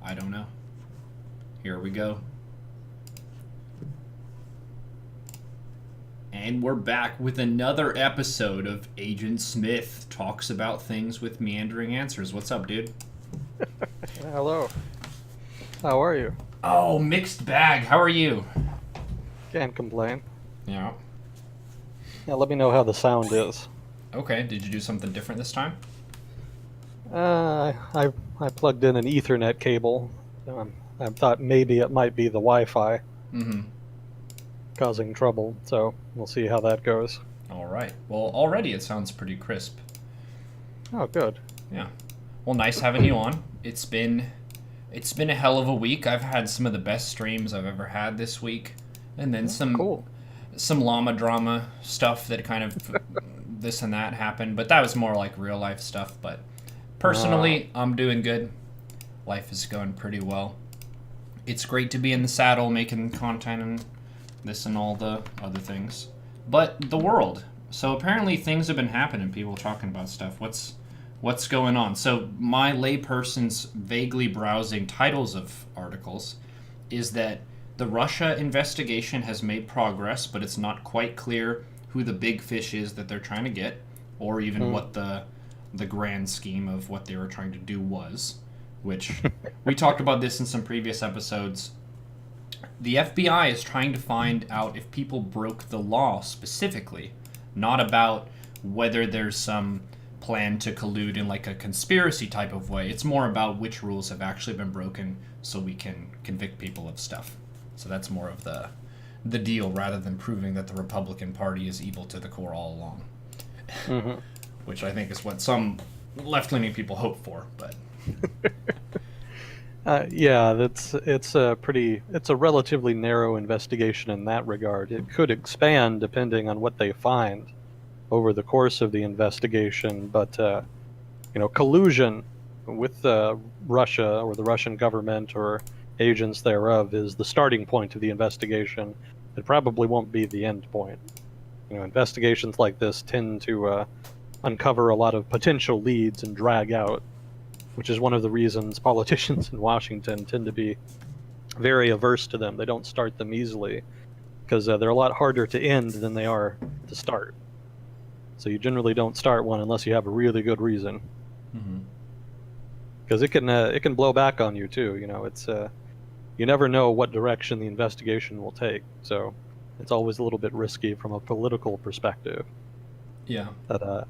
I don't know. Here we go. And we're back with another episode of Agent Smith Talks About Things with Meandering Answers. What's up, dude? Hello. How are you? Oh, mixed bag. How are you? Can't complain. Yeah. Yeah, let me know how the sound is. Okay, did you do something different this time? I plugged in an Ethernet cable. I thought maybe it might be the Wi-Fi Mm-hmm. causing trouble, so we'll see how that goes. All right. Well, already it sounds pretty crisp. Oh, good. Yeah. Well, nice having you on. It's been a hell of a week. I've had some of the best streams I've ever had this week, and then Cool. some llama drama stuff that kind of this and that happened, but that was more like real life stuff. But personally, I'm doing good. Life is going pretty well. It's great to be in the saddle making content and this and all the other things. But the world. So apparently things have been happening, people talking about stuff. What's going on? So my layperson's vaguely browsing titles of articles is that the Russia investigation has made progress, but it's not quite clear who the big fish is that they're trying to get, or even what the grand scheme of what they were trying to do was. Which we talked about this in some previous episodes. The FBI is trying to find out if people broke the law specifically, not about whether there's some plan to collude in like a conspiracy type of way. It's more about which rules have actually been broken so we can convict people of stuff. So that's more of the deal rather than proving that the Republican Party is evil to the core all along. Mm-hmm. Which I think is what some left-leaning people hope for, but Yeah, it's a relatively narrow investigation in that regard. It could expand depending on what they find over the course of the investigation, but collusion with Russia or the Russian government or agents thereof is the starting point of the investigation. It probably won't be the end point. Investigations like this tend to uncover a lot of potential leads and drag out, which is one of the reasons politicians in Washington tend to be very averse to them. They don't start them easily because they're a lot harder to end than they are to start. So you generally don't start one unless you have a really good reason, because it can blow back on you too. It's you never know what direction the investigation will take, so it's always a little bit risky from a political perspective. yeah. But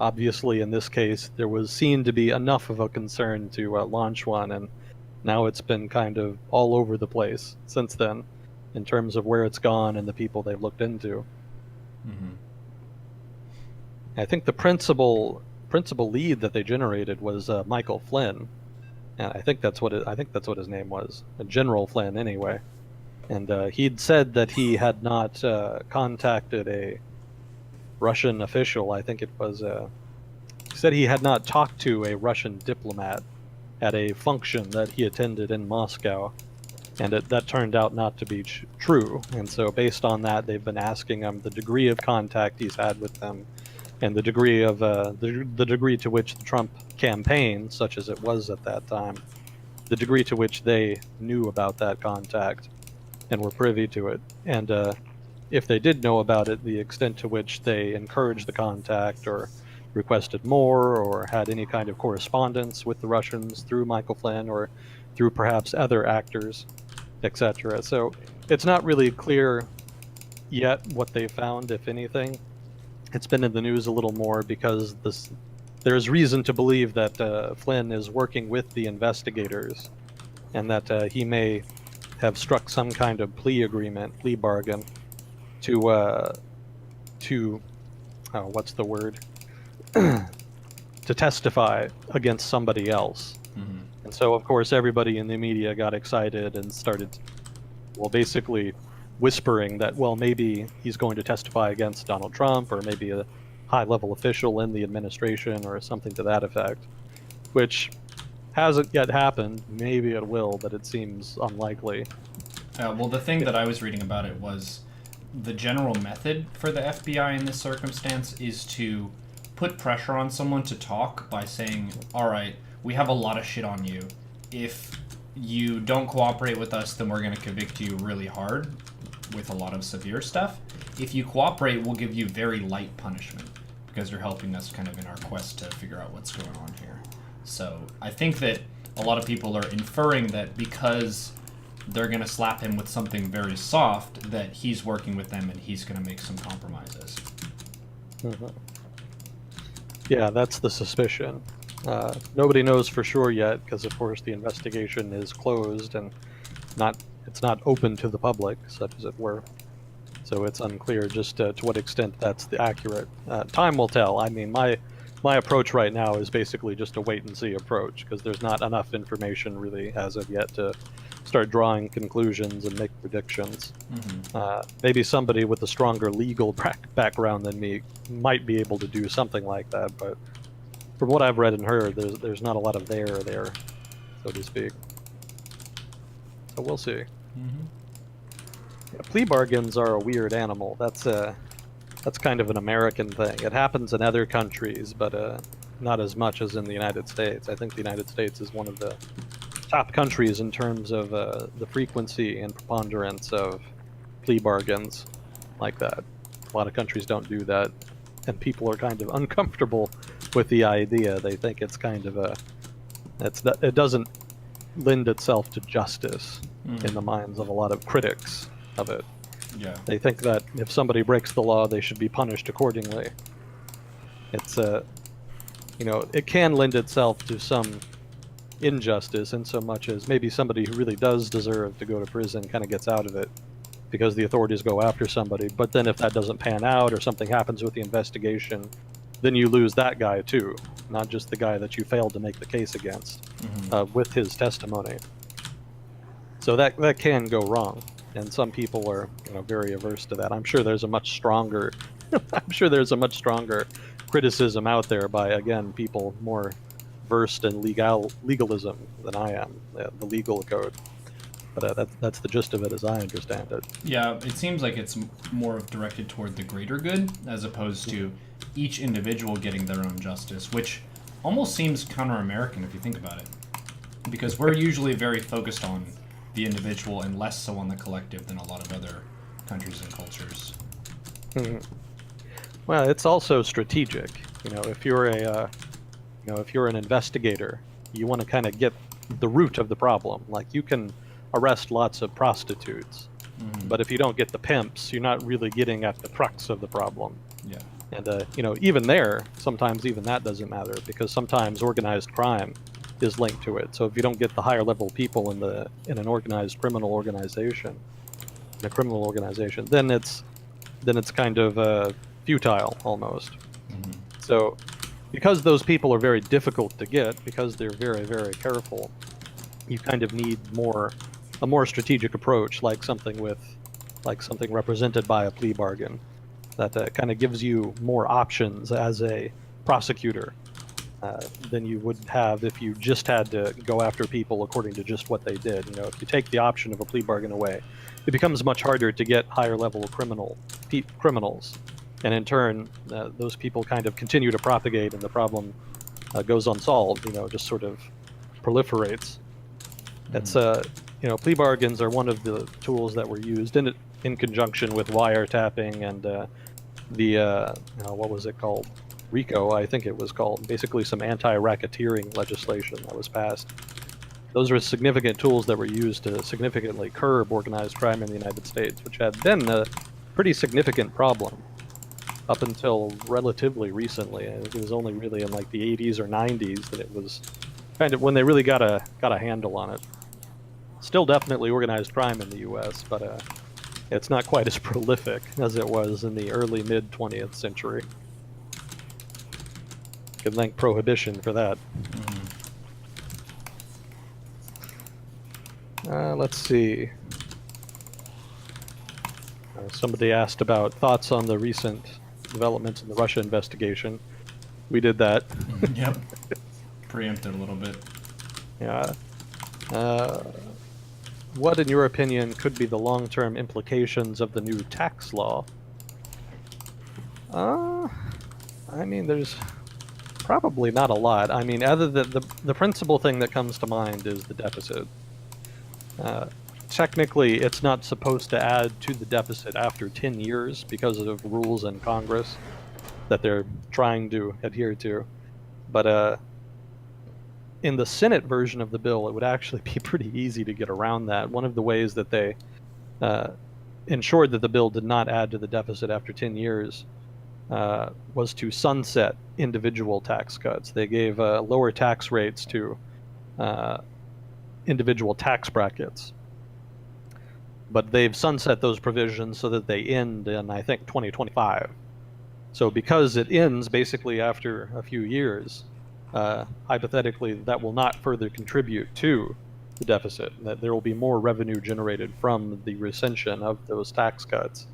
obviously, in this case, there was seen to be enough of a concern to launch one, and now it's been kind of all over the place since then, in terms of where it's gone and the people they've looked into. Mm-hmm. I think the principal lead that they generated was Michael Flynn, and I think that's what his name was, General Flynn anyway. And he'd said that he had not contacted a Russian official. I think it was. He said he had not talked to a Russian diplomat at a function that he attended in Moscow, and that turned out not to be true. And so, based on that, they've been asking him the degree of contact he's had with them, and the degree of the degree to which the Trump campaign, such as it was at that time, the degree to which they knew about that contact and were privy to it, and if they did know about it, the extent to which they encouraged the contact or requested more or had any kind of correspondence with the Russians through Michael Flynn or through perhaps other actors, etc. So it's not really clear yet what they found, if anything. It's been in the news a little more because there's reason to believe that Flynn is working with the investigators and that he may have struck some kind of plea bargain to what's the word? To testify against somebody else. Mm-hmm. And so, of course, everybody in the media got excited and started, basically whispering that, maybe he's going to testify against Donald Trump or maybe a high-level official in the administration or something to that effect, which hasn't yet happened. Maybe it will, but it seems unlikely. Well, the thing that I was reading about it was the general method for the FBI in this circumstance is to put pressure on someone to talk by saying, all right, we have a lot of shit on you. If you don't cooperate with us, then we're going to convict you really hard with a lot of severe stuff. If you cooperate, we'll give you very light punishment because you're helping us kind of in our quest to figure out what's going on here. So I think that a lot of people are inferring that because they're going to slap him with something very soft, that he's working with them and he's going to make some compromises. Mhm. Yeah, that's the suspicion. Nobody knows for sure yet because, of course, the investigation is closed and it's not open to the public, such as it were. So it's unclear just to what extent that's the accurate. Time will tell. I mean, my approach right now is basically just a wait and see approach because there's not enough information really as of yet to start drawing conclusions and make predictions. Maybe somebody with a stronger legal background than me might be able to do something like that, but from what I've read and heard, there's not a lot of there, so to speak. So we'll see. Yeah, plea bargains are a weird animal. That's kind of an American thing. It happens in other countries, but not as much as in the United States. I think the United States is one of the top countries in terms of the frequency and preponderance of plea bargains like that. A lot of countries don't do that, and people are kind of uncomfortable with the idea. They think it's kind of it doesn't lend itself to justice in the minds of a lot of critics of it. Yeah. They think that if somebody breaks the law, they should be punished accordingly. It's it can lend itself to some injustice in so much as maybe somebody who really does deserve to go to prison kind of gets out of it because the authorities go after somebody. But then if that doesn't pan out or something happens with the investigation, then you lose that guy too, not just the guy that you failed to make the case against with his testimony. So that can go wrong, and some people are very averse to that. I'm sure there's a much stronger criticism out there by, again, people more versed in legalism than I am, the legal code. But that's the gist of it as I understand it. Yeah, it seems like it's more directed toward the greater good as opposed to each individual getting their own justice, which almost seems counter-American if you think about it. Because we're usually very focused on the individual and less so on the collective than a lot of other countries and cultures. Well, it's also strategic. If you're if you're an investigator, you want to kind of get the root of the problem. Like, you can arrest lots of prostitutes, but if you don't get the pimps, you're not really getting at the crux of the problem. Yeah. And even there, sometimes even that doesn't matter because sometimes organized crime is linked to it. So if you don't get the higher level people in an organized criminal organization, then it's kind of futile almost. So because those people are very difficult to get, because they're very, very careful, you kind of need a more strategic approach, like something represented by a plea bargain that kind of gives you more options as a prosecutor than you would have if you just had to go after people according to just what they did. If you take the option of a plea bargain away, it becomes much harder to get higher level criminals, and in turn, those people kind of continue to propagate, and the problem goes unsolved. Just sort of proliferates. It's plea bargains are one of the tools that were used in conjunction with wiretapping and what was it called? RICO, I think it was called. Basically, some anti-racketeering legislation that was passed. Those were significant tools that were used to significantly curb organized crime in the United States, which had been a pretty significant problem up until relatively recently. It was only really in like the 80s or 90s that it was kind of when they really got a handle on it. Still definitely organized crime in the U.S., but it's not quite as prolific as it was in the early mid-20th century. Could thank Prohibition for that. Let's see. Somebody asked about thoughts on the recent developments in the Russia investigation. We did that. Yep. Preempted a little bit. Yeah. What, in your opinion, could be the long-term implications of the new tax law? I mean, there's probably not a lot. I mean, other than the principal thing that comes to mind is the deficit. Technically, it's not supposed to add to the deficit after 10 years because of rules in Congress that they're trying to adhere to. But in the Senate version of the bill, it would actually be pretty easy to get around that. One of the ways that they ensured that the bill did not add to the deficit after 10 years was to sunset individual tax cuts. They gave lower tax rates to individual tax brackets. But they've sunset those provisions so that they end in, I think, 2025. So because it ends basically after a few years, hypothetically, that will not further contribute to the deficit, that there will be more revenue generated from the recension of those tax cuts.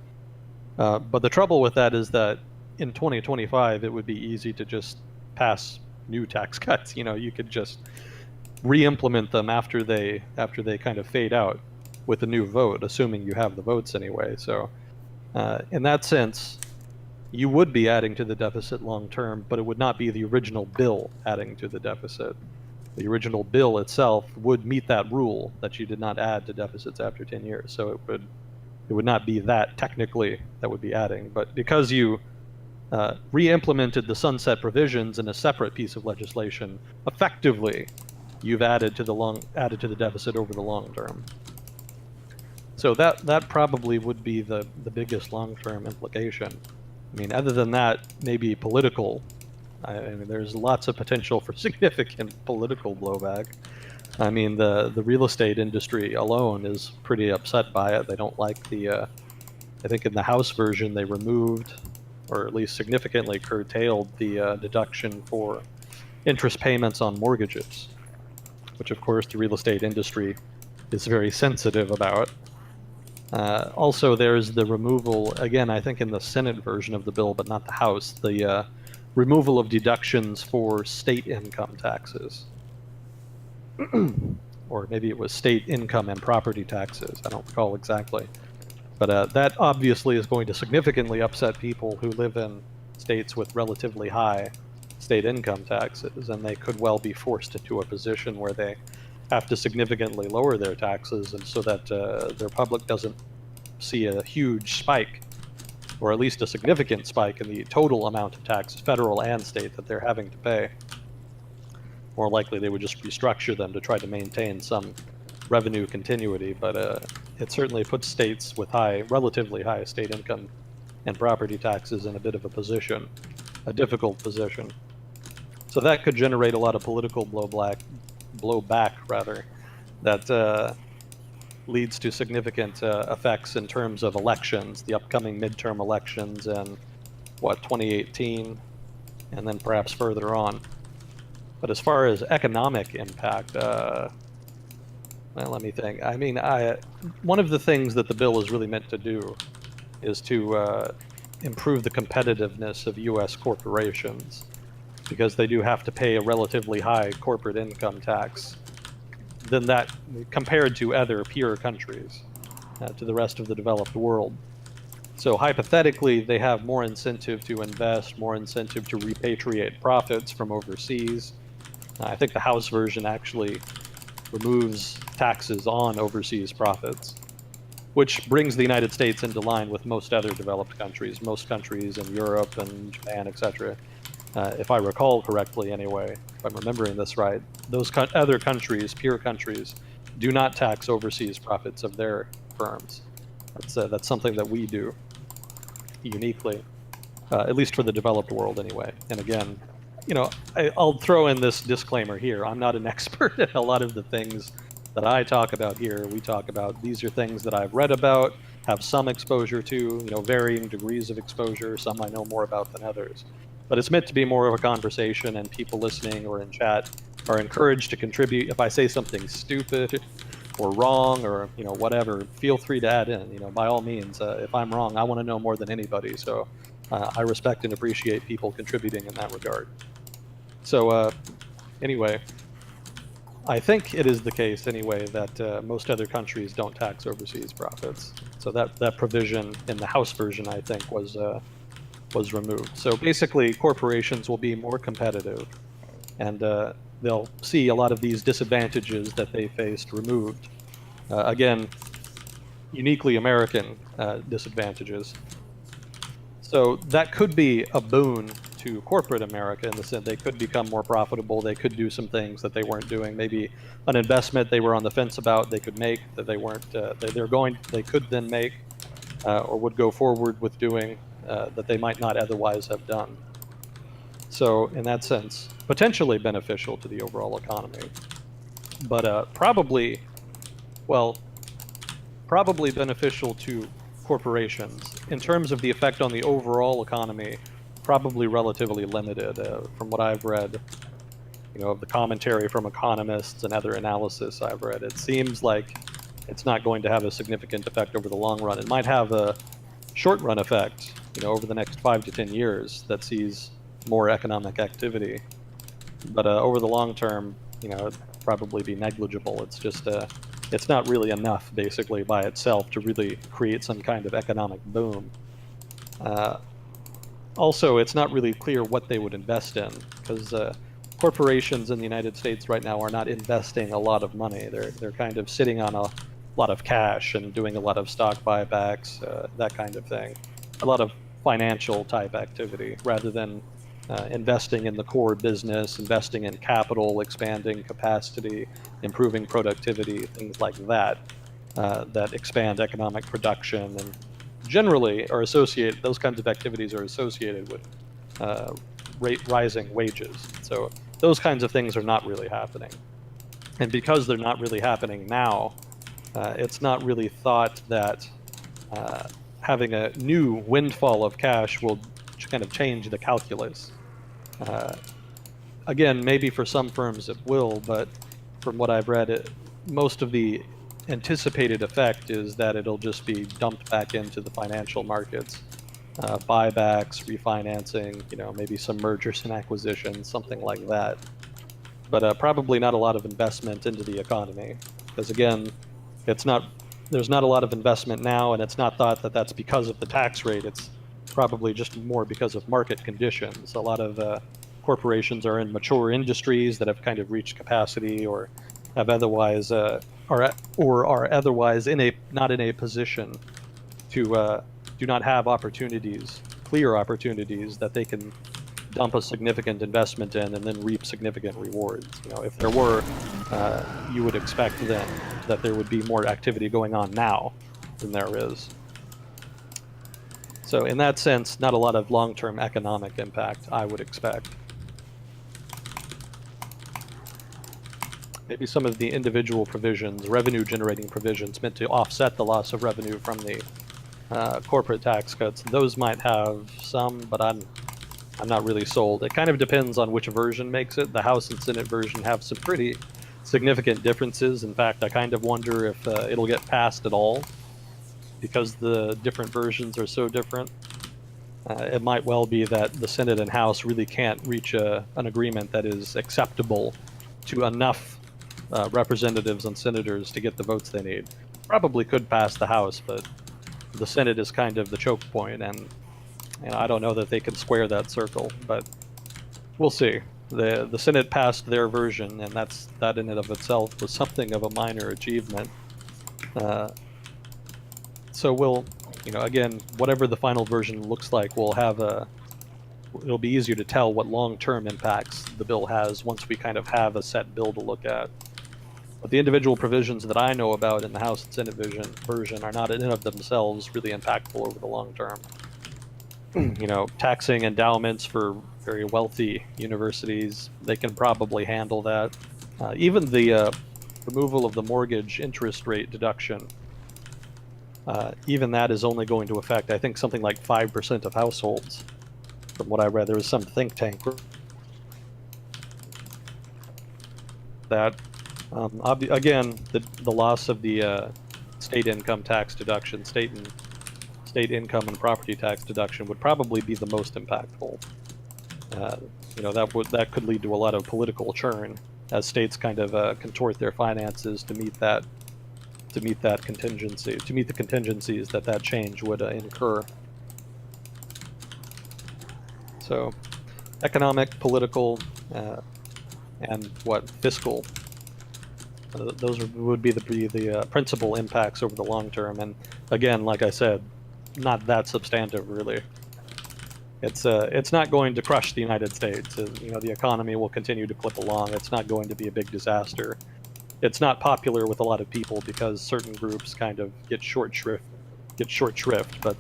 But the trouble with that is that in 2025, it would be easy to just pass new tax cuts. You could just re-implement them after they kind of fade out with a new vote, assuming you have the votes anyway. So in that sense, you would be adding to the deficit long term, but it would not be the original bill adding to the deficit. The original bill itself would meet that rule that you did not add to deficits after 10 years. So it would not be that technically that would be adding. But because you re-implemented the sunset provisions in a separate piece of legislation, effectively you've added to the deficit over the long term. So that probably would be the biggest long-term implication. I mean, other than that, maybe political. I mean, there's lots of potential for significant political blowback. I mean, the real estate industry alone is pretty upset by it. They don't like I think in the House version they removed, or at least significantly curtailed, the deduction for interest payments on mortgages, which of course the real estate industry is very sensitive about. Also, there's the removal, again, I think in the Senate version of the bill, but not the House, the removal of deductions for state income taxes. Or maybe it was state income and property taxes. I don't recall exactly. But that obviously is going to significantly upset people who live in states with relatively high state income taxes, and they could well be forced into a position where they have to significantly lower their taxes, and so that their public doesn't see a huge spike, or at least a significant spike in the total amount of taxes, federal and state, that they're having to pay. More likely they would just restructure them to try to maintain some revenue continuity, but it certainly puts states with relatively high state income and property taxes in a bit of a difficult position. So that could generate a lot of political blowback that leads to significant effects in terms of elections, the upcoming midterm elections in 2018, and then perhaps further on. But as far as economic impact, well, let me think. I mean, one of the things that the bill is really meant to do is to improve the competitiveness of U.S. corporations, because they do have to pay a relatively high corporate income tax than that compared to other peer countries, to the rest of the developed world. So hypothetically, they have more incentive to invest, more incentive to repatriate profits from overseas. I think the House version actually removes taxes on overseas profits, which brings the United States into line with most other developed countries, most countries in Europe and Japan, etc. If I recall correctly anyway, if I'm remembering this right, those other countries, peer countries, do not tax overseas profits of their firms. That's something that we do uniquely, at least for the developed world anyway. And again, I'll throw in this disclaimer here. I'm not an expert at a lot of the things that I talk about here. We talk about, these are things that I've read about, have some exposure to, varying degrees of exposure. Some I know more about than others. But it's meant to be more of a conversation, and people listening or in chat are encouraged to contribute. If I say something stupid or wrong or whatever, feel free to add in. By all means, if I'm wrong, I want to know more than anybody. So I respect and appreciate people contributing in that regard. So anyway, I think it is the case anyway that most other countries don't tax overseas profits. So that provision in the House version, I think, was removed. So basically, corporations will be more competitive, and they'll see a lot of these disadvantages that they faced removed. Again, uniquely American disadvantages. So that could be a boon to corporate America in the sense they could become more profitable. They could do some things that they weren't doing. Maybe an investment they were on the fence about they could make that they weren't. They could then make or would go forward with doing that they might not otherwise have done. So in that sense, potentially beneficial to the overall economy, but well, probably beneficial to corporations. In terms of the effect on the overall economy, probably relatively limited. From what I've read, of the commentary from economists and other analysis I've read, it seems like it's not going to have a significant effect over the long run. It might have a short run effect, over the next 5 to 10 years that sees more economic activity. But over the long term, it'd probably be negligible. It's just it's not really enough, basically, by itself to really create some kind of economic boom. Also, it's not really clear what they would invest in, because corporations in the United States right now are not investing a lot of money. They're kind of sitting on a lot of cash and doing a lot of stock buybacks, that kind of thing. A lot of financial type activity rather than investing in the core business, investing in capital, expanding capacity, improving productivity, things like that, that expand economic production and generally are associated, those kinds of activities are associated with rising wages. So those kinds of things are not really happening. And because they're not really happening now, it's not really thought that having a new windfall of cash will kind of change the calculus. Again, maybe for some firms it will, but from what I've read, most of the anticipated effect is that it'll just be dumped back into the financial markets. Buybacks, refinancing, maybe some mergers and acquisitions, something like that. But probably not a lot of investment into the economy, because again, there's not a lot of investment now, and it's not thought that that's because of the tax rate. It's probably just more because of market conditions. A lot of corporations are in mature industries that have kind of reached capacity, or have otherwise are otherwise not in a position to do not have clear opportunities that they can dump a significant investment in and then reap significant rewards. If there were, you would expect then that there would be more activity going on now than there is. So in that sense, not a lot of long-term economic impact, I would expect. Maybe some of the individual provisions, revenue-generating provisions meant to offset the loss of revenue from the corporate tax cuts, those might have some, but I'm not really sold. It kind of depends on which version makes it. The House and Senate version have some pretty significant differences. In fact, I kind of wonder if it'll get passed at all, because the different versions are so different. It might well be that the Senate and House really can't reach an agreement that is acceptable to enough representatives and senators to get the votes they need. Probably could pass the House, but the Senate is kind of the choke point, and I don't know that they can square that circle, but we'll see. The Senate passed their version, and that in and of itself was something of a minor achievement. So we'll, again, whatever the final version looks like, it'll be easier to tell what long-term impacts the bill has once we kind of have a set bill to look at. But the individual provisions that I know about in the House and Senate version are not in and of themselves really impactful over the long term. Taxing endowments for very wealthy universities, they can probably handle that. Even the removal of the mortgage interest rate deduction, even that is only going to affect, I think, something like 5% of households. From what I read, there was some think tank that, again, the loss of the state income tax deduction, state income and property tax deduction would probably be the most impactful. That could lead to a lot of political churn as states kind of contort their finances to meet the contingencies that change would incur. So, economic, political, and fiscal Those would be the principal impacts over the long term. And again, like I said, not that substantive really. It's not going to crush the United States. The economy will continue to clip along. It's not going to be a big disaster. It's not popular with a lot of people because certain groups kind of get short shrift. But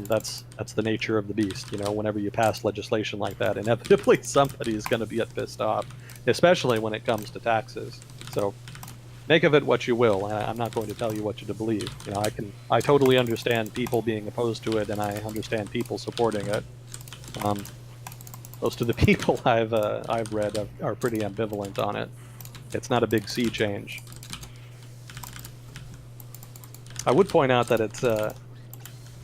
that's the nature of the beast. Whenever you pass legislation like that, inevitably somebody's going to get pissed off, especially when it comes to taxes. So make of it what you will. I'm not going to tell you what to believe. I totally understand people being opposed to it, and I understand people supporting it. Most of the people I've read are pretty ambivalent on it. It's not a big sea change. I would point out that it's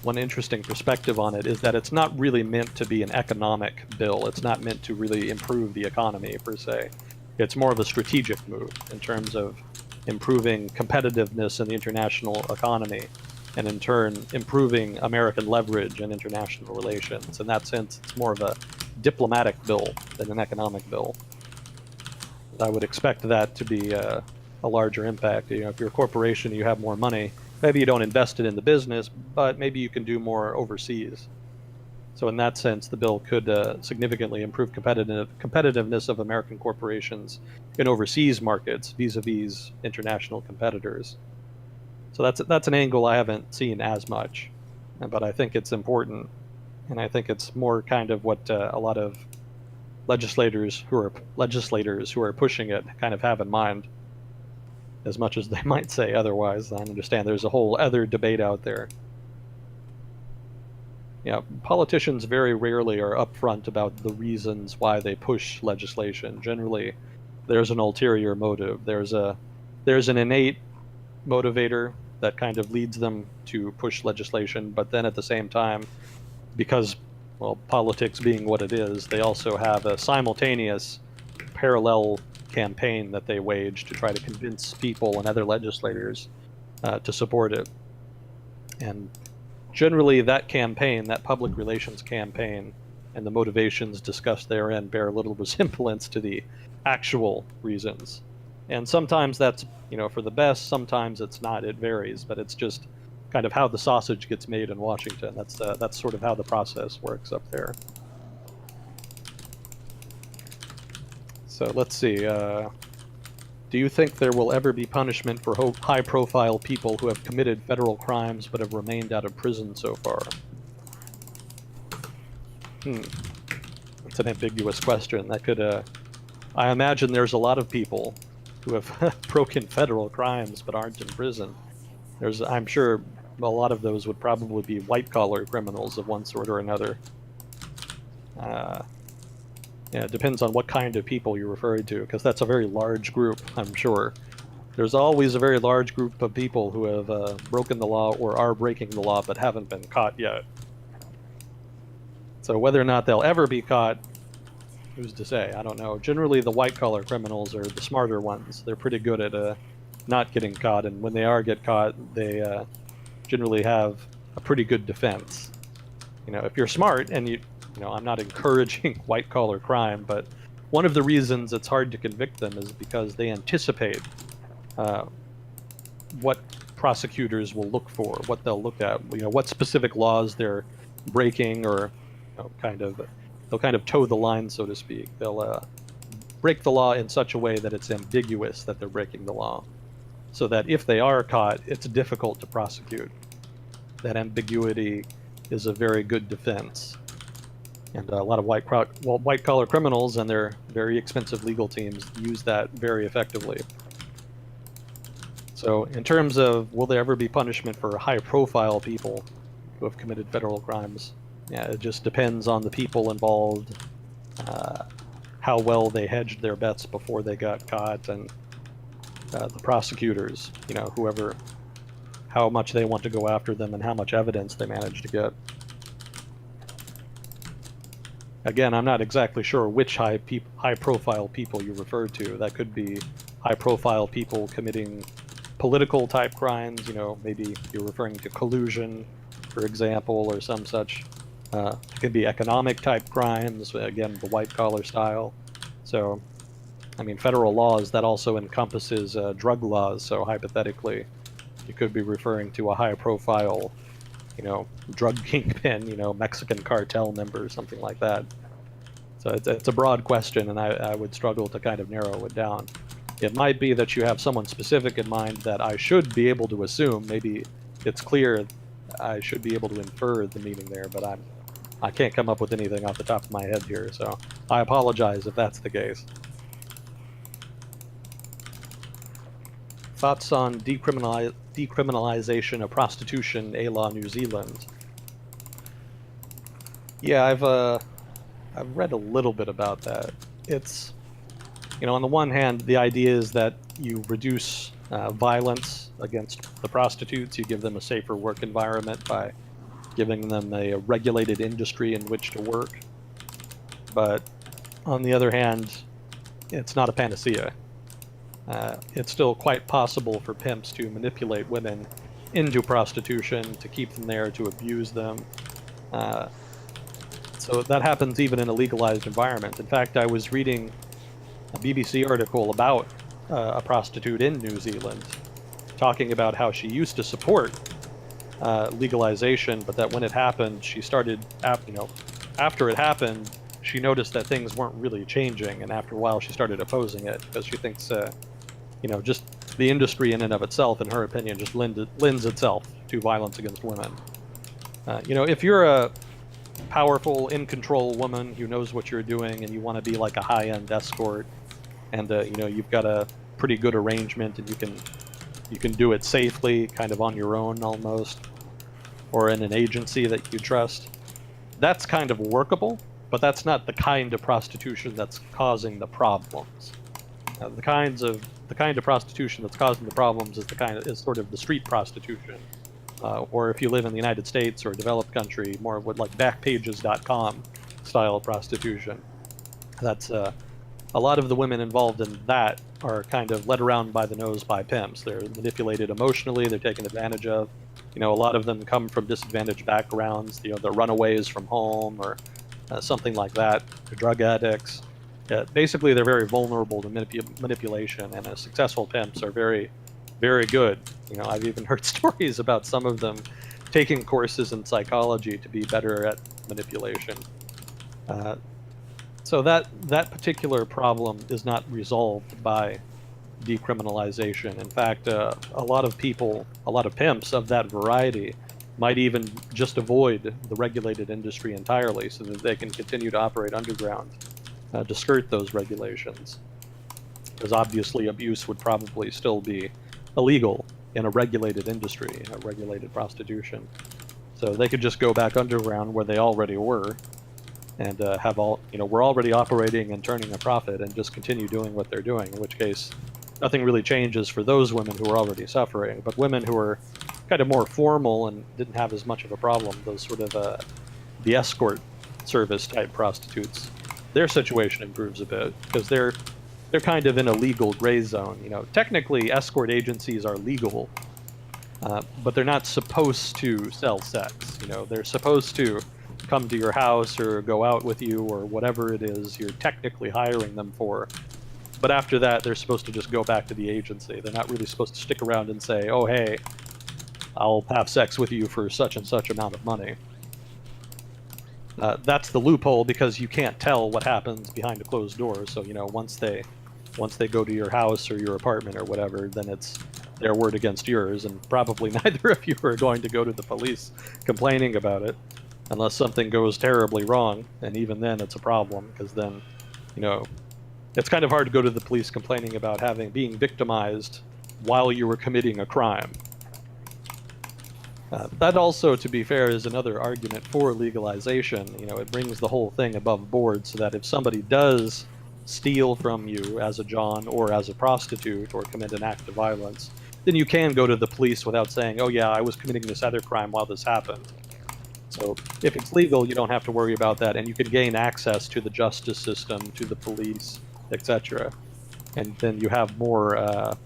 one interesting perspective on it is that it's not really meant to be an economic bill. It's not meant to really improve the economy per se. It's more of a strategic move in terms of improving competitiveness in the international economy, and in turn improving American leverage in international relations. In that sense, it's more of a diplomatic bill than an economic bill. I would expect that to be a larger impact. If you're a corporation, you have more money. Maybe you don't invest it in the business, but maybe you can do more overseas. So in that sense, the bill could significantly improve competitiveness of American corporations in overseas markets vis-a-vis international competitors. So that's an angle I haven't seen as much, but I think it's important, and I think it's more kind of what a lot of legislators who are pushing it kind of have in mind, as much as they might say otherwise. I understand there's a whole other debate out there. Politicians very rarely are upfront about the reasons why they push legislation. Generally, there's an ulterior motive. There's an innate motivator that kind of leads them to push legislation, but then at the same time, because, well, politics being what it is, they also have a simultaneous parallel campaign that they wage to try to convince people and other legislators to support it. And generally that campaign, that public relations campaign, and the motivations discussed therein bear little resemblance to the actual reasons. And sometimes that's, for the best, sometimes it's not. It varies, but it's just kind of how the sausage gets made in Washington. That's sort of how the process works up there. So let's see. Do you think there will ever be punishment for high-profile people who have committed federal crimes but have remained out of prison so far? It's an ambiguous question. That could. I imagine there's a lot of people who have broken federal crimes but aren't in prison. I'm sure a lot of those would probably be white-collar criminals of one sort or another. It depends on what kind of people you're referring to, because that's a very large group, I'm sure. There's always a very large group of people who have broken the law or are breaking the law but haven't been caught yet. So whether or not they'll ever be caught, who's to say? I don't know. Generally, the white-collar criminals are the smarter ones. They're pretty good at not getting caught, and when they get caught, they generally have a pretty good defense. If you're smart, and I'm not encouraging white-collar crime, but one of the reasons it's hard to convict them is because they anticipate what prosecutors will look for, what they'll look at, what specific laws they're breaking, or they'll kind of toe the line, so to speak. They'll break the law in such a way that it's ambiguous that they're breaking the law, so that if they are caught, it's difficult to prosecute. That ambiguity is a very good defense. And a lot of white-collar criminals and their very expensive legal teams use that very effectively. So in terms of will there ever be punishment for high-profile people who have committed federal crimes, it just depends on the people involved, how well they hedged their bets before they got caught, and the prosecutors, how much they want to go after them and how much evidence they manage to get. Again, I'm not exactly sure which high-profile people you referred to. That could be high-profile people committing political-type crimes. Maybe you're referring to collusion, for example, or some such. It could be economic-type crimes, again, the white-collar style. So I mean, federal laws, that also encompasses drug laws. So hypothetically, you could be referring to a high-profile, drug kingpin, Mexican cartel member, something like that. So it's a broad question, and I would struggle to kind of narrow it down. It might be that you have someone specific in mind that I should be able to assume. Maybe it's clear I should be able to infer the meaning there, but I can't come up with anything off the top of my head here, so I apologize if that's the case. Thoughts on decriminalization of prostitution, a la New Zealand? Yeah, I've read a little bit about that. It's, on the one hand, the idea is that you reduce violence against the prostitutes. You give them a safer work environment by giving them a regulated industry in which to work. But on the other hand, it's not a panacea. It's still quite possible for pimps to manipulate women into prostitution, to keep them there, to abuse them. So that happens even in a legalized environment. In fact, I was reading a BBC article about a prostitute in New Zealand, talking about how she used to support legalization, but that when it happened, she started, after it happened, she noticed that things weren't really changing, and after a while, she started opposing it because she thinks, just the industry in and of itself, in her opinion, just lends itself to violence against women. If you're a powerful, in control woman who knows what you're doing, and you want to be like a high-end escort, and you've got a pretty good arrangement, and you can do it safely, kind of on your own almost, or in an agency that you trust. That's kind of workable, but that's not the kind of prostitution that's causing the problems. The kind of prostitution that's causing the problems is sort of the street prostitution. Or if you live in the United States or a developed country, more of what like Backpages.com style prostitution. That's a lot of the women involved in that are kind of led around by the nose by pimps. They're manipulated emotionally. They're taken advantage of. A lot of them come from disadvantaged backgrounds. They're runaways from home or something like that. They're drug addicts. Basically, they're very vulnerable to manipulation, and successful pimps are very, very good. I've even heard stories about some of them taking courses in psychology to be better at manipulation. So that particular problem is not resolved by decriminalization. In fact, a lot of pimps of that variety might even just avoid the regulated industry entirely so that they can continue to operate underground to skirt those regulations. Because obviously abuse would probably still be illegal in a regulated industry, a regulated prostitution. So they could just go back underground where they already were and we're already operating and turning a profit and just continue doing what they're doing, in which case nothing really changes for those women who are already suffering. But women who are kind of more formal and didn't have as much of a problem, those sort of the escort service type prostitutes, their situation improves a bit because they're kind of in a legal gray zone. Technically escort agencies are legal, but they're not supposed to sell sex. They're supposed to come to your house or go out with you or whatever it is you're technically hiring them for. But after that, they're supposed to just go back to the agency. They're not really supposed to stick around and say, oh, hey, I'll have sex with you for such and such amount of money. That's the loophole because you can't tell what happens behind a closed door. So, once they go to your house or your apartment or whatever, then it's their word against yours, and probably neither of you are going to go to the police complaining about it unless something goes terribly wrong, and even then it's a problem because then, it's kind of hard to go to the police complaining about being victimized while you were committing a crime. That also, to be fair, is another argument for legalization. It brings the whole thing above board so that if somebody does steal from you as a John or as a prostitute or commit an act of violence, then you can go to the police without saying, oh yeah, I was committing this other crime while this happened. So if it's legal, you don't have to worry about that, and you can gain access to the justice system, to the police, etc. And then you have more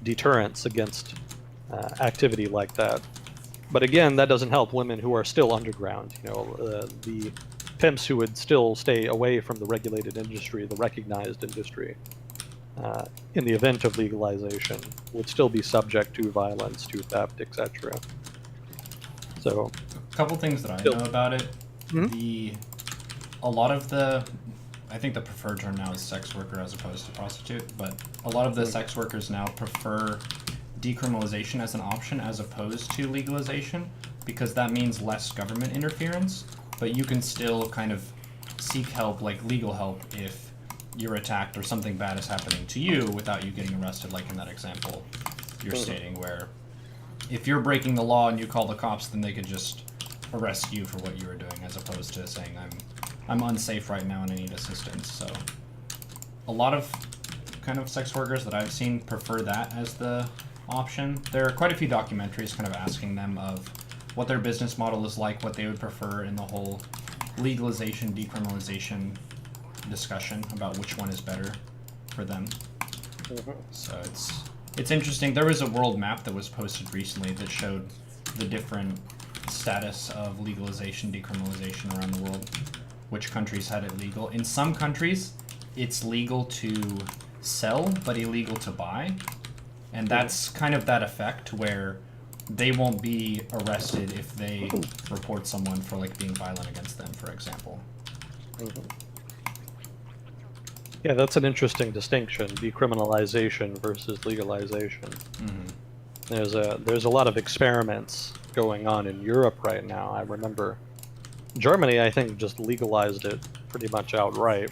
deterrence against activity like that. But again, that doesn't help women who are still underground. The pimps who would still stay away from the regulated industry, the recognized industry, in the event of legalization, would still be subject to violence, to theft, etc. So, A couple things that I still, know about it. Mhm. The a lot of the I think the preferred term now is sex worker as opposed to prostitute, but a lot of the sex workers now prefer decriminalization as an option as opposed to legalization because that means less government interference, but you can still kind of seek help, like legal help, if you're attacked or something bad is happening to you without you getting arrested, like in that example you're stating, where if you're breaking the law and you call the cops, then they could just arrest you for what you were doing, as opposed to saying I'm unsafe right now and I need assistance. So a lot of kind of sex workers that I've seen prefer that as the option. There are quite a few documentaries kind of asking them of what their business model is like, what they would prefer in the whole legalization, decriminalization discussion about which one is better for them. So it's interesting. There was a world map that was posted recently that showed the different status of legalization, decriminalization around the world, which countries had it legal. In some countries, it's legal to sell, but illegal to buy. And that's kind of that effect where they won't be arrested if they report someone for like being violent against them, for example. Yeah, that's an interesting distinction: decriminalization versus legalization. There's a lot of experiments going on in Europe right now. I remember Germany, I think, just legalized it pretty much outright,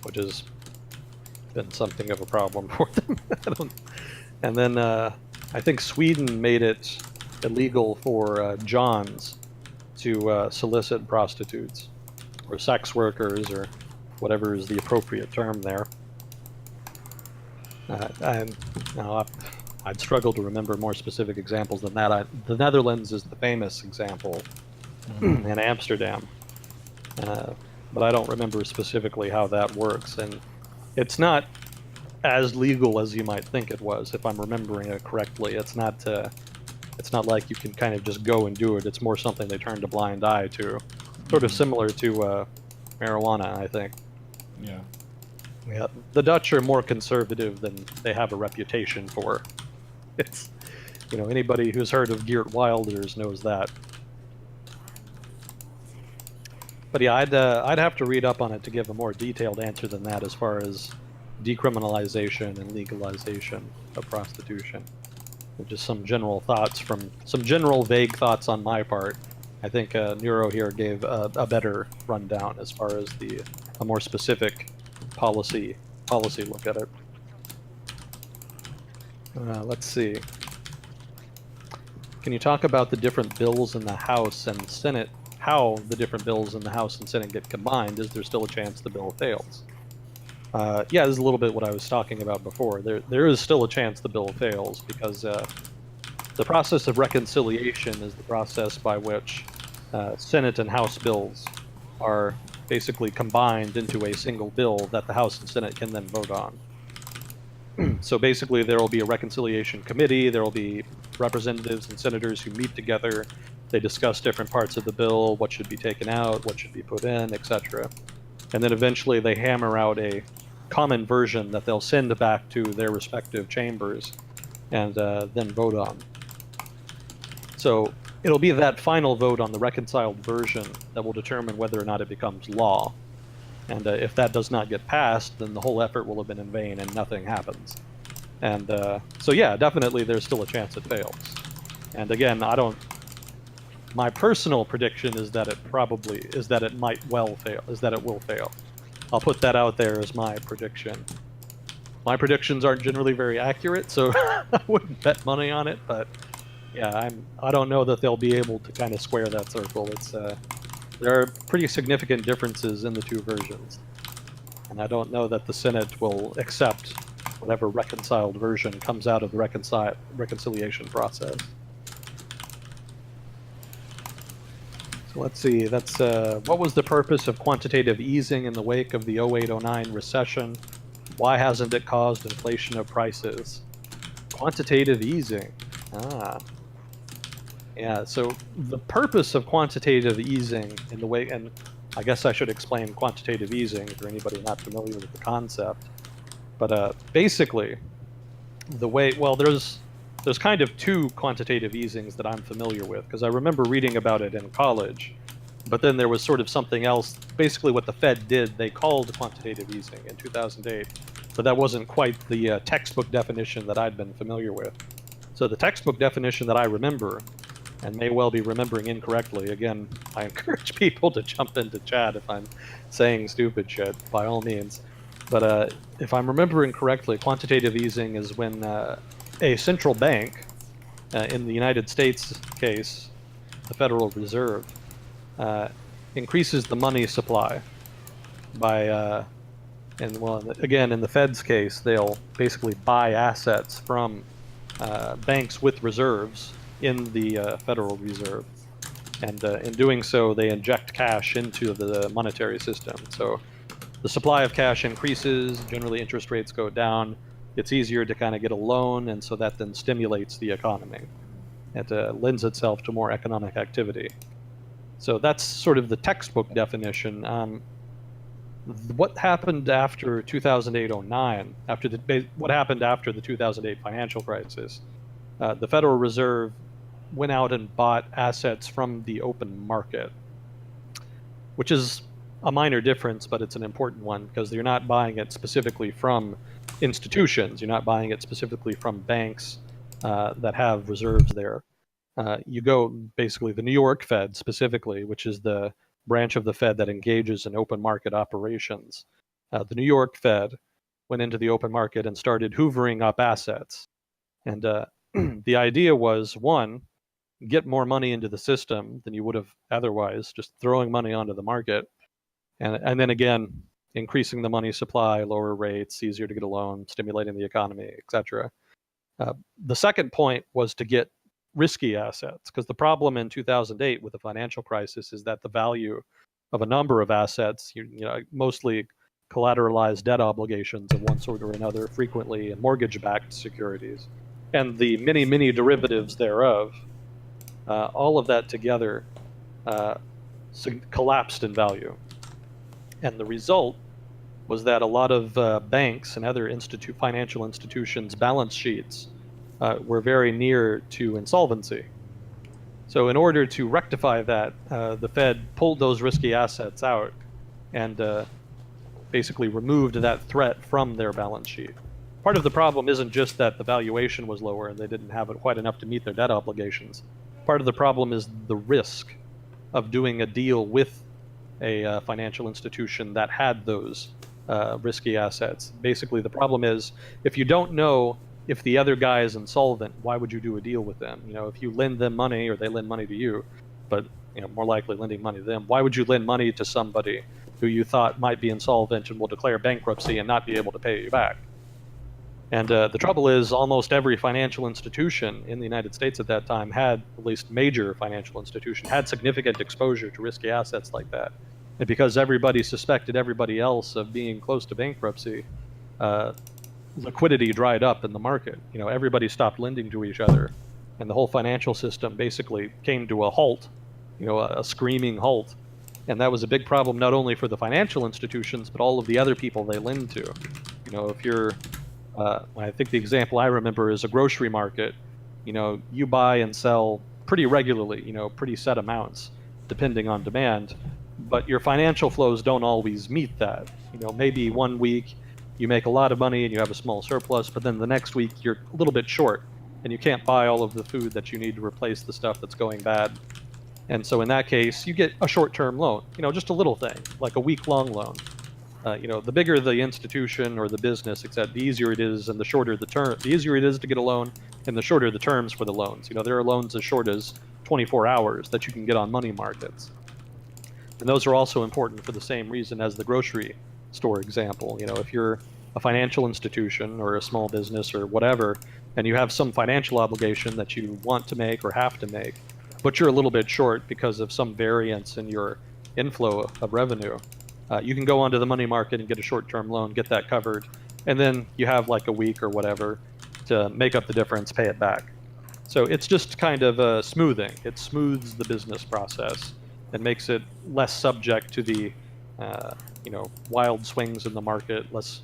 which has been something of a problem for them. And then I think Sweden made it illegal for Johns to solicit prostitutes or sex workers or whatever is the appropriate term there. I'd struggle to remember more specific examples than that. The Netherlands is the famous example, in Amsterdam, but I don't remember specifically how that works. And it's not as legal as you might think it was, if I'm remembering it correctly. It's not like you can kind of just go and do it. It's more something they turned a blind eye to, sort of similar to marijuana, I think. Yeah. Yeah, the Dutch are more conservative than they have a reputation for. It's, anybody who's heard of Geert Wilders knows that. But yeah, I'd have to read up on it to give a more detailed answer than that as far as decriminalization and legalization of prostitution. Just some general thoughts some general vague thoughts on my part. I think Neuro here gave a better rundown as far as a more specific policy look at it. Let's see. Can you talk about the different bills in the House and Senate? How the different bills in the House and Senate get combined? Is there still a chance the bill fails? Yeah, this is a little bit what I was talking about before. There is still a chance the bill fails because the process of reconciliation is the process by which Senate and House bills are basically combined into a single bill that the House and Senate can then vote on. So basically there will be a reconciliation committee, there will be representatives and senators who meet together, they discuss different parts of the bill, what should be taken out, what should be put in, etc. And then eventually they hammer out a common version that they'll send back to their respective chambers and then vote on. So it'll be that final vote on the reconciled version that will determine whether or not it becomes law. And if that does not get passed, then the whole effort will have been in vain and nothing happens. And so yeah, definitely there's still a chance it fails. And again, my personal prediction is that it might well fail, is that it will fail. I'll put that out there as my prediction. My predictions aren't generally very accurate, so I wouldn't bet money on it, but yeah, I don't know that they'll be able to kind of square that circle. There are pretty significant differences in the two versions, and I don't know that the Senate will accept whatever reconciled version comes out of the reconciliation process. So let's see. That's what was the purpose of quantitative easing in the wake of the 08-09 recession? Why hasn't it caused inflation of prices? Quantitative easing. Yeah, so the purpose of quantitative easing in the way, and I guess I should explain quantitative easing for anybody not familiar with the concept. But basically, the way, well, there's kind of two quantitative easings that I'm familiar with, because I remember reading about it in college. But then there was sort of something else. Basically, what the Fed did, they called quantitative easing in 2008, but that wasn't quite the textbook definition that I'd been familiar with. So the textbook definition that I remember, and may well be remembering incorrectly, again, I encourage people to jump into chat if I'm saying stupid shit, by all means. But if I'm remembering correctly, quantitative easing is when a central bank, in the United States case, the Federal Reserve, uh, increases the money supply by, and well, again, in the Fed's case, they'll basically buy assets from banks with reserves in the Federal Reserve. And in doing so, they inject cash into the monetary system. So the supply of cash increases, generally interest rates go down, it's easier to kind of get a loan, and so that then stimulates the economy. It lends itself to more economic activity. So that's sort of the textbook definition. What happened after 2008-09, what happened after the 2008 financial crisis, the Federal Reserve went out and bought assets from the open market, which is a minor difference, but it's an important one, because you're not buying it specifically from institutions. You're not buying it specifically from banks that have reserves there. You go, basically, the New York Fed specifically, which is the branch of the Fed that engages in open market operations. The New York Fed went into the open market and started hoovering up assets. And the idea was, one, get more money into the system than you would have otherwise, just throwing money onto the market. And then again, increasing the money supply, lower rates, easier to get a loan, stimulating the economy, etc. The second point was to get risky assets, because the problem in 2008 with the financial crisis is that the value of a number of assets, mostly collateralized debt obligations of one sort or another, frequently in mortgage-backed securities, and the many, many derivatives thereof, all of that together collapsed in value. And the result was that a lot of banks and other financial institutions' balance sheets were very near to insolvency. So in order to rectify that, the Fed pulled those risky assets out and basically removed that threat from their balance sheet. Part of the problem isn't just that the valuation was lower and they didn't have it quite enough to meet their debt obligations. Part of the problem is the risk of doing a deal with a financial institution that had those risky assets. Basically, the problem is, if you don't know if the other guy is insolvent, why would you do a deal with them? If you lend them money or they lend money to you, but more likely lending money to them, why would you lend money to somebody who you thought might be insolvent and will declare bankruptcy and not be able to pay you back? And the trouble is, almost every financial institution in the United States at that time had, at least major financial institution, had significant exposure to risky assets like that. And because everybody suspected everybody else of being close to bankruptcy, liquidity dried up in the market. Everybody stopped lending to each other, and the whole financial system basically came to a halt, a screaming halt. And that was a big problem not only for the financial institutions, but all of the other people they lend to. If you're I think the example I remember is a grocery market. You buy and sell pretty regularly, pretty set amounts, depending on demand. But your financial flows don't always meet that. Maybe one week you make a lot of money and you have a small surplus, but then the next week you're a little bit short and you can't buy all of the food that you need to replace the stuff that's going bad. And so in that case, you get a short-term loan, just a little thing, like a week-long loan. The bigger the institution or the business, except the easier it is and the shorter the term, the easier it is to get a loan and the shorter the terms for the loans. There are loans as short as 24 hours that you can get on money markets. And those are also important for the same reason as the grocery store example. If you're a financial institution or a small business or whatever, and you have some financial obligation that you want to make or have to make, but you're a little bit short because of some variance in your inflow of revenue, you can go onto the money market and get a short-term loan, get that covered, and then you have like a week or whatever to make up the difference, pay it back. So it's just kind of smoothing. It smooths the business process and makes it less subject to the wild swings in the market, less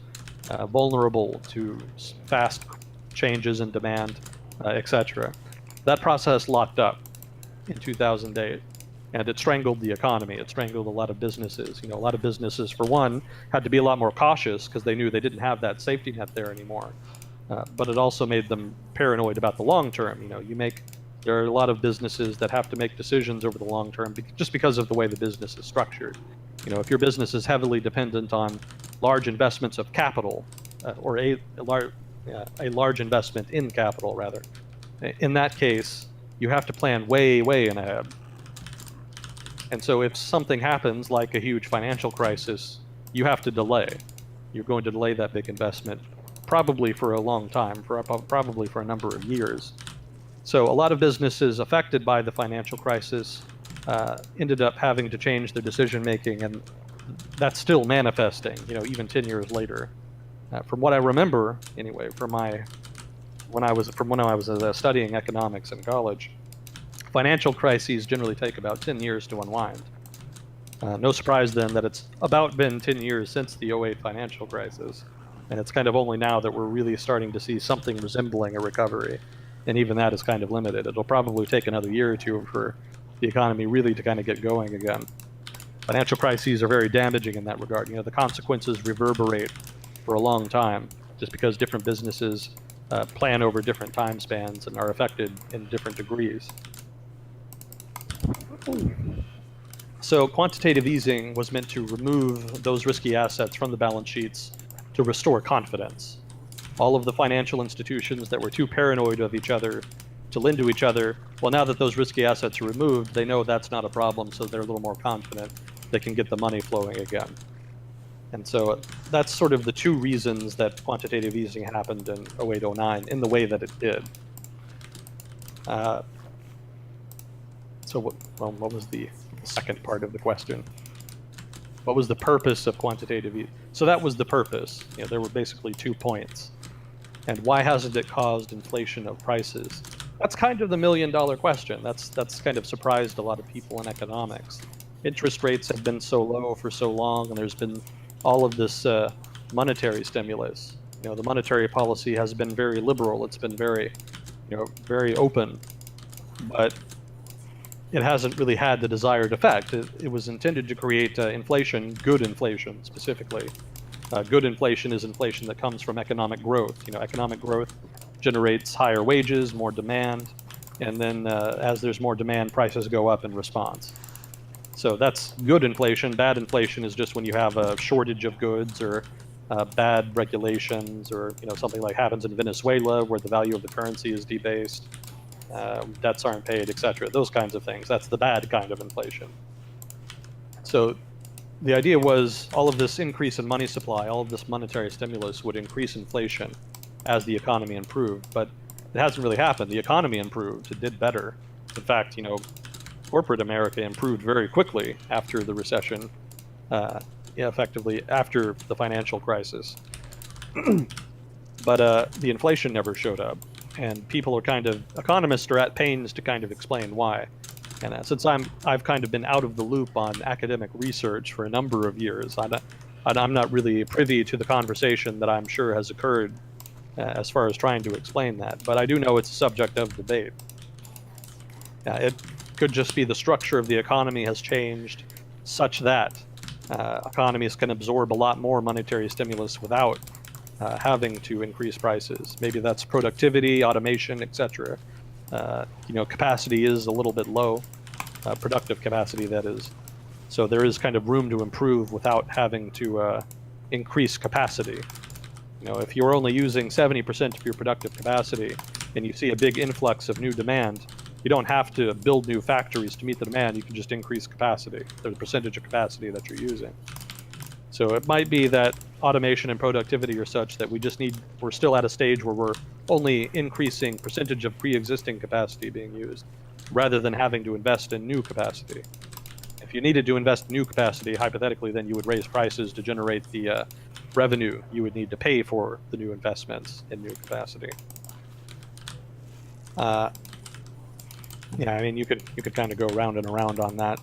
vulnerable to fast changes in demand, etc. That process locked up in 2008, and it strangled the economy. It strangled a lot of businesses. A lot of businesses, for one, had to be a lot more cautious because they knew they didn't have that safety net there anymore. But it also made them paranoid about the long term. There are a lot of businesses that have to make decisions over the long term just because of the way the business is structured. If your business is heavily dependent on large investments of capital, or a large investment in capital, rather, in that case, you have to plan way, way in ahead. And so if something happens, like a huge financial crisis, you have to delay. You're going to delay that big investment, probably for a long time, probably for a number of years. So a lot of businesses affected by the financial crisis ended up having to change their decision making, and that's still manifesting, even 10 years later. From what I remember, anyway, from when I was studying economics in college, financial crises generally take about 10 years to unwind. No surprise then that it's about been 10 years since the '08 financial crisis, and it's kind of only now that we're really starting to see something resembling a recovery, and even that is kind of limited. It'll probably take another year or two for the economy really to kind of get going again. Financial crises are very damaging in that regard. The consequences reverberate for a long time just because different businesses plan over different time spans and are affected in different degrees. So quantitative easing was meant to remove those risky assets from the balance sheets to restore confidence. All of the financial institutions that were too paranoid of each other to lend to each other, well, now that those risky assets are removed, they know that's not a problem, so they're a little more confident they can get the money flowing again. And so that's sort of the two reasons that quantitative easing happened in '08, '09 in the way that it did. So what was the second part of the question? What was the purpose of quantitative easing? So that was the purpose. There were basically 2 points. And why hasn't it caused inflation of prices? That's kind of the million-dollar question. That's kind of surprised a lot of people in economics. Interest rates have been so low for so long, and there's been all of this monetary stimulus. The monetary policy has been very liberal. It's been very, very open, but it hasn't really had the desired effect. It was intended to create inflation, good inflation specifically. Good inflation is inflation that comes from economic growth. Economic growth generates higher wages, more demand, and then as there's more demand, prices go up in response. So that's good inflation. Bad inflation is just when you have a shortage of goods or bad regulations, or something like happens in Venezuela where the value of the currency is debased, debts aren't paid, etc. Those kinds of things. That's the bad kind of inflation. So the idea was all of this increase in money supply, all of this monetary stimulus would increase inflation as the economy improved, but it hasn't really happened. The economy improved. It did better. In fact, corporate America improved very quickly after the recession, effectively after the financial crisis. But the inflation never showed up, and economists are at pains to kind of explain why. And since I've kind of been out of the loop on academic research for a number of years, I'm not really privy to the conversation that I'm sure has occurred as far as trying to explain that. But I do know it's a subject of debate. It could just be the structure of the economy has changed such that economies can absorb a lot more monetary stimulus without having to increase prices. Maybe that's productivity, automation, etc. Capacity is a little bit low, productive capacity, that is. So there is kind of room to improve without having to increase capacity. If you're only using 70% of your productive capacity and you see a big influx of new demand, you don't have to build new factories to meet the demand. You can just increase capacity, the percentage of capacity that you're using. So it might be that automation and productivity are such that we're still at a stage where we're only increasing percentage of pre-existing capacity being used, rather than having to invest in new capacity. If you needed to invest in new capacity, hypothetically, then you would raise prices to generate the revenue you would need to pay for the new investments in new capacity. You could kind of go round and around on that.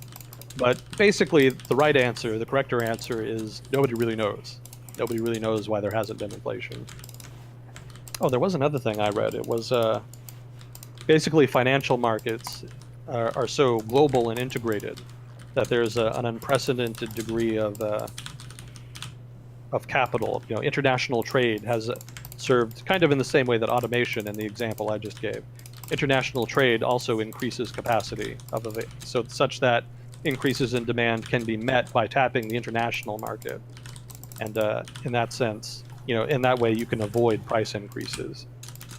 But basically, the correct answer is nobody really knows. Nobody really knows why there hasn't been inflation. Oh, there was another thing I read. It was basically financial markets are so global and integrated that there's an unprecedented degree of capital. You know, international trade has served kind of in the same way that automation, in the example I just gave. International trade also increases capacity of so such that increases in demand can be met by tapping the international market. And in that sense, you know, in that way you can avoid price increases.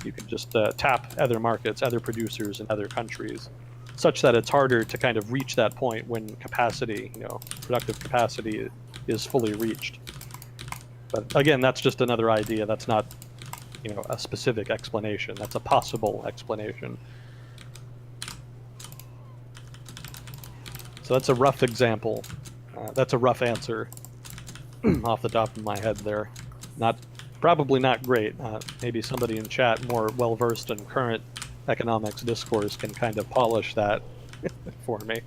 You can just tap other markets, other producers in other countries, such that it's harder to kind of reach that point when capacity, you know, productive capacity is fully reached. But again, that's just another idea. That's not, you know, a specific explanation. That's a possible explanation. So that's a rough example. That's a rough answer off the top of my head there. Probably not great. Maybe somebody in chat more well-versed in current economics discourse can kind of polish that for me.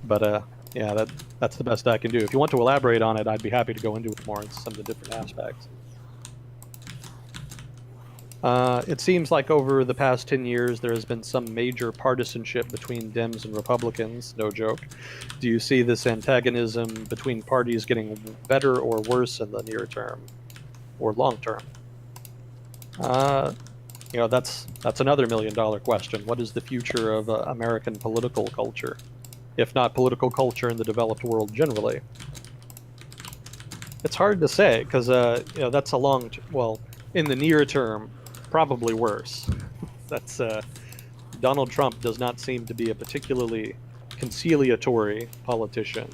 But yeah, that's the best I can do. If you want to elaborate on it, I'd be happy to go into it more in some of the different aspects. It seems like over the past 10 years, there has been some major partisanship between Dems and Republicans, no joke. Do you see this antagonism between parties getting better or worse in the near term or long term? You know, that's another $1 million question. What is the future of American political culture, if not political culture in the developed world generally? It's hard to say because you know, that's a well, in the near term, probably worse. That's Donald Trump does not seem to be a particularly conciliatory politician.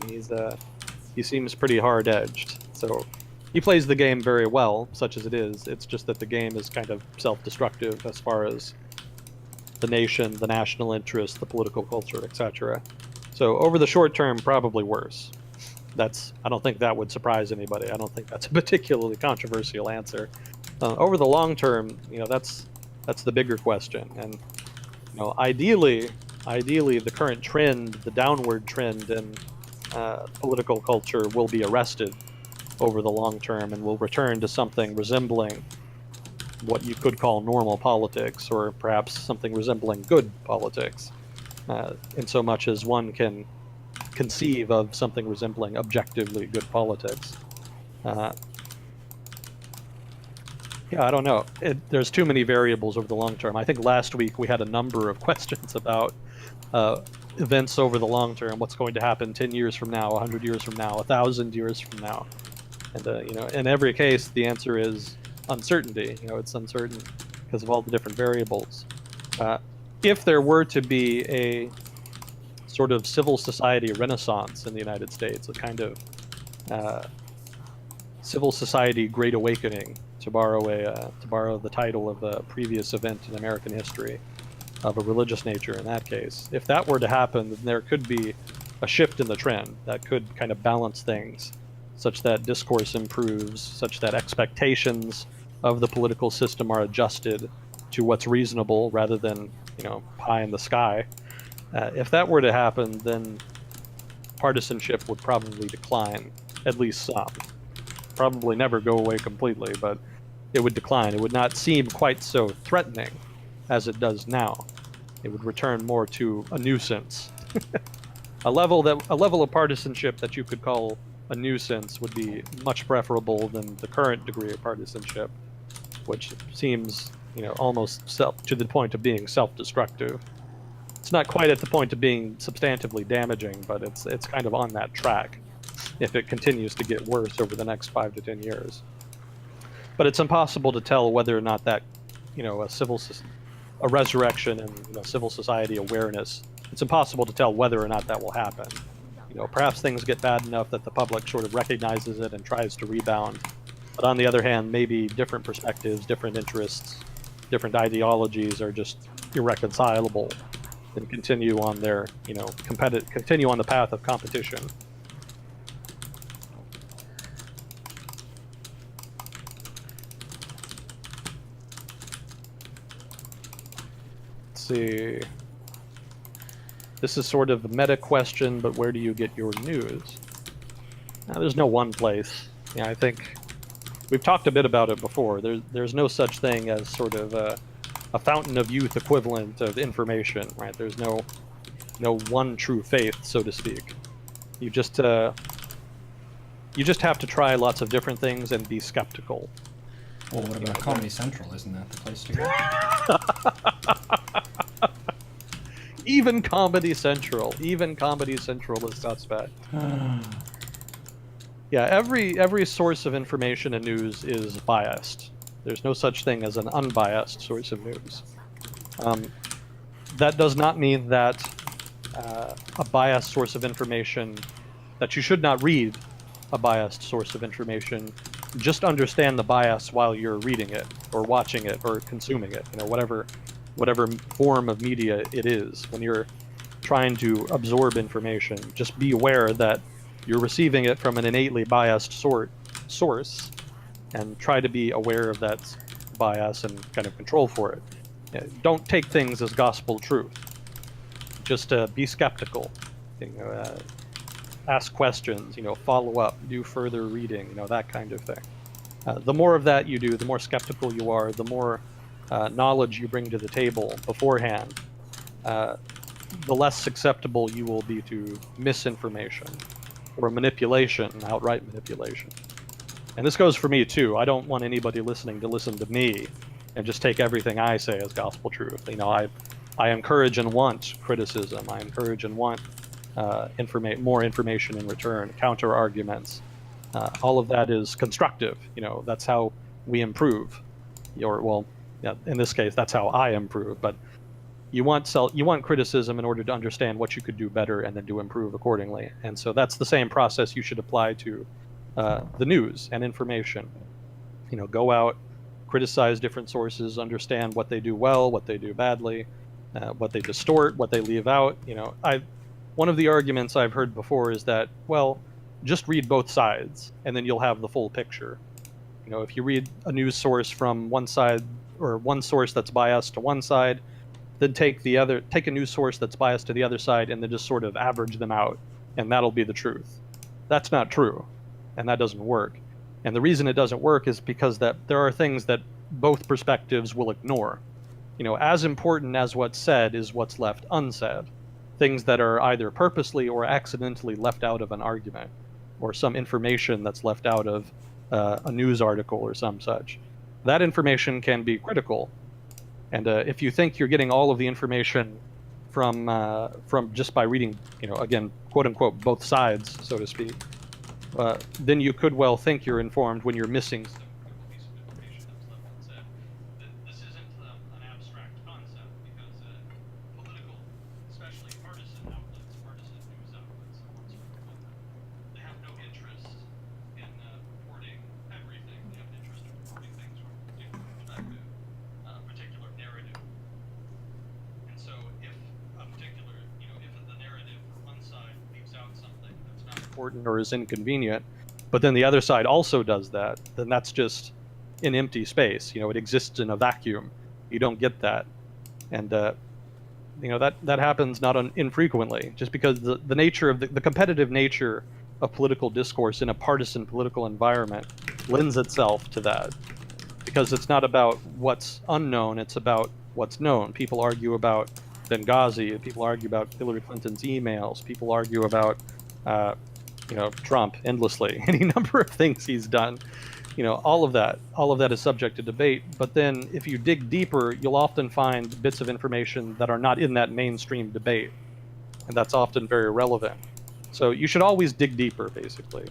He seems pretty hard-edged. So he plays the game very well, such as it is. It's just that the game is kind of self-destructive as far as the nation, the national interest, the political culture, etc. So over the short term, probably worse. I don't think that would surprise anybody. I don't think that's a particularly controversial answer. Over the long term, you know, that's the bigger question. And you know, ideally, the current trend, the downward trend in political culture, will be arrested over the long term and will return to something resembling what you could call normal politics, or perhaps something resembling good politics, in so much as one can conceive of something resembling objectively good politics. Yeah, I don't know. There's too many variables over the long term. I think last week we had a number of questions about events over the long term. What's going to happen 10 years from now, 100 years from now, 1,000 years from now? And you know, in every case, the answer is uncertainty. You know, it's uncertain because of all the different variables. If there were to be a sort of civil society renaissance in the United States, a kind of civil society great awakening, to borrow the title of a previous event in American history, of a religious nature in that case, if that were to happen, then there could be a shift in the trend that could kind of balance things, such that discourse improves, such that expectations of the political system are adjusted to what's reasonable rather than, you know, pie in the sky. If that were to happen, then partisanship would probably decline, at least some. Probably never go away completely, but it would decline. It would not seem quite so threatening as it does now. It would return more to a nuisance. a level of partisanship that you could call a nuisance would be much preferable than the current degree of partisanship, which seems, you know, almost to the point of being self-destructive. It's not quite at the point of being substantively damaging, but it's kind of on that track if it continues to get worse over the next 5 to 10 years. But it's impossible to tell whether or not that, you know, a resurrection and, you know, civil society awareness, it's impossible to tell whether or not that will happen. You know, perhaps things get bad enough that the public sort of recognizes it and tries to rebound. But on the other hand, maybe different perspectives, different interests, different ideologies are just irreconcilable and continue on their, you know, continue on the path of competition. Let's see. This is sort of a meta question, but where do you get your news? Now, there's no one place. Yeah, I think we've talked a bit about it before. There's no such thing as sort of a fountain of youth equivalent of information, right? There's no one true faith, so to speak. You just have to try lots of different things and be skeptical. Well, what about Comedy Central? Isn't that the place to go? Even Comedy Central is suspect. Yeah, every source of information and news is biased. There's no such thing as an unbiased source of news. That does not mean that a biased source of information, that you should not read a biased source of information. Just understand the bias while you're reading it or watching it or consuming it, whatever form of media it is. When you're trying to absorb information, just be aware that you're receiving it from an innately biased source, and try to be aware of that bias and kind of control for it. Don't take things as gospel truth. Just be skeptical. Ask questions, follow up, do further reading, that kind of thing. The more of that you do, the more skeptical you are, the more knowledge you bring to the table beforehand, the less susceptible you will be to misinformation or manipulation, outright manipulation. And this goes for me too. I don't want anybody listening to listen to me and just take everything I say as gospel truth. I encourage and want criticism. I encourage and want more information in return, counter arguments. All of that is constructive. That's how we improve. In this case, that's how I improve. But you want criticism in order to understand what you could do better and then to improve accordingly. And so that's the same process you should apply to the news and information. Go out, criticize different sources, understand what they do well, what they do badly, what they distort, what they leave out. One of the arguments I've heard before is that, well, just read both sides and then you'll have the full picture. If you read a news source from one side, or one source that's biased to one side, then take a news source that's biased to the other side and then just sort of average them out, and that'll be the truth. That's not true, and that doesn't work. And the reason it doesn't work is because that there are things that both perspectives will ignore. As important as what's said is what's left unsaid. Things that are either purposely or accidentally left out of an argument, or some information that's left out of a news article or some such. That information can be critical. And if you think you're getting all of the information from just by reading, again, quote unquote, both sides, so to speak, then you could well think you're informed when you're missing some critical piece of information that was left unsaid. This isn't an abstract concept, because political, especially partisan outlets, partisan news outlets, they have no interest in reporting everything. They have an interest in reporting things from a particular perspective, a particular narrative. And so if the narrative for one side leaves out something that's not important or is inconvenient, but then the other side also does that, then that's just an empty space. It exists in a vacuum. You don't get that. And that happens not infrequently, just because the nature of the competitive nature of political discourse in a partisan political environment lends itself to that, because it's not about what's unknown, it's about what's known. People argue about Benghazi, people argue about Hillary Clinton's emails, people argue about Trump endlessly, any number of things he's done. All of that is subject to debate. But then if you dig deeper, you'll often find bits of information that are not in that mainstream debate, and that's often very relevant. So you should always dig deeper, basically.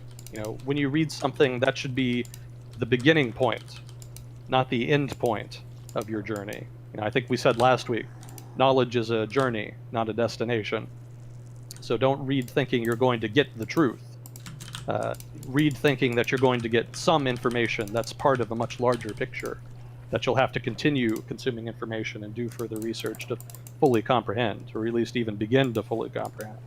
When you read something, that should be the beginning point, not the end point of your journey. I think we said last week, knowledge is a journey, not a destination. So don't read thinking you're going to get the truth. Read thinking that you're going to get some information that's part of a much larger picture, that you'll have to continue consuming information and do further research to fully comprehend, or at least even begin to fully comprehend.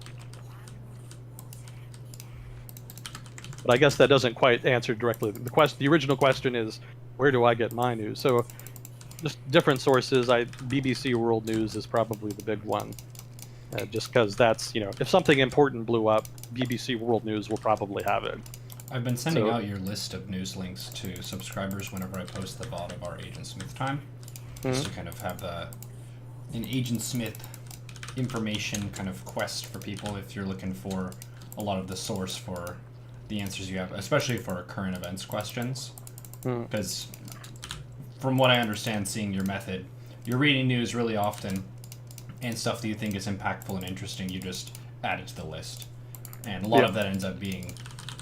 But I guess that doesn't quite answer directly. The original question is, where do I get my news? So just different sources. BBC World News is probably the big one. Just because that's, if something important blew up, BBC World News will probably have it. I've been sending So- out your list of news links to subscribers whenever I post the VOD of our Agent Smith time, just to kind of have an Agent Smith information kind of quest for people if you're looking for a lot of the source for the answers you have, especially for current events questions. Because from what I understand, seeing your method, you're reading news really often, and stuff that you think is impactful and interesting, you just add it to the list. And a lot of that ends up being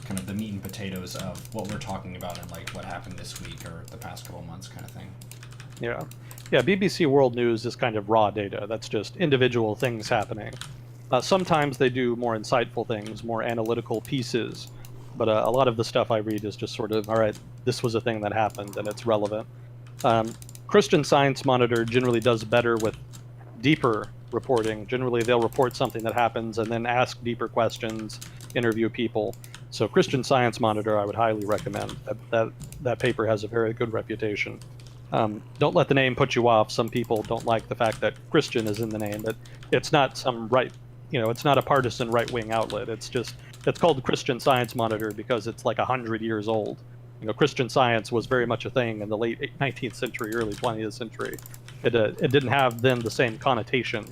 kind of the meat and potatoes of what we're talking about and like what happened this week or the past couple months kind of thing. Yeah. Yeah, BBC World News is kind of raw data. That's just individual things happening. Sometimes they do more insightful things, more analytical pieces, but a lot of the stuff I read is just sort of, all right, this was a thing that happened and it's relevant. Christian Science Monitor generally does better with deeper reporting. Generally, they'll report something that happens and then ask deeper questions, interview people. So Christian Science Monitor, I would highly recommend. That paper has a very good reputation. Don't let the name put you off. Some people don't like the fact that Christian is in the name, but it's not some it's not a partisan right-wing outlet. It's called Christian Science Monitor because it's like 100 years old. Christian Science was very much a thing in the late 19th century, early 20th century. It didn't have then the same connotation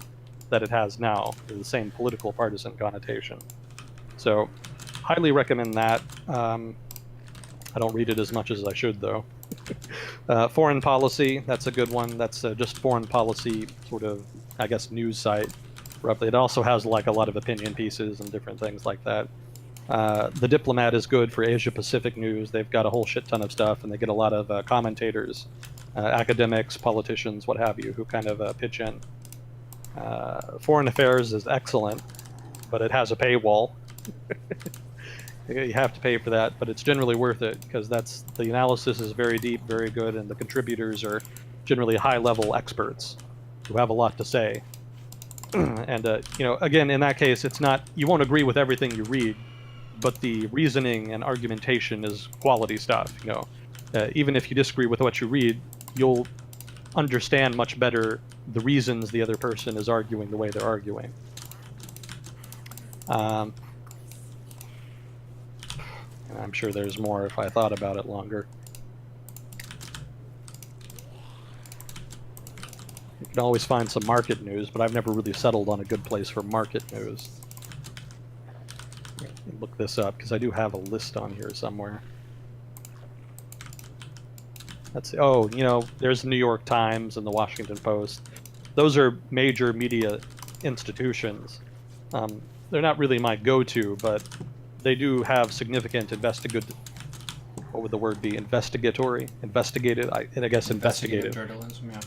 that it has now, the same political partisan connotation. So, highly recommend that. I don't read it as much as I should, though. Foreign Policy, that's a good one. That's just foreign policy sort of, I guess, news site. Roughly, it also has like a lot of opinion pieces and different things like that. The Diplomat is good for Asia Pacific news. They've got a whole shit ton of stuff, and they get a lot of commentators, academics, politicians, what have you, who kind of pitch in. Foreign Affairs is excellent, but it has a paywall. You have to pay for that, but it's generally worth it because the analysis is very deep, very good, and the contributors are generally high-level experts who have a lot to say. And again, in that case, it's not, you won't agree with everything you read, but the reasoning and argumentation is quality stuff. Even if you disagree with what you read, you'll understand much better the reasons the other person is arguing the way they're arguing. And I'm sure there's more if I thought about it longer. You can always find some market news, but I've never really settled on a good place for market news. Look this up, because I do have a list on here somewhere. Let's see. Oh, there's the New York Times and the Washington Post. Those are major media institutions. They're not really my go-to, but they do have significant what would the word be? Investigative, I guess investigative journalism, yeah.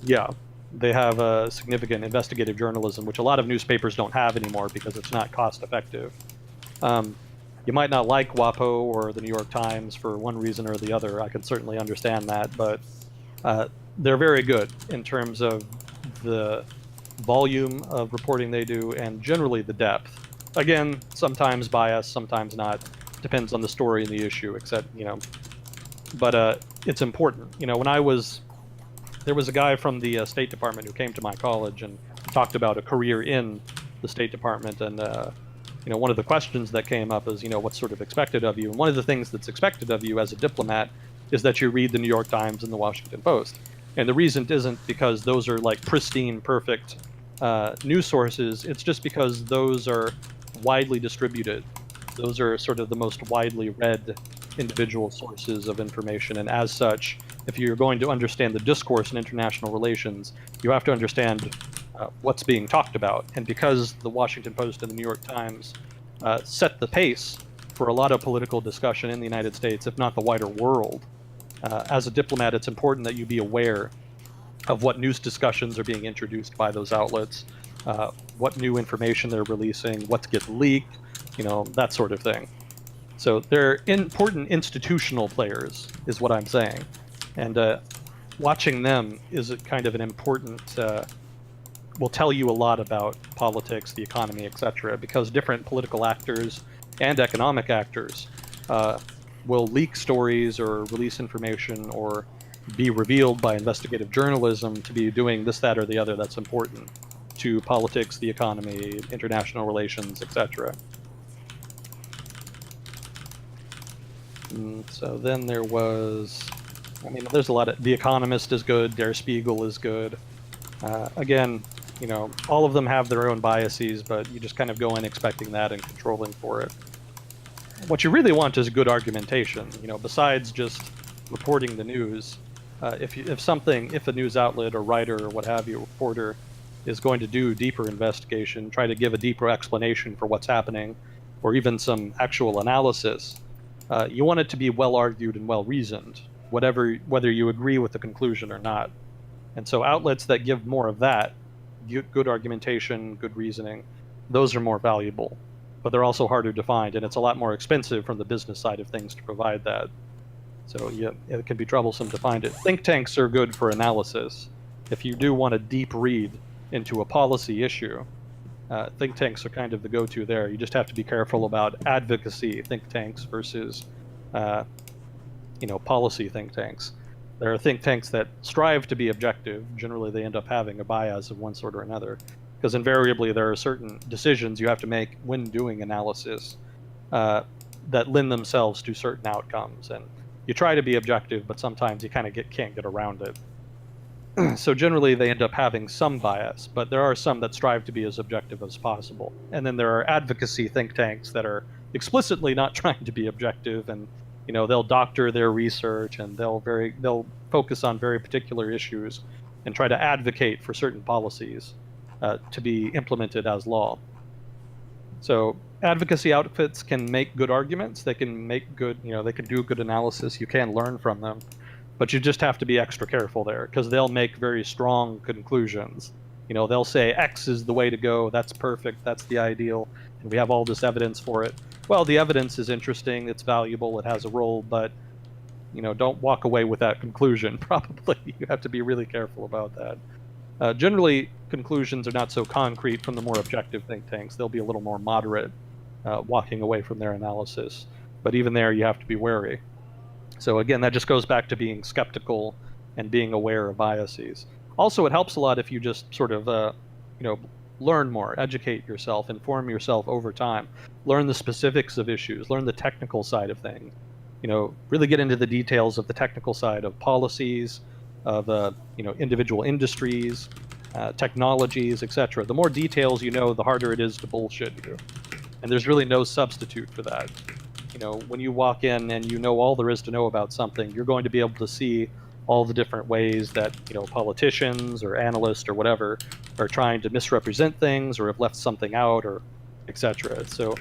Yeah, they have a significant investigative journalism, which a lot of newspapers don't have anymore because it's not cost effective. You might not like WAPO or the New York Times for one reason or the other. I can certainly understand that, but they're very good in terms of the volume of reporting they do and generally the depth. Again, sometimes biased, sometimes not. Depends on the story and the issue, but it's important. There was a guy from the State Department who came to my college and talked about a career in the State Department, and one of the questions that came up is, what's sort of expected of you. And one of the things that's expected of you as a diplomat is that you read the New York Times and the Washington Post. And the reason isn't because those are like pristine, perfect news sources. It's just because those are widely distributed. Those are sort of the most widely read individual sources of information. And as such, if you're going to understand the discourse in international relations, you have to understand what's being talked about. And because the Washington Post and the New York Times set the pace for a lot of political discussion in the United States, if not the wider world, as a diplomat, it's important that you be aware of what news discussions are being introduced by those outlets, what new information they're releasing, what gets leaked, that sort of thing. So they're important institutional players, is what I'm saying. And watching them is kind of an important, will tell you a lot about politics, the economy, etc., because different political actors and economic actors will leak stories or release information or be revealed by investigative journalism to be doing this, that, or the other that's important to politics, the economy, international relations, etc. So then there was, I mean, there's a lot of, The Economist is good, Der Spiegel is good. Again, all of them have their own biases, but you just kind of go in expecting that and controlling for it. What you really want is good argumentation, besides just reporting the news. If a news outlet or writer or what have you, reporter, is going to do deeper investigation, try to give a deeper explanation for what's happening, or even some actual analysis, you want it to be well argued and well reasoned, whether you agree with the conclusion or not. And so outlets that give more of that, good argumentation, good reasoning, those are more valuable. But they're also harder to find, and it's a lot more expensive from the business side of things to provide that. So yeah, it can be troublesome to find it. Think tanks are good for analysis. If you do want a deep read into a policy issue, think tanks are kind of the go-to there. You just have to be careful about advocacy think tanks versus, policy think tanks. There are think tanks that strive to be objective. Generally, they end up having a bias of one sort or another, because invariably there are certain decisions you have to make when doing analysis that lend themselves to certain outcomes. And you try to be objective, but sometimes you kind of can't get around it. So generally, they end up having some bias, but there are some that strive to be as objective as possible. And then there are advocacy think tanks that are explicitly not trying to be objective, and they'll doctor their research, and they'll focus on very particular issues and try to advocate for certain policies to be implemented as law. So advocacy outfits can make good arguments. They can make good, they can do good analysis. You can learn from them, but you just have to be extra careful there, because they'll make very strong conclusions. They'll say X is the way to go. That's perfect. That's the ideal. And we have all this evidence for it. Well, the evidence is interesting. It's valuable. It has a role, but don't walk away with that conclusion. Probably you have to be really careful about that. Generally, conclusions are not so concrete from the more objective think tanks. They'll be a little more moderate, walking away from their analysis. But even there, you have to be wary. So again, that just goes back to being skeptical and being aware of biases. Also, it helps a lot if you just sort of, learn more, educate yourself, inform yourself over time, learn the specifics of issues, learn the technical side of things. Really get into the details of the technical side of policies, of individual industries, technologies, etc. The more details you know, the harder it is to bullshit you. And there's really no substitute for that. When you walk in and you know all there is to know about something, you're going to be able to see all the different ways that politicians or analysts or whatever are trying to misrepresent things or have left something out, or etc. So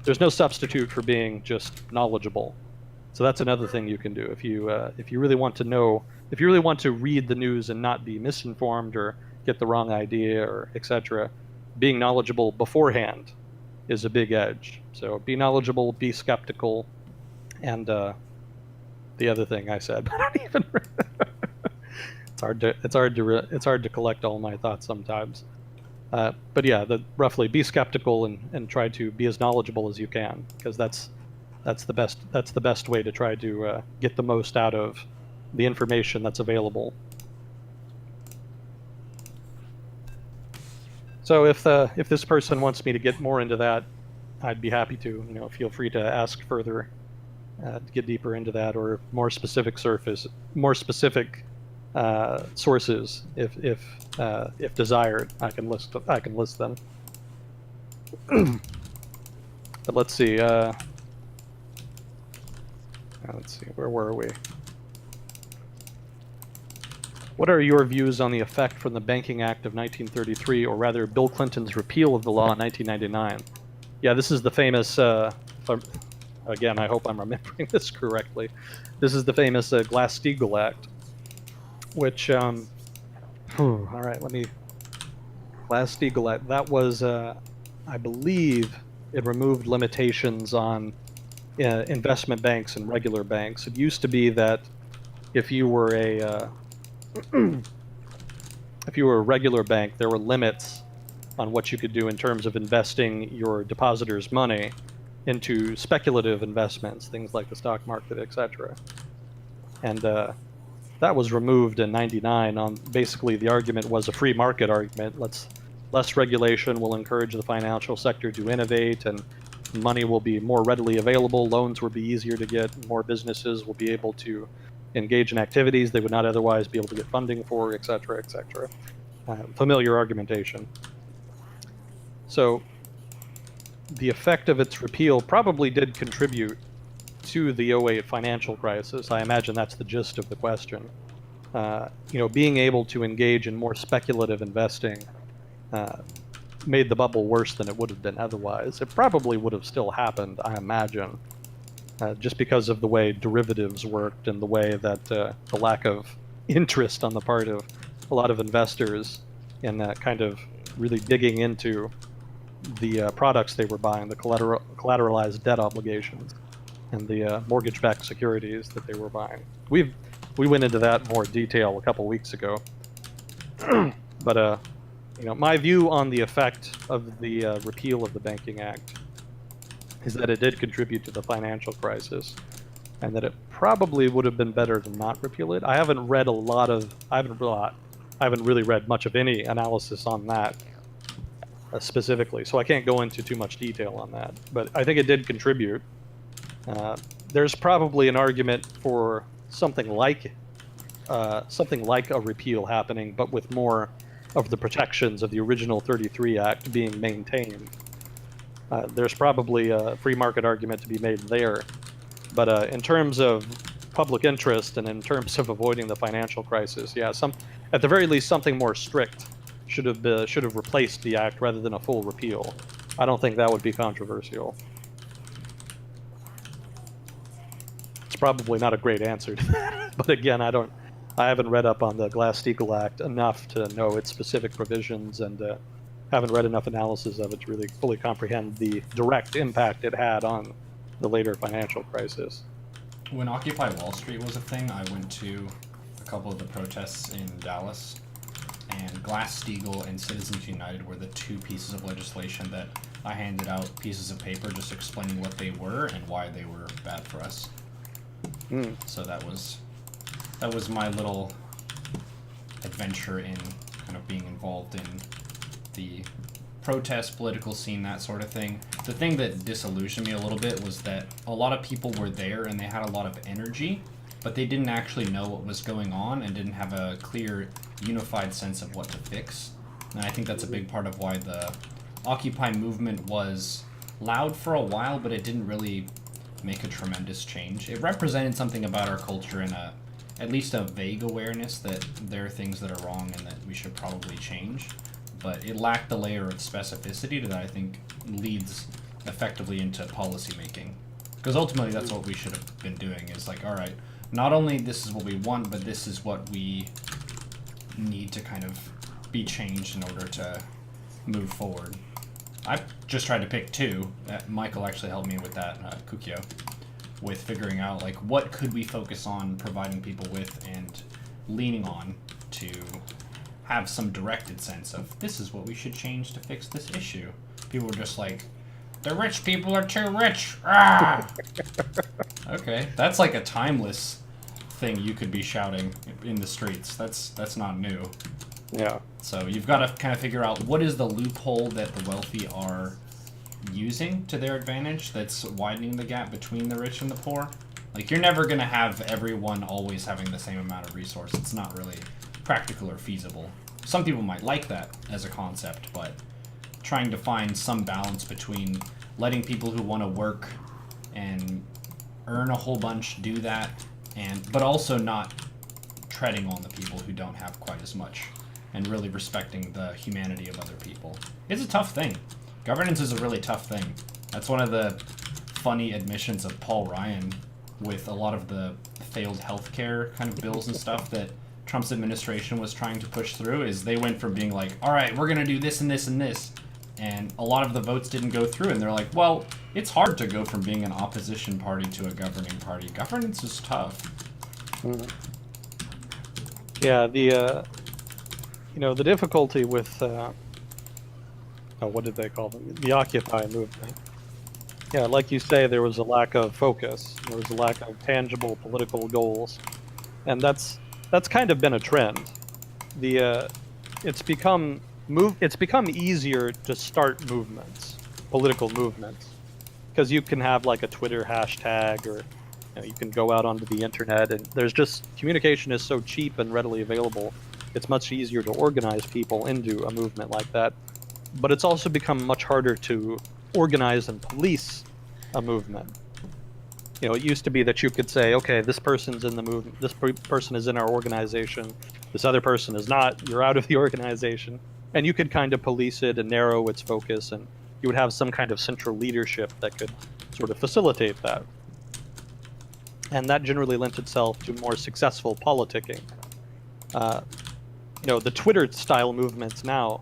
there's no substitute for being just knowledgeable. So that's another thing you can do if you really want to know, if you really want to read the news and not be misinformed or get the wrong idea or etc. Being knowledgeable beforehand is a big edge. So be knowledgeable, be skeptical, and the other thing I said, I don't even. It's hard to collect all my thoughts sometimes. But yeah, roughly be skeptical and try to be as knowledgeable as you can, because that's the best way to try to get the most out of the information that's available. So if this person wants me to get more into that, I'd be happy to. Feel free to ask further to get deeper into that, or more specific sources, if desired. I can list them. But let's see. Where were we? What are your views on the effect from the Banking Act of 1933, or rather Bill Clinton's repeal of the law in 1999? Yeah, this is the famous, again, I hope I'm remembering this correctly. This is the famous Glass-Steagall Act, which, all right, Glass-Steagall Act, that was, I believe, it removed limitations on investment banks and regular banks. It used to be that if you were a regular bank, there were limits on what you could do in terms of investing your depositors' money into speculative investments, things like the stock market, etc. And that was removed in '99. On basically, the argument was a free market argument. Less regulation will encourage the financial sector to innovate and money will be more readily available, loans will be easier to get, more businesses will be able to engage in activities they would not otherwise be able to get funding for, et cetera, et cetera. Familiar argumentation. So the effect of its repeal probably did contribute to the '08 financial crisis. I imagine that's the gist of the question. Being able to engage in more speculative investing made the bubble worse than it would have been otherwise. It probably would have still happened, I imagine, just because of the way derivatives worked and the way that the lack of interest on the part of a lot of investors in kind of really digging into the products they were buying, the collateralized debt obligations, and the mortgage-backed securities that they were buying. We went into that in more detail a couple weeks ago, but my view on the effect of the repeal of the Banking Act is that it did contribute to the financial crisis, and that it probably would have been better to not repeal it. I haven't really read much of any analysis on that specifically, so I can't go into too much detail on that. But I think it did contribute. There's probably an argument for something like a repeal happening, but with more of the protections of the original 33 Act being maintained. There's probably a free market argument to be made there. But in terms of public interest and in terms of avoiding the financial crisis, yeah, at the very least, something more strict should have replaced the act rather than a full repeal. I don't think that would be controversial. It's probably not a great answer to that, but again, I haven't read up on the Glass-Steagall Act enough to know its specific provisions, and haven't read enough analysis of it to really fully comprehend the direct impact it had on the later financial crisis. When Occupy Wall Street was a thing, I went to a couple of the protests in Dallas, and Glass-Steagall and Citizens United were the two pieces of legislation that I handed out pieces of paper just explaining what they were and why they were bad for us. So that was my little adventure in kind of being involved in the protest, political scene, that sort of thing. The thing that disillusioned me a little bit was that a lot of people were there and they had a lot of energy, but they didn't actually know what was going on and didn't have a clear, unified sense of what to fix. And I think that's a big part of why the Occupy movement was loud for a while, but it didn't really make a tremendous change. It represented something about our culture and at least a vague awareness that there are things that are wrong and that we should probably change. But it lacked the layer of specificity that I think leads effectively into policy making. Because ultimately that's what we should have been doing, is like, all right, not only this is what we want, but this is what we need to kind of be changed in order to move forward. I just tried to pick two. Michael actually helped me with that, Kukyo, with figuring out like what could we focus on providing people with and leaning on to have some directed sense of this is what we should change to fix this issue. People were just like, the rich people are too rich. Ah! Okay, that's like a timeless thing you could be shouting in the streets. That's not new. Yeah. So you've got to kind of figure out what is the loophole that the wealthy are using to their advantage that's widening the gap between the rich and the poor. Like, you're never going to have everyone always having the same amount of resource. It's not really practical or feasible. Some people might like that as a concept, but trying to find some balance between letting people who want to work and earn a whole bunch do that, but also not treading on the people who don't have quite as much, and really respecting the humanity of other people. It's a tough thing. Governance is a really tough thing. That's one of the funny admissions of Paul Ryan with a lot of the failed healthcare kind of bills and stuff that Trump's administration was trying to push through, is they went from being like, all right, we're going to do this and this and this, and a lot of the votes didn't go through, and they're like, well, it's hard to go from being an opposition party to a governing party. Governance is tough. Yeah, the difficulty with what did they call them? The Occupy movement. Yeah, like you say, there was a lack of focus. There was a lack of tangible political goals, and that's kind of been a trend. It's become easier to start movements, political movements, because you can have like a Twitter hashtag, or you can go out onto the internet, and there's just communication is so cheap and readily available. It's much easier to organize people into a movement like that. But it's also become much harder to organize and police a movement. It used to be that you could say, okay, this person's in the movement, this person is in our organization, this other person is not, you're out of the organization. And you could kind of police it and narrow its focus, and you would have some kind of central leadership that could sort of facilitate that. And that generally lent itself to more successful politicking. The Twitter-style movements now,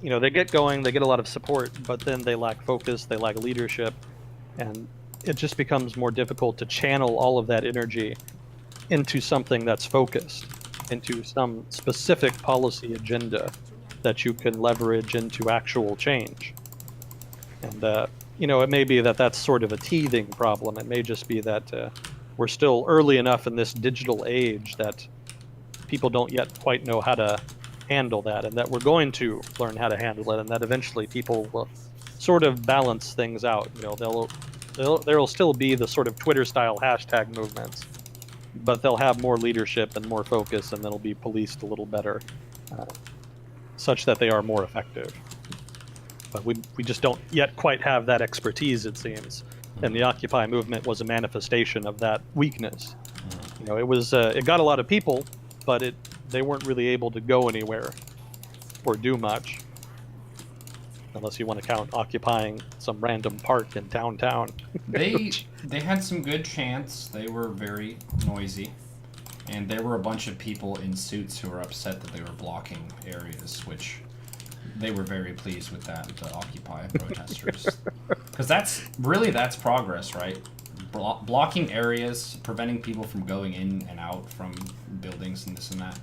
they get going, they get a lot of support, but then they lack focus, they lack leadership, and it just becomes more difficult to channel all of that energy into something that's focused, into some specific policy agenda that you can leverage into actual change. And, it may be that that's sort of a teething problem. It may just be that we're still early enough in this digital age that people don't yet quite know how to handle that, and that we're going to learn how to handle it, and that eventually people will sort of balance things out. There'll still be the sort of Twitter-style hashtag movements, but they'll have more leadership and more focus, and they'll be policed a little better, such that they are more effective. But we just don't yet quite have that expertise, it seems. And the Occupy movement was a manifestation of that weakness. It got a lot of people, but they weren't really able to go anywhere or do much, unless you want to count occupying some random park in downtown. They had some good chants. They were very noisy, and there were a bunch of people in suits who were upset that they were blocking areas, which they were very pleased with that, the Occupy protesters. Because that's progress, right? Blocking areas, preventing people from going in and out from buildings and this and that.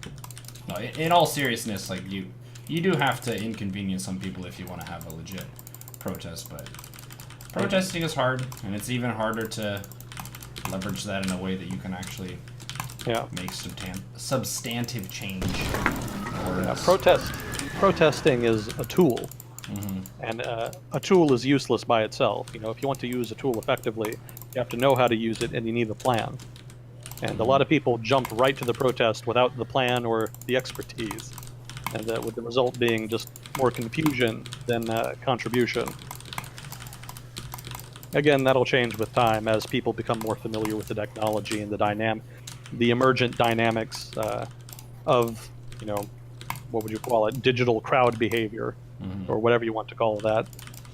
No, in all seriousness, like you do have to inconvenience some people if you want to have a legit protest, but protesting is hard, and it's even harder to leverage that in a way that you can actually make substantive change. Protesting is a tool. Mm-hmm. And a tool is useless by itself. If you want to use a tool effectively, you have to know how to use it, and you need a plan. And a lot of people jump right to the protest without the plan or the expertise, and with the result being just more confusion than contribution. Again, that'll change with time as people become more familiar with the technology and the emergent dynamics of, what would you call it, digital crowd behavior, or whatever you want to call that.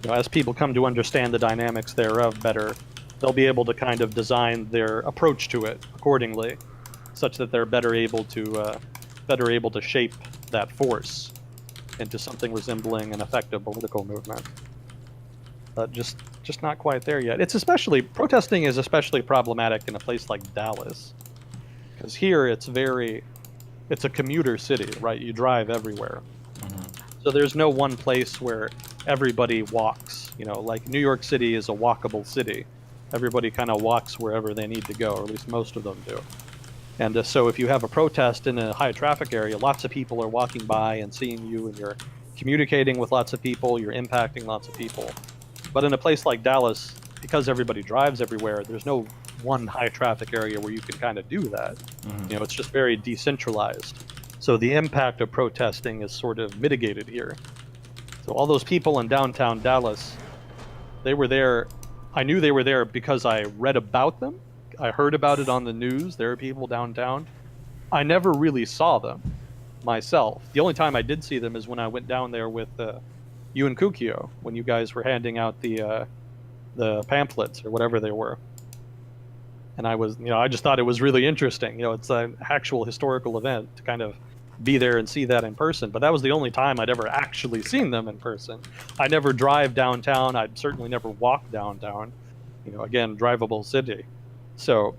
As people come to understand the dynamics thereof better, they'll be able to kind of design their approach to it accordingly, such that they're better able to shape that force into something resembling an effective political movement. But just not quite there yet. Protesting is especially problematic in a place like Dallas, because here it's a commuter city, right? You drive everywhere. So there's no one place where everybody walks. Like New York City is a walkable city. Everybody kind of walks wherever they need to go, or at least most of them do. And so if you have a protest in a high traffic area, lots of people are walking by and seeing you, and you're communicating with lots of people, you're impacting lots of people. But in a place like Dallas, because everybody drives everywhere, there's no one high traffic area where you can kind of do that. It's just very decentralized. So the impact of protesting is sort of mitigated here. So all those people in downtown Dallas, they were there. I knew they were there because I read about them. I heard about it on the news. There are people downtown. I never really saw them myself. The only time I did see them is when I went down there with you and Kukio, when you guys were handing out the pamphlets or whatever they were. And I just thought it was really interesting. It's an actual historical event to kind of be there and see that in person. But that was the only time I'd ever actually seen them in person. I never drive downtown. I'd certainly never walk downtown. Again, drivable city. So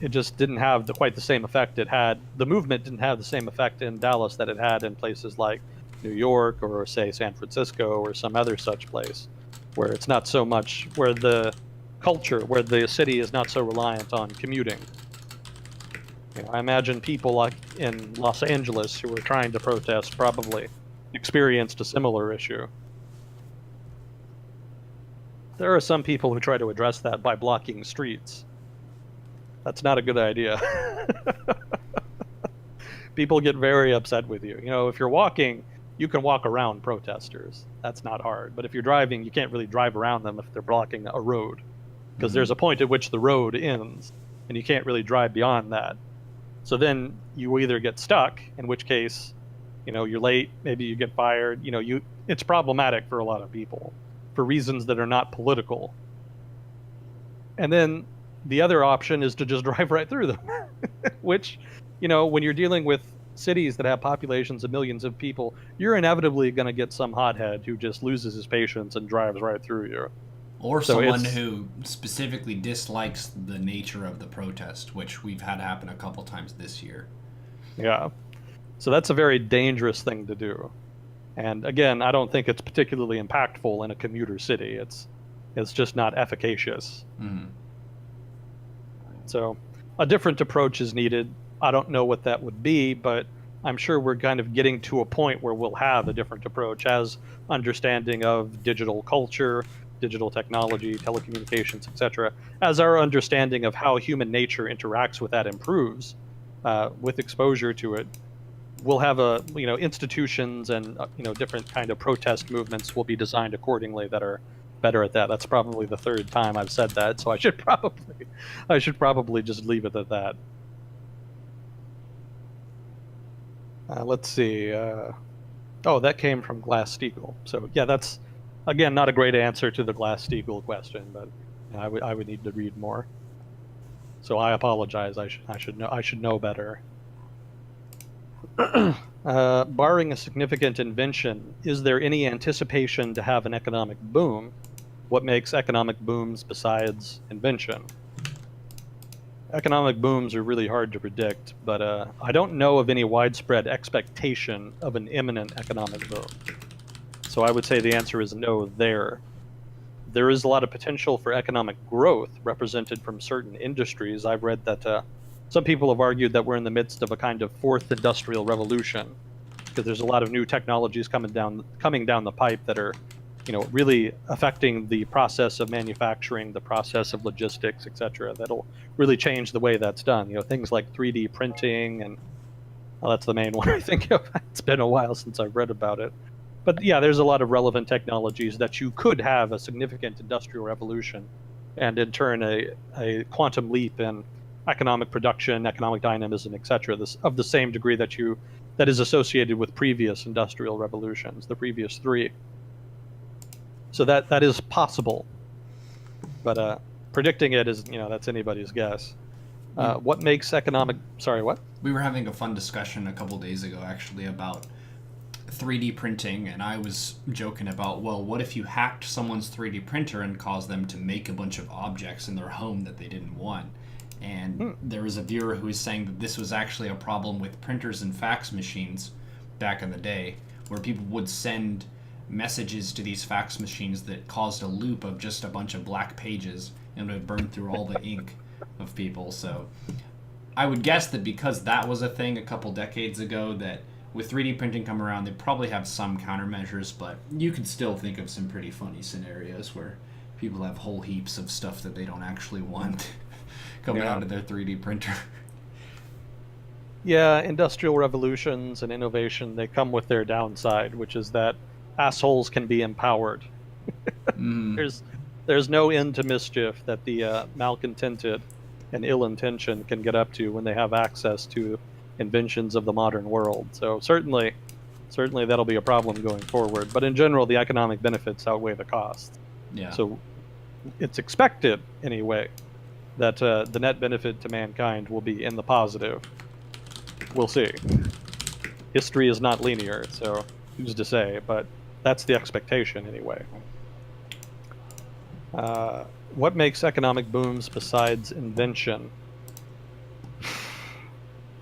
it just didn't have quite the same effect it had. The movement didn't have the same effect in Dallas that it had in places like New York or, say, San Francisco or some other such place, where it's not so much, where the city is not so reliant on commuting. I imagine people like in Los Angeles who were trying to protest probably experienced a similar issue. There are some people who try to address that by blocking streets. That's not a good idea. People get very upset with you. You know, if you're walking, you can walk around protesters. That's not hard. But if you're driving, you can't really drive around them if they're blocking a road, because there's a point at which the road ends, and you can't really drive beyond that. So then you either get stuck, in which case, you know, you're late, maybe you get fired. You know, it's problematic for a lot of people for reasons that are not political. And then the other option is to just drive right through them, which, you know, when you're dealing with cities that have populations of millions of people, you're inevitably going to get some hothead who just loses his patience and drives right through you. Or So someone it's- who specifically dislikes the nature of the protest, which we've had happen a couple times this year. Yeah. So that's a very dangerous thing to do. And again, I don't think it's particularly impactful in a commuter city. It's just not efficacious. Mm. So a different approach is needed. I don't know what that would be, but I'm sure we're kind of getting to a point where we'll have a different approach as understanding of digital culture, digital technology, telecommunications, etc. As our understanding of how human nature interacts with that improves, with exposure to it, we'll have institutions and different kind of protest movements will be designed accordingly that are better at that. That's probably the third time I've said that, so I should probably just leave it at that. Let's see. Oh, that came from Glass-Steagall. So yeah, that's again not a great answer to the Glass-Steagall question, but I would need to read more. So I apologize. I should know better. Barring a significant invention, is there any anticipation to have an economic boom? What makes economic booms besides invention? Economic booms are really hard to predict, but I don't know of any widespread expectation of an imminent economic boom. So I would say the answer is no there. There is a lot of potential for economic growth represented from certain industries. I've read that some people have argued that we're in the midst of a kind of fourth industrial revolution, because there's a lot of new technologies coming down the pipe that are, really affecting the process of manufacturing, the process of logistics, etc. That'll really change the way that's done. Things like 3D printing, and that's the main one I think of. It's been a while since I've read about it. But yeah, there's a lot of relevant technologies that you could have a significant industrial revolution, and in turn a quantum leap in economic production, economic dynamism, etc. Of the same degree that is associated with previous industrial revolutions, the previous three. So that is possible, but predicting it is, that's anybody's guess. What makes economic? Sorry, what? We were having a fun discussion a couple days ago, actually, about 3D printing, and I was joking about, well, what if you hacked someone's 3D printer and caused them to make a bunch of objects in their home that they didn't want? And there was a viewer who was saying that this was actually a problem with printers and fax machines back in the day, where people would send messages to these fax machines that caused a loop of just a bunch of black pages and would burn through all the ink of people. So I would guess that because that was a thing a couple decades ago, that with 3D printing come around, they probably have some countermeasures, but you could still think of some pretty funny scenarios where people have whole heaps of stuff that they don't actually want coming out of their 3D printer. Yeah, industrial revolutions and innovation, they come with their downside, which is that assholes can be empowered. There's no end to mischief that the malcontented and ill-intentioned can get up to when they have access to inventions of the modern world. So certainly that'll be a problem going forward. But in general, the economic benefits outweigh the costs. Yeah. So it's expected, anyway, that the net benefit to mankind will be in the positive. We'll see. History is not linear, so who's to say? But that's the expectation, anyway. What makes economic booms besides invention?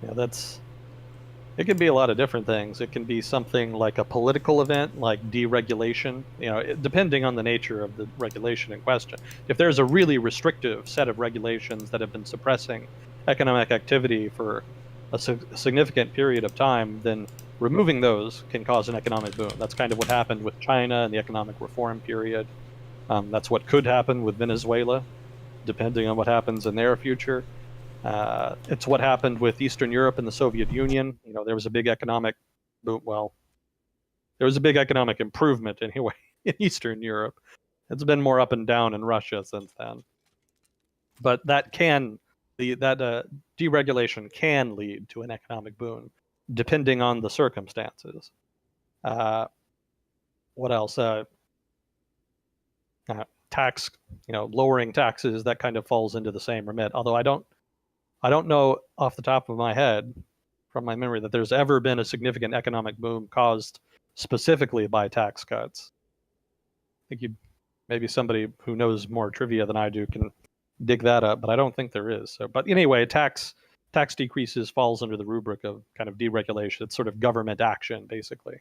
Yeah, it can be a lot of different things. It can be something like a political event, like deregulation, depending on the nature of the regulation in question. If there's a really restrictive set of regulations that have been suppressing economic activity for a significant period of time, then removing those can cause an economic boom. That's kind of what happened with China in the economic reform period. That's what could happen with Venezuela, depending on what happens in their future. It's what happened with Eastern Europe and the Soviet Union. There was a big economic boom. Well, there was a big economic improvement anyway in Eastern Europe. It's been more up and down in Russia since then. But that deregulation can lead to an economic boom, depending on the circumstances. Uh, what else? Tax, lowering taxes, that kind of falls into the same remit. Although I don't know off the top of my head, from my memory, that there's ever been a significant economic boom caused specifically by tax cuts. I think maybe somebody who knows more trivia than I do can dig that up, but I don't think there is. So, but anyway, tax decreases falls under the rubric of kind of deregulation. It's sort of government action, basically.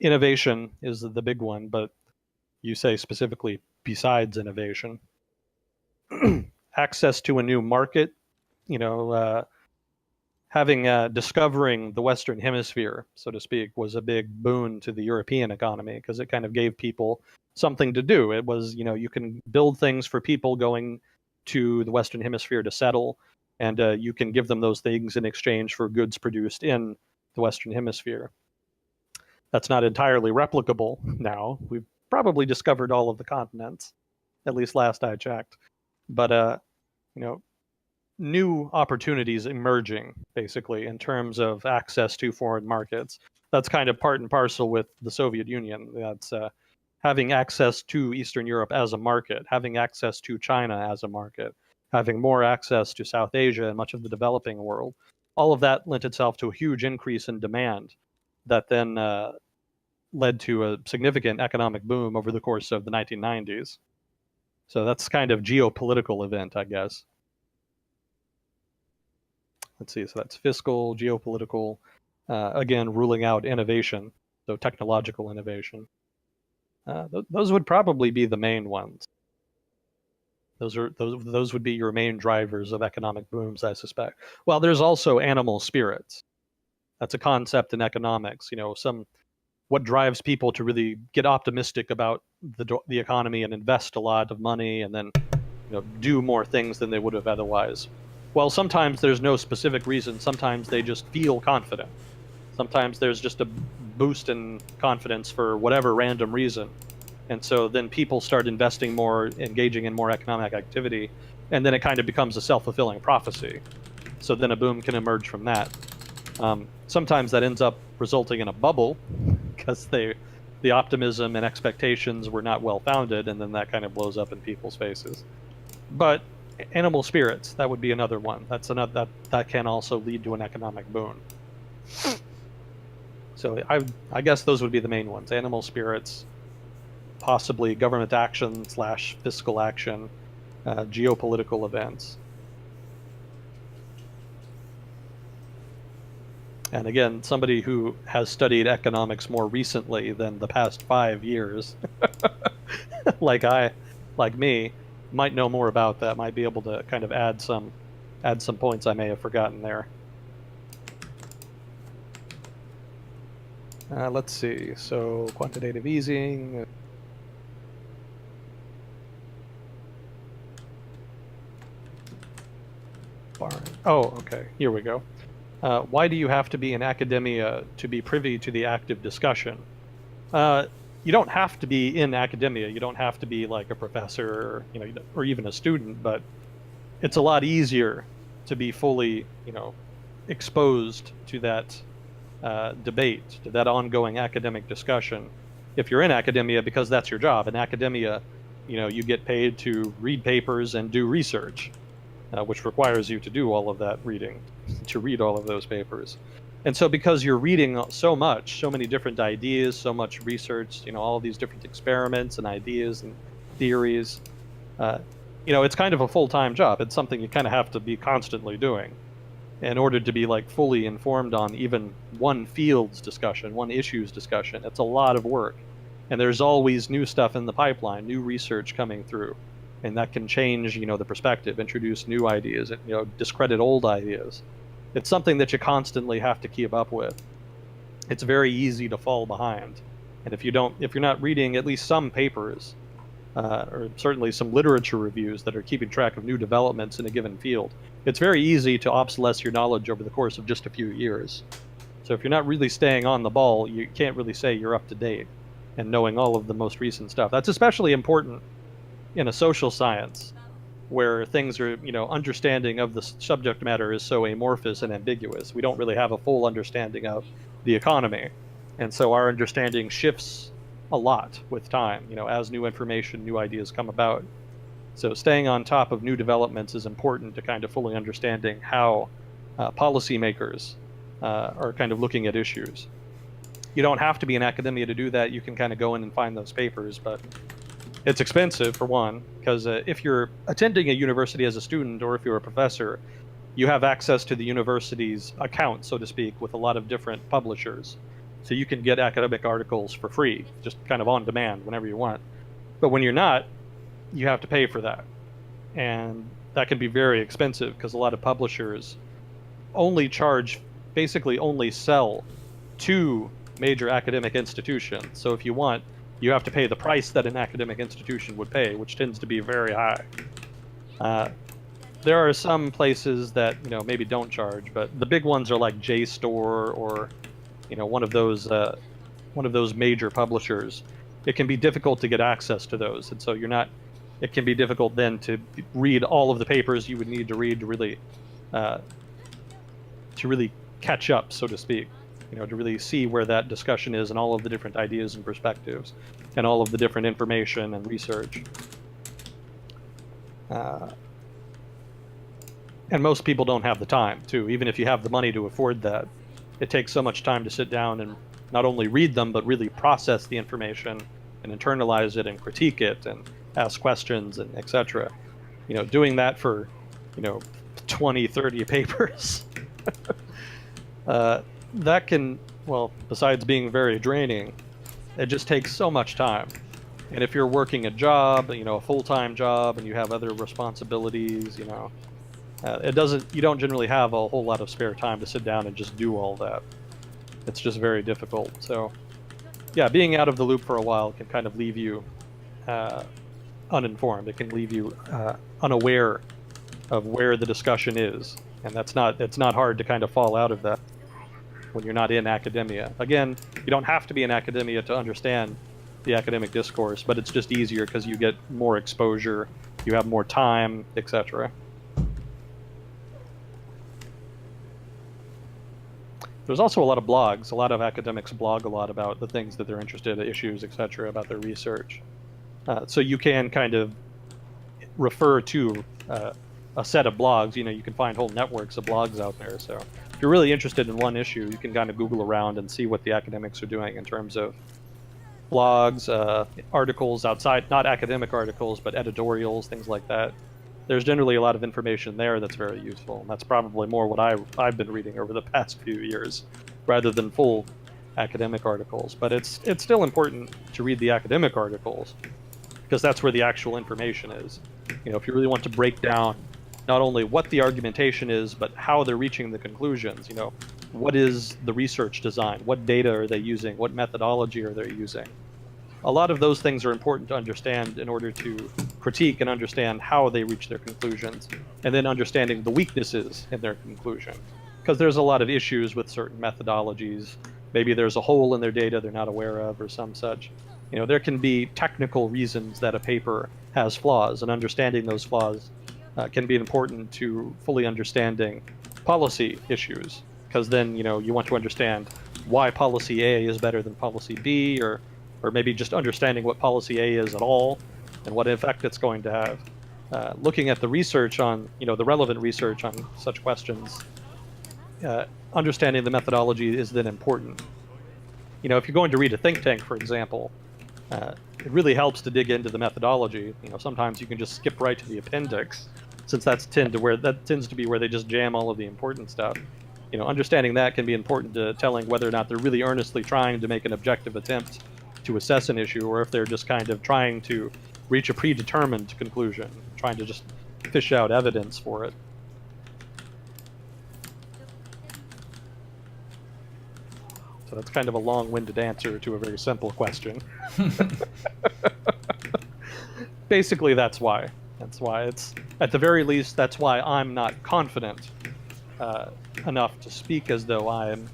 Innovation is the big one, but you say specifically besides innovation. Access to a new market, discovering the Western Hemisphere, so to speak, was a big boon to the European economy because it kind of gave people something to do. It was, you can build things for people going to the Western Hemisphere to settle, and you can give them those things in exchange for goods produced in the Western Hemisphere. That's not entirely replicable now. We've probably discovered all of the continents, at least last I checked. But, new opportunities emerging, basically, in terms of access to foreign markets. That's kind of part and parcel with the Soviet Union. That's having access to Eastern Europe as a market, having access to China as a market, having more access to South Asia and much of the developing world. All of that lent itself to a huge increase in demand that then led to a significant economic boom over the course of the 1990s. So that's kind of geopolitical event, I guess. Let's see, so that's fiscal, geopolitical, again, ruling out innovation, so technological innovation. Those would probably be the main ones. Those would be your main drivers of economic booms, I suspect. Well, there's also animal spirits. That's a concept in economics. What drives people to really get optimistic about the economy and invest a lot of money and then do more things than they would have otherwise. Well, sometimes there's no specific reason. Sometimes they just feel confident. Sometimes there's just a boost in confidence for whatever random reason. And so then people start investing more, engaging in more economic activity, and then it kind of becomes a self-fulfilling prophecy. So then a boom can emerge from that. Sometimes that ends up resulting in a bubble because the optimism and expectations were not well founded, and then that kind of blows up in people's faces. But animal spirits, that would be another one. That's another that can also lead to an economic boom. So I guess those would be the main ones: animal spirits, possibly government action / fiscal action, geopolitical events. And again, somebody who has studied economics more recently than the past 5 years, like me, might know more about that, might be able to kind of add some points I may have forgotten there. Let's see. So quantitative easing. Oh, okay. Here we go. Why do you have to be in academia to be privy to the active discussion? You don't have to be in academia. You don't have to be like a professor, or even a student. But it's a lot easier to be fully, exposed to that debate, to that ongoing academic discussion, if you're in academia, because that's your job. In academia, you get paid to read papers and do research, which requires you to do all of that reading, to read all of those papers. And so because you're reading so much, so many different ideas, so much research, all of these different experiments and ideas and theories, it's kind of a full-time job. It's something you kind of have to be constantly doing in order to be like fully informed on even one field's discussion, one issue's discussion. It's a lot of work. And there's always new stuff in the pipeline, new research coming through. And that can change, the perspective, introduce new ideas, discredit old ideas. It's something that you constantly have to keep up with. It's very easy to fall behind. And if you're not reading at least some papers, or certainly some literature reviews that are keeping track of new developments in a given field, it's very easy to obsolesce your knowledge over the course of just a few years. So if you're not really staying on the ball, you can't really say you're up to date and knowing all of the most recent stuff. That's especially important in a social science where things are, understanding of the subject matter is so amorphous and ambiguous. We don't really have a full understanding of the economy. And so our understanding shifts a lot with time, as new information, new ideas come about. So staying on top of new developments is important to kind of fully understanding how policymakers are kind of looking at issues. You don't have to be in academia to do that. You can kind of go in and find those papers, but it's expensive for one, because if you're attending a university as a student or if you're a professor, you have access to the university's account, so to speak, with a lot of different publishers. So you can get academic articles for free, just kind of on demand whenever you want. But when you're not, you have to pay for that. And that can be very expensive because a lot of publishers basically only sell to major academic institutions. So if you want, you have to pay the price that an academic institution would pay, which tends to be very high. There are some places that maybe don't charge, but the big ones are like JSTOR or one of those major publishers. It can be difficult to get access to those, and so it can be difficult then to read all of the papers you would need to read to really catch up, so to speak. To really see where that discussion is and all of the different ideas and perspectives and all of the different information and research. And most people don't have the time, too. Even if you have the money to afford that, it takes so much time to sit down and not only read them, but really process the information and internalize it and critique it and ask questions and etc. Doing that for, 20, 30 papers. That can, besides being very draining, it just takes so much time. And if you're working a job, a full-time job, and you have other responsibilities, you don't generally have a whole lot of spare time to sit down and just do all that. It's just very difficult. So, yeah, being out of the loop for a while can kind of leave you uninformed. It can leave you unaware of where the discussion is. And it's not hard to kind of fall out of that when you're not in academia. Again, you don't have to be in academia to understand the academic discourse, but it's just easier because you get more exposure, you have more time, etc. There's also a lot of blogs. A lot of academics blog a lot about the things that they're interested in, issues, etc., about their research. So you can kind of refer to a set of blogs. You can find whole networks of blogs out there. So if you're really interested in one issue, you can kind of Google around and see what the academics are doing in terms of blogs, articles outside, not academic articles, but editorials, things like that. There's generally a lot of information there that's very useful. And that's probably more what I've been reading over the past few years, rather than full academic articles. But it's still important to read the academic articles, because that's where the actual information is. If you really want to break down not only what the argumentation is, but how they're reaching the conclusions. What is the research design? What data are they using? What methodology are they using? A lot of those things are important to understand in order to critique and understand how they reach their conclusions, and then understanding the weaknesses in their conclusion. Because there's a lot of issues with certain methodologies. Maybe there's a hole in their data they're not aware of or some such. There can be technical reasons that a paper has flaws, and understanding those flaws can be important to fully understanding policy issues, because then you want to understand why policy A is better than policy B, or maybe just understanding what policy A is at all and what effect it's going to have. Looking at the research on, the relevant research on such questions, understanding the methodology is then important. If you're going to read a think tank, for example, it really helps to dig into the methodology. Sometimes you can just skip right to the appendix, since that tends to be where they just jam all of the important stuff. Understanding that can be important to telling whether or not they're really earnestly trying to make an objective attempt to assess an issue, or if they're just kind of trying to reach a predetermined conclusion, trying to just fish out evidence for it. So that's kind of a long-winded answer to a very simple question. Basically, that's why. That's why it's, at the very least, that's why I'm not confident enough to speak as though I'm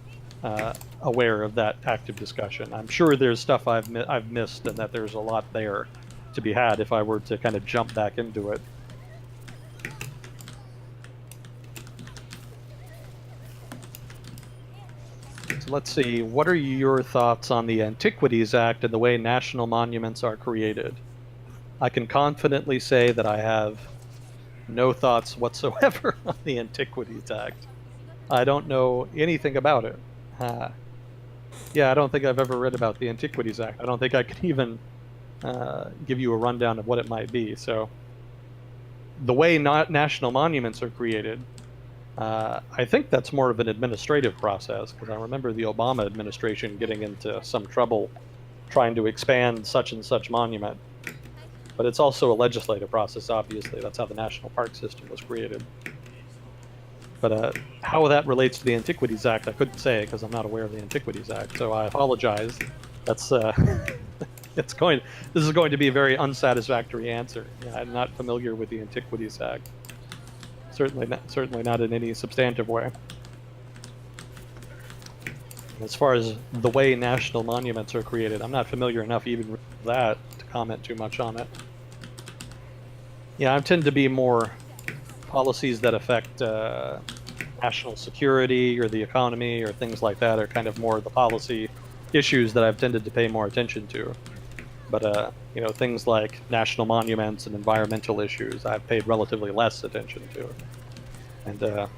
aware of that active discussion. I'm sure there's stuff I've missed, and that there's a lot there to be had if I were to kind of jump back into it. So let's see, what are your thoughts on the Antiquities Act and the way national monuments are created? I can confidently say that I have no thoughts whatsoever on the Antiquities Act. I don't know anything about it. Yeah, I don't think I've ever read about the Antiquities Act. I don't think I can even give you a rundown of what it might be. So, the way national monuments are created, I think that's more of an administrative process, because I remember the Obama administration getting into some trouble trying to expand such and such monument. But it's also a legislative process, obviously. That's how the national park system was created. But how that relates to the Antiquities Act, I couldn't say, because I'm not aware of the Antiquities Act. So I apologize. That's this is going to be a very unsatisfactory answer. Yeah, I'm not familiar with the Antiquities Act. Certainly not in any substantive way. As far as the way national monuments are created, I'm not familiar enough even with that to comment too much on it. Yeah, I tend to be more policies that affect national security or the economy or things like that are kind of more the policy issues that I've tended to pay more attention to. But things like national monuments and environmental issues, I've paid relatively less attention to. And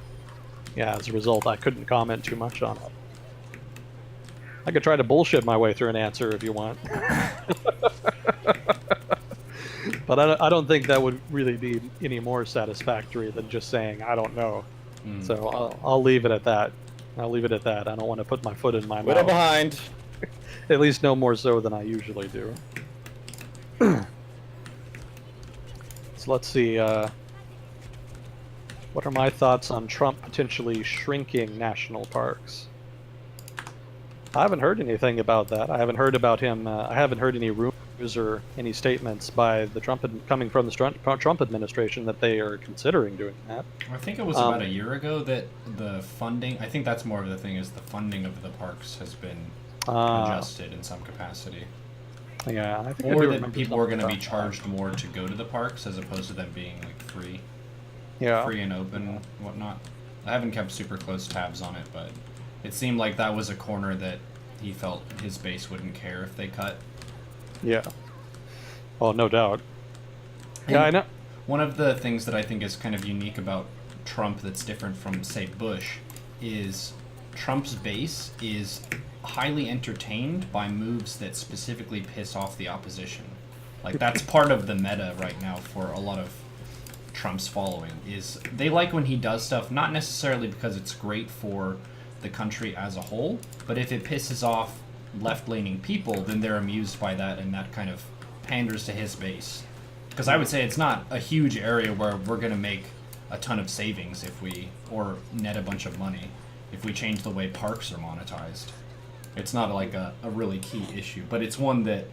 yeah, as a result, I couldn't comment too much on it. I could try to bullshit my way through an answer if you want. But I don't think that would really be any more satisfactory than just saying, I don't know. So I'll leave it at that. I don't want to put my foot in my Little mouth. behind. At least no more so than I usually do. So let's see. What are my thoughts on Trump potentially shrinking national parks? I haven't heard anything about that. I haven't heard about him. I haven't heard any rumors or any statements by the coming from the Trump administration that they are considering doing that. I think it was about a year ago that the funding, I think that's more of the thing, is the funding of the parks has been adjusted in some capacity. Yeah, I think or that people are going to be charged more to go to the parks as opposed to them being like free. Yeah. Free and open and whatnot. I haven't kept super close tabs on it, but it seemed like that was a corner that he felt his base wouldn't care if they cut. Yeah. Oh, no doubt. And yeah, I know. One of the things that I think is kind of unique about Trump that's different from, say, Bush, is Trump's base is highly entertained by moves that specifically piss off the opposition. Like, that's part of the meta right now for a lot of Trump's following, is they like when he does stuff, not necessarily because it's great for the country as a whole, but if it pisses off left-leaning people, then they're amused by that, and that kind of panders to his base. Because I would say it's not a huge area where we're going to make a ton of savings or net a bunch of money if we change the way parks are monetized. It's not like a really key issue, but it's one that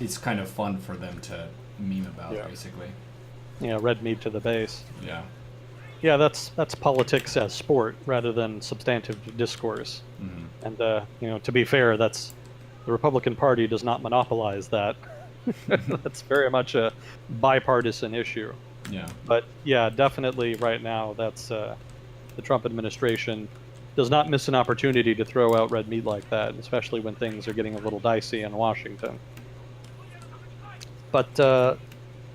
it's kind of fun for them to meme about, basically. Yeah, red meat to the base. Yeah. Yeah, that's politics as sport rather than substantive discourse. Mm-hmm. And to be fair, the Republican Party does not monopolize that. That's very much a bipartisan issue. Yeah. But yeah, definitely right now, that's the Trump administration does not miss an opportunity to throw out red meat like that, especially when things are getting a little dicey in Washington. But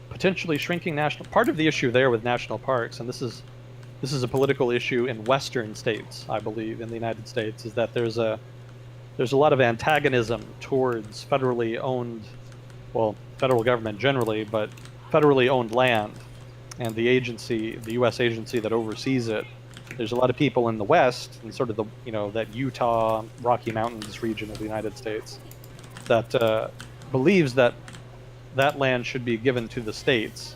potentially shrinking part of the issue there with national parks, and this is a political issue in Western states, I believe, in the United States, is that there's a lot of antagonism towards federally owned, well, federal government generally, but federally owned land, and the U.S. agency that oversees it. There's a lot of people in the West, and sort of that Utah, Rocky Mountains region of the United States, that believes that land should be given to the states,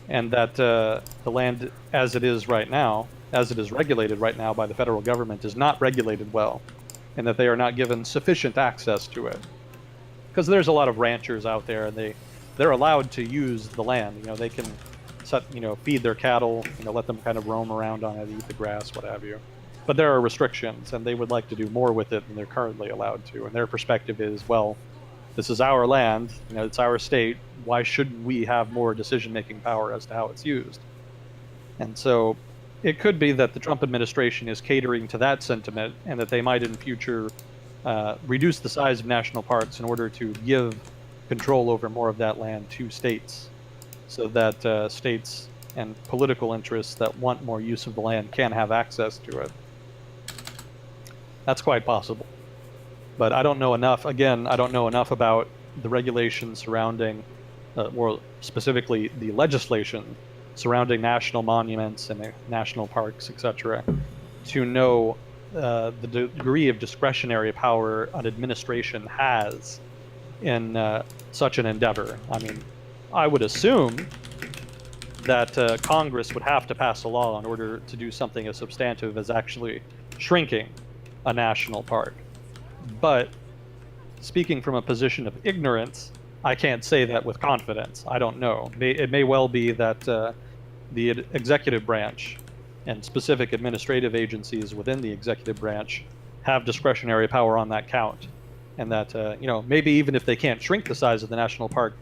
and that the land as it is regulated right now by the federal government is not regulated well. and that they are not given sufficient access to it. Because there's a lot of ranchers out there, and they're allowed to use the land. They can feed their cattle, let them kind of roam around on it, eat the grass, what have you. But there are restrictions, and they would like to do more with it than they're currently allowed to. And their perspective is, well, this is our land, it's our state. Why shouldn't we have more decision-making power as to how it's used? And so it could be that the Trump administration is catering to that sentiment, and that they might in future reduce the size of national parks in order to give control over more of that land to states, so that states and political interests that want more use of the land can have access to it. That's quite possible. But I don't know enough. Again, I don't know enough about the regulations surrounding, more specifically the legislation surrounding national monuments and national parks, etc., to know the degree of discretionary power an administration has in such an endeavor. I mean, I would assume that Congress would have to pass a law in order to do something as substantive as actually shrinking a national park. But speaking from a position of ignorance, I can't say that with confidence. I don't know. It may well be that the executive branch and specific administrative agencies within the executive branch have discretionary power on that count, and that maybe even if they can't shrink the size of the national park,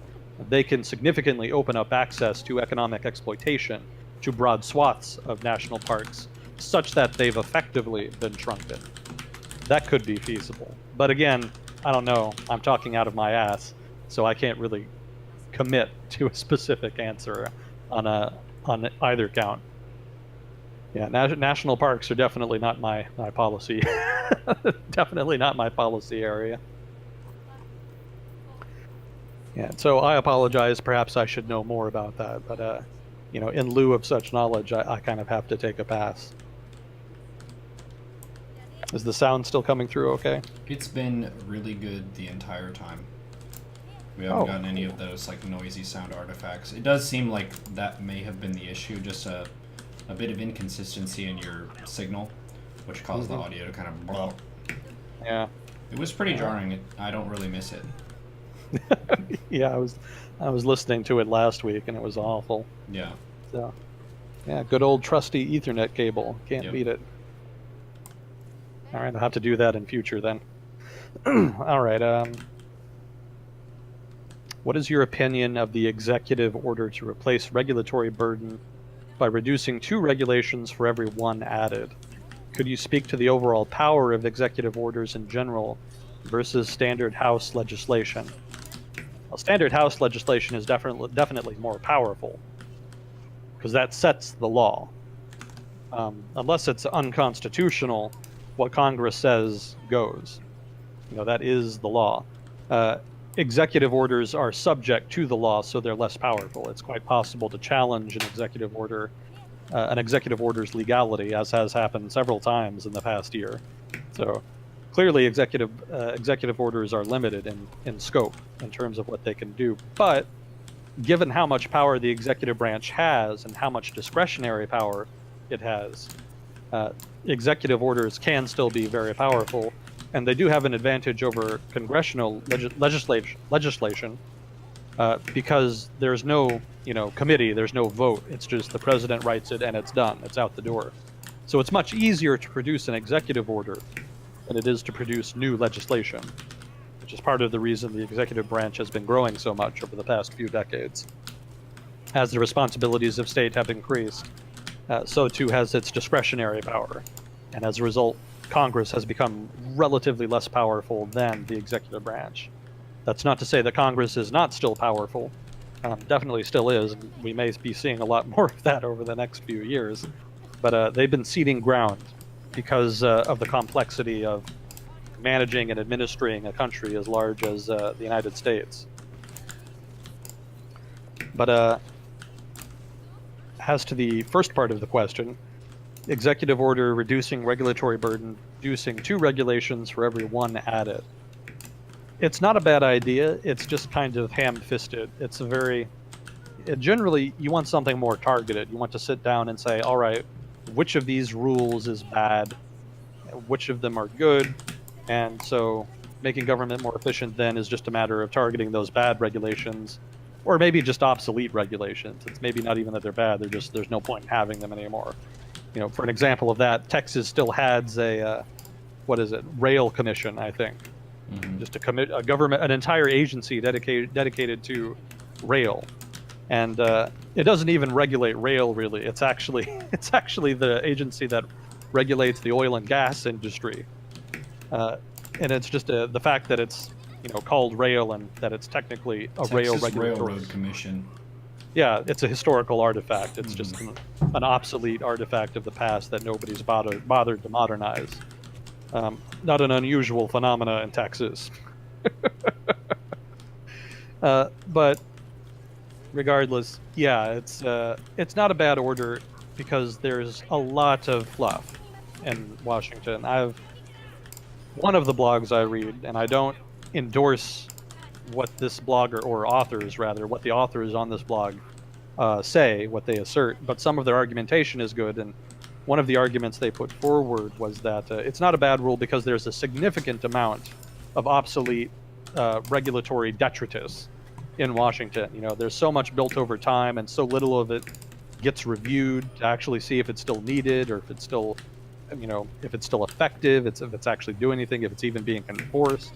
they can significantly open up access to economic exploitation to broad swaths of national parks, such that they've effectively been shrunken. That could be feasible. But again, I don't know. I'm talking out of my ass, so I can't really commit to a specific answer on either count. Yeah, national parks are definitely not my policy. Definitely not my policy area. Yeah, so I apologize. Perhaps I should know more about that, but in lieu of such knowledge, I kind of have to take a pass. Is the sound still coming through okay? It's been really good the entire time. We haven't gotten any of those like noisy sound artifacts. It does seem like that may have been the issue, just a bit of inconsistency in your signal, which caused the audio to kind of blow. Yeah. It was pretty jarring. I don't really miss it. Yeah, I was listening to it last week and it was awful. Yeah. So, yeah, good old trusty Ethernet cable. Can't beat it. All right, I'll have to do that in future then. All right. What is your opinion of the executive order to replace regulatory burden by reducing 2 regulations for every 1 added? Could you speak to the overall power of executive orders in general versus standard House legislation? Well, standard House legislation is definitely more powerful, because that sets the law. Unless it's unconstitutional, what Congress says goes. That is the law. Executive orders are subject to the law, so they're less powerful. It's quite possible to challenge an executive order's legality, as has happened several times in the past year. So clearly executive orders are limited in scope in terms of what they can do. But given how much power the executive branch has and how much discretionary power it has, executive orders can still be very powerful, and they do have an advantage over congressional legislation because there's no committee, there's no vote. It's just the president writes it and it's done. It's out the door. So it's much easier to produce an executive order than it is to produce new legislation, which is part of the reason the executive branch has been growing so much over the past few decades. As the responsibilities of state have increased, so too has its discretionary power. And as a result, Congress has become relatively less powerful than the executive branch. That's not to say that Congress is not still powerful. Definitely still is. We may be seeing a lot more of that over the next few years. But they've been ceding ground because of the complexity of managing and administering a country as large as the United States. But as to the first part of the question, executive order reducing regulatory burden, reducing 2 regulations for every 1 added. It's not a bad idea. It's just kind of ham-fisted. Generally, you want something more targeted. You want to sit down and say, all right, which of these rules is bad? Which of them are good? And so making government more efficient then is just a matter of targeting those bad regulations, or maybe just obsolete regulations. It's maybe not even that they're bad; they're just there's no point in having them anymore. For an example of that, Texas still has a what is it, rail commission, I think, just a government, an entire agency dedicated to rail, and it doesn't even regulate rail really. It's actually it's actually the agency that regulates the oil and gas industry, and it's just the fact that it's called rail and that it's technically a rail Texas regulatory. Railroad Commission. Yeah, it's a historical artifact. It's just an obsolete artifact of the past that nobody's bothered to modernize. Not an unusual phenomena in Texas. But regardless, yeah, it's not a bad order because there's a lot of fluff in Washington. One of the blogs I read, and I don't endorse what this blogger, or authors rather, what the authors on this blog say, what they assert, but some of their argumentation is good. And one of the arguments they put forward was that it's not a bad rule because there's a significant amount of obsolete regulatory detritus in Washington. There's so much built over time, and so little of it gets reviewed to actually see if it's still needed, or if it's still, if it's still effective, if it's actually doing anything, if it's even being enforced.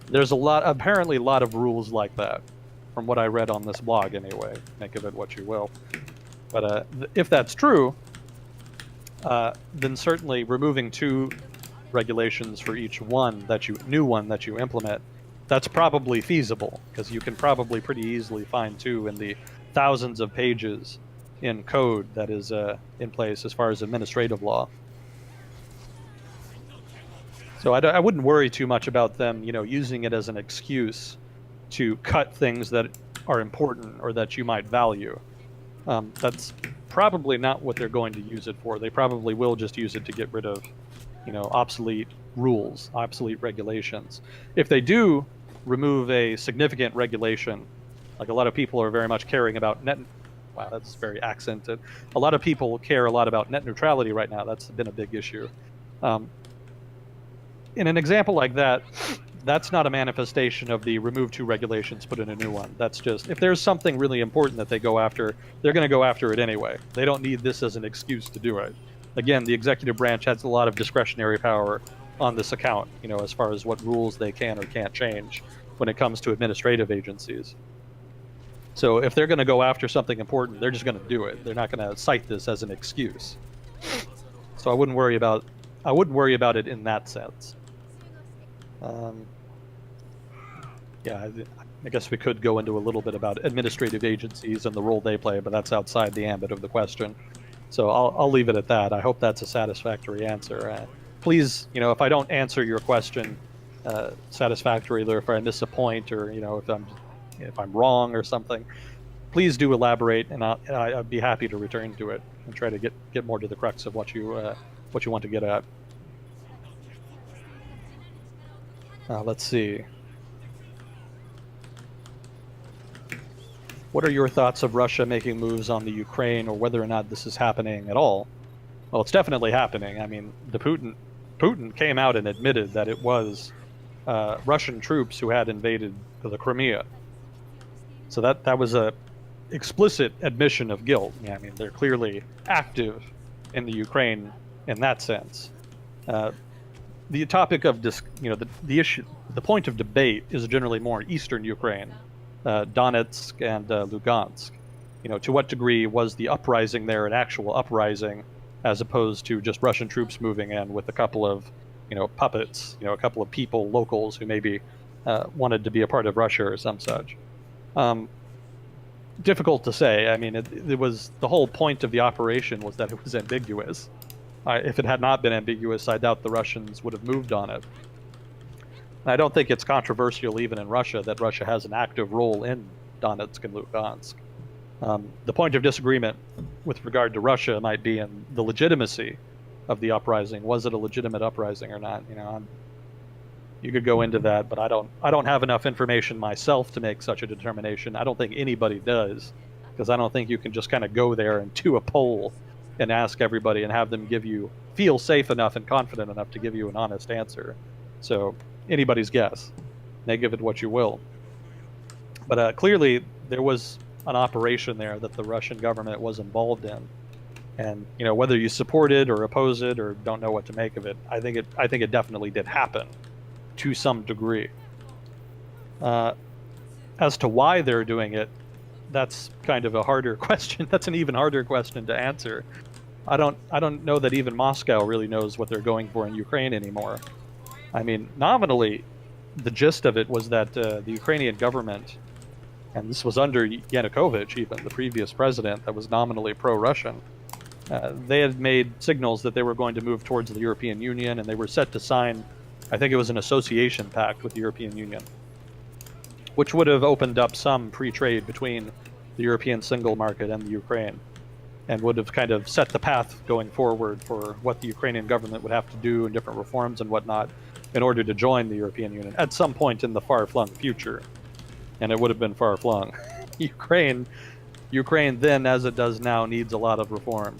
There's apparently a lot of rules like that, from what I read on this blog anyway. Make of it what you will. But if that's true, then certainly removing 2 regulations for each new one that you implement, that's probably feasible, because you can probably pretty easily find 2 in the thousands of pages in code that is in place as far as administrative law. So I wouldn't worry too much about them, using it as an excuse to cut things that are important or that you might value. That's probably not what they're going to use it for. They probably will just use it to get rid of, obsolete rules, obsolete regulations. If they do remove a significant regulation, like a lot of people are very much caring about wow, that's very accented. A lot of people care a lot about net neutrality right now. That's been a big issue. In an example like that, that's not a manifestation of the remove 2 regulations, put in a new one. That's just, if there's something really important that they go after, they're going to go after it anyway. They don't need this as an excuse to do it. Again, the executive branch has a lot of discretionary power on this account, as far as what rules they can or can't change when it comes to administrative agencies. So if they're going to go after something important, they're just going to do it. They're not going to cite this as an excuse. So I wouldn't worry about it in that sense. Yeah, I guess we could go into a little bit about administrative agencies and the role they play, but that's outside the ambit of the question. So I'll leave it at that. I hope that's a satisfactory answer. Please, if I don't answer your question satisfactorily, or if I miss a point, or if I'm wrong or something, please do elaborate, and I'd be happy to return to it and try to get more to the crux of what you want to get at. Let's see. What are your thoughts of Russia making moves on the Ukraine, or whether or not this is happening at all? Well, it's definitely happening. I mean, Putin came out and admitted that it was Russian troops who had invaded the Crimea. So that was a explicit admission of guilt. Yeah, I mean, they're clearly active in the Ukraine in that sense. The topic of the issue, the point of debate is generally more Eastern Ukraine, Donetsk and Lugansk. To what degree was the uprising there an actual uprising, as opposed to just Russian troops moving in with a couple of, puppets, a couple of people, locals who maybe wanted to be a part of Russia or some such. Difficult to say. I mean, it was, the whole point of the operation was that it was ambiguous. If it had not been ambiguous, I doubt the Russians would have moved on it. And I don't think it's controversial even in Russia that Russia has an active role in Donetsk and Lugansk. The point of disagreement with regard to Russia might be in the legitimacy of the uprising. Was it a legitimate uprising or not? You could go into that, but I don't have enough information myself to make such a determination. I don't think anybody does, because I don't think you can just kind of go there and do a poll and ask everybody and have them feel safe enough and confident enough to give you an honest answer. So anybody's guess. Negative it what you will. But clearly there was an operation there that the Russian government was involved in. And whether you support it or oppose it or don't know what to make of it, I think it definitely did happen to some degree. As to why they're doing it, that's kind of a harder question. That's an even harder question to answer. I don't know that even Moscow really knows what they're going for in Ukraine anymore. I mean, nominally, the gist of it was that the Ukrainian government, and this was under Yanukovych, even the previous president that was nominally pro-Russian, they had made signals that they were going to move towards the European Union, and they were set to sign, I think it was an association pact with the European Union, which would have opened up some pre-trade between the European single market and the Ukraine, and would have kind of set the path going forward for what the Ukrainian government would have to do in different reforms and whatnot in order to join the European Union at some point in the far-flung future. And it would have been far-flung. Ukraine then, as it does now, needs a lot of reform.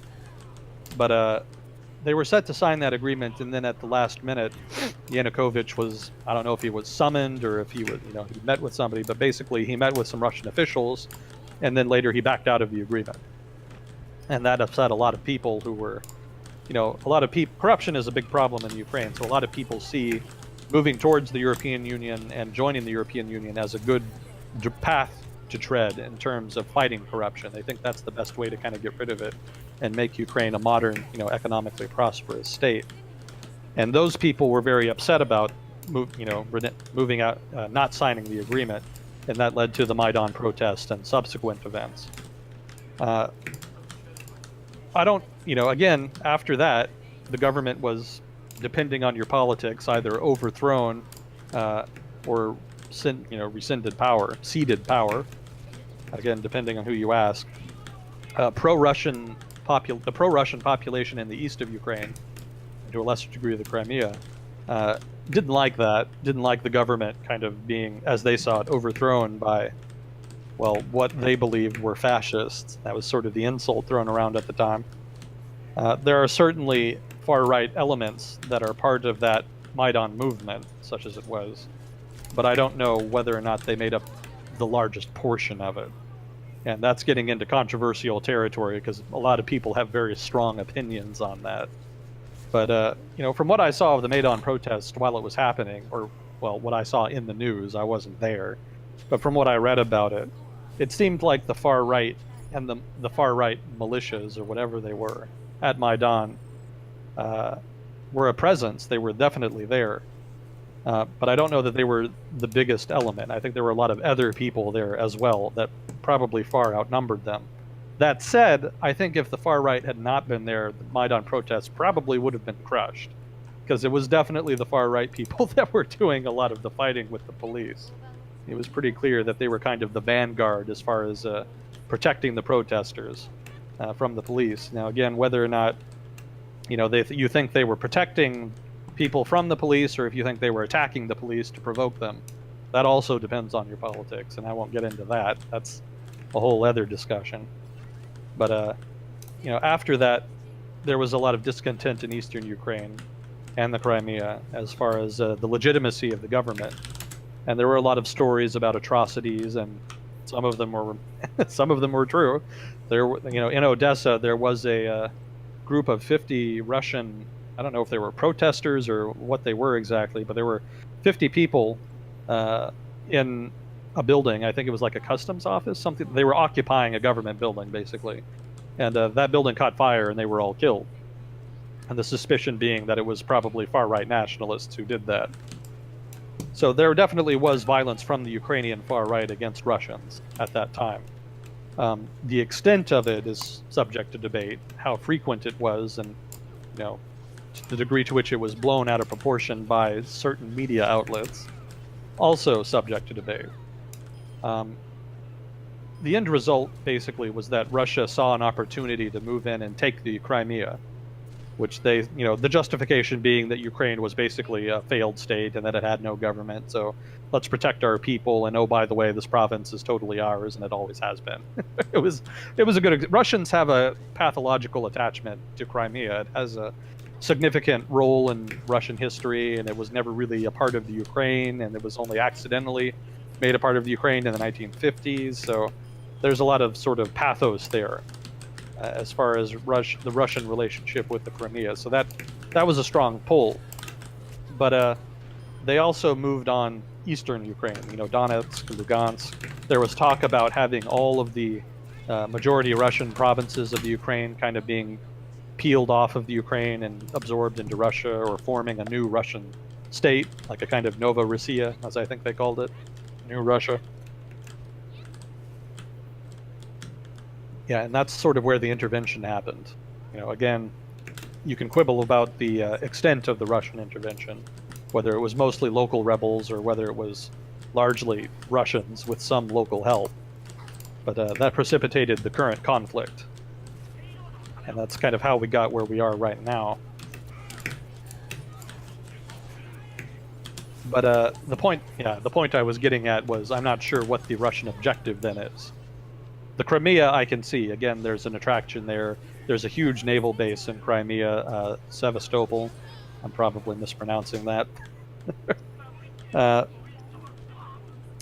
But they were set to sign that agreement, and then at the last minute, Yanukovych was, I don't know if he was summoned or if he was, he met with somebody, but basically he met with some Russian officials, and then later he backed out of the agreement. And that upset a lot of people who were, corruption is a big problem in Ukraine, so a lot of people see moving towards the European Union and joining the European Union as a good path to tread in terms of fighting corruption. They think that's the best way to kind of get rid of it and make Ukraine a modern, economically prosperous state. And those people were very upset about, moving out, not signing the agreement, and that led to the Maidan protest and subsequent events. Again, after that, the government was, depending on your politics, either overthrown or rescinded power, ceded power. Again, depending on who you ask. The pro-Russian population in the east of Ukraine, to a lesser degree the Crimea, didn't like that. Didn't like the government kind of being, as they saw it, overthrown by, what they believed were fascists. That was sort of the insult thrown around at the time. There are certainly far-right elements that are part of that Maidan movement, such as it was, but I don't know whether or not they made up the largest portion of it. And that's getting into controversial territory because a lot of people have very strong opinions on that. But, from what I saw of the Maidan protest while it was happening, or, what I saw in the news, I wasn't there, but from what I read about it, it seemed like the far right and the far right militias, or whatever they were, at Maidan were a presence. They were definitely there. But I don't know that they were the biggest element. I think there were a lot of other people there as well that probably far outnumbered them. That said, I think if the far right had not been there, the Maidan protests probably would have been crushed, because it was definitely the far right people that were doing a lot of the fighting with the police. It was pretty clear that they were kind of the vanguard as far as protecting the protesters from the police. Now, again, whether or not you think they were protecting people from the police, or if you think they were attacking the police to provoke them, that also depends on your politics, and I won't get into that. That's a whole other discussion. But after that, there was a lot of discontent in eastern Ukraine and the Crimea as far as the legitimacy of the government, and there were a lot of stories about atrocities, and some of them were true. There were, in Odessa, there was a group of 50 Russian, I don't know if they were protesters or what they were exactly, but there were 50 people in a building. I think it was like a customs office, something. They were occupying a government building, basically. And that building caught fire, and they were all killed. And the suspicion being that it was probably far-right nationalists who did that. So there definitely was violence from the Ukrainian far-right against Russians at that time. The extent of it is subject to debate, how frequent it was, and the degree to which it was blown out of proportion by certain media outlets, also subject to debate. The end result, basically, was that Russia saw an opportunity to move in and take the Crimea, which they, the justification being that Ukraine was basically a failed state and that it had no government, so let's protect our people, and oh, by the way, this province is totally ours, and it always has been. It was a good... Russians have a pathological attachment to Crimea. It has a significant role in Russian history, and it was never really a part of the Ukraine, and it was only accidentally made a part of the Ukraine in the 1950s. So there's a lot of sort of pathos there as far as the Russian relationship with the Crimea. So that was a strong pull. But they also moved on eastern Ukraine, Donetsk, Lugansk. There was talk about having all of the majority Russian provinces of the Ukraine kind of being peeled off of the Ukraine and absorbed into Russia, or forming a new Russian state, like a kind of Novorossiya, as I think they called it, New Russia. Yeah, and that's sort of where the intervention happened. Again, you can quibble about the extent of the Russian intervention, whether it was mostly local rebels or whether it was largely Russians with some local help. But that precipitated the current conflict. And that's kind of how we got where we are right now. But the point I was getting at was, I'm not sure what the Russian objective then is. The Crimea, I can see. Again, there's an attraction there. There's a huge naval base in Crimea, Sevastopol. I'm probably mispronouncing that.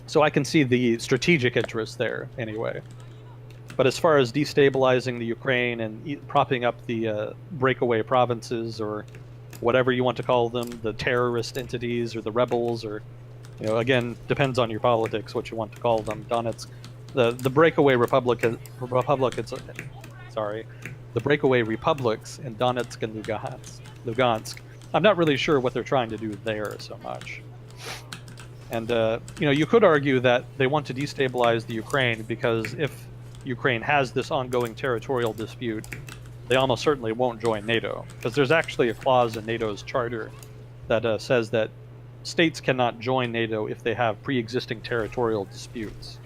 So I can see the strategic interest there, anyway. But as far as destabilizing the Ukraine and propping up the breakaway provinces, or whatever you want to call them, the terrorist entities or the rebels, or again, depends on your politics what you want to call them. Donetsk, the breakaway republics, the breakaway republics in Donetsk and Lugansk. I'm not really sure what they're trying to do there so much. And you could argue that they want to destabilize the Ukraine because if Ukraine has this ongoing territorial dispute, they almost certainly won't join NATO, because there's actually a clause in NATO's charter that says that states cannot join NATO if they have pre-existing territorial disputes.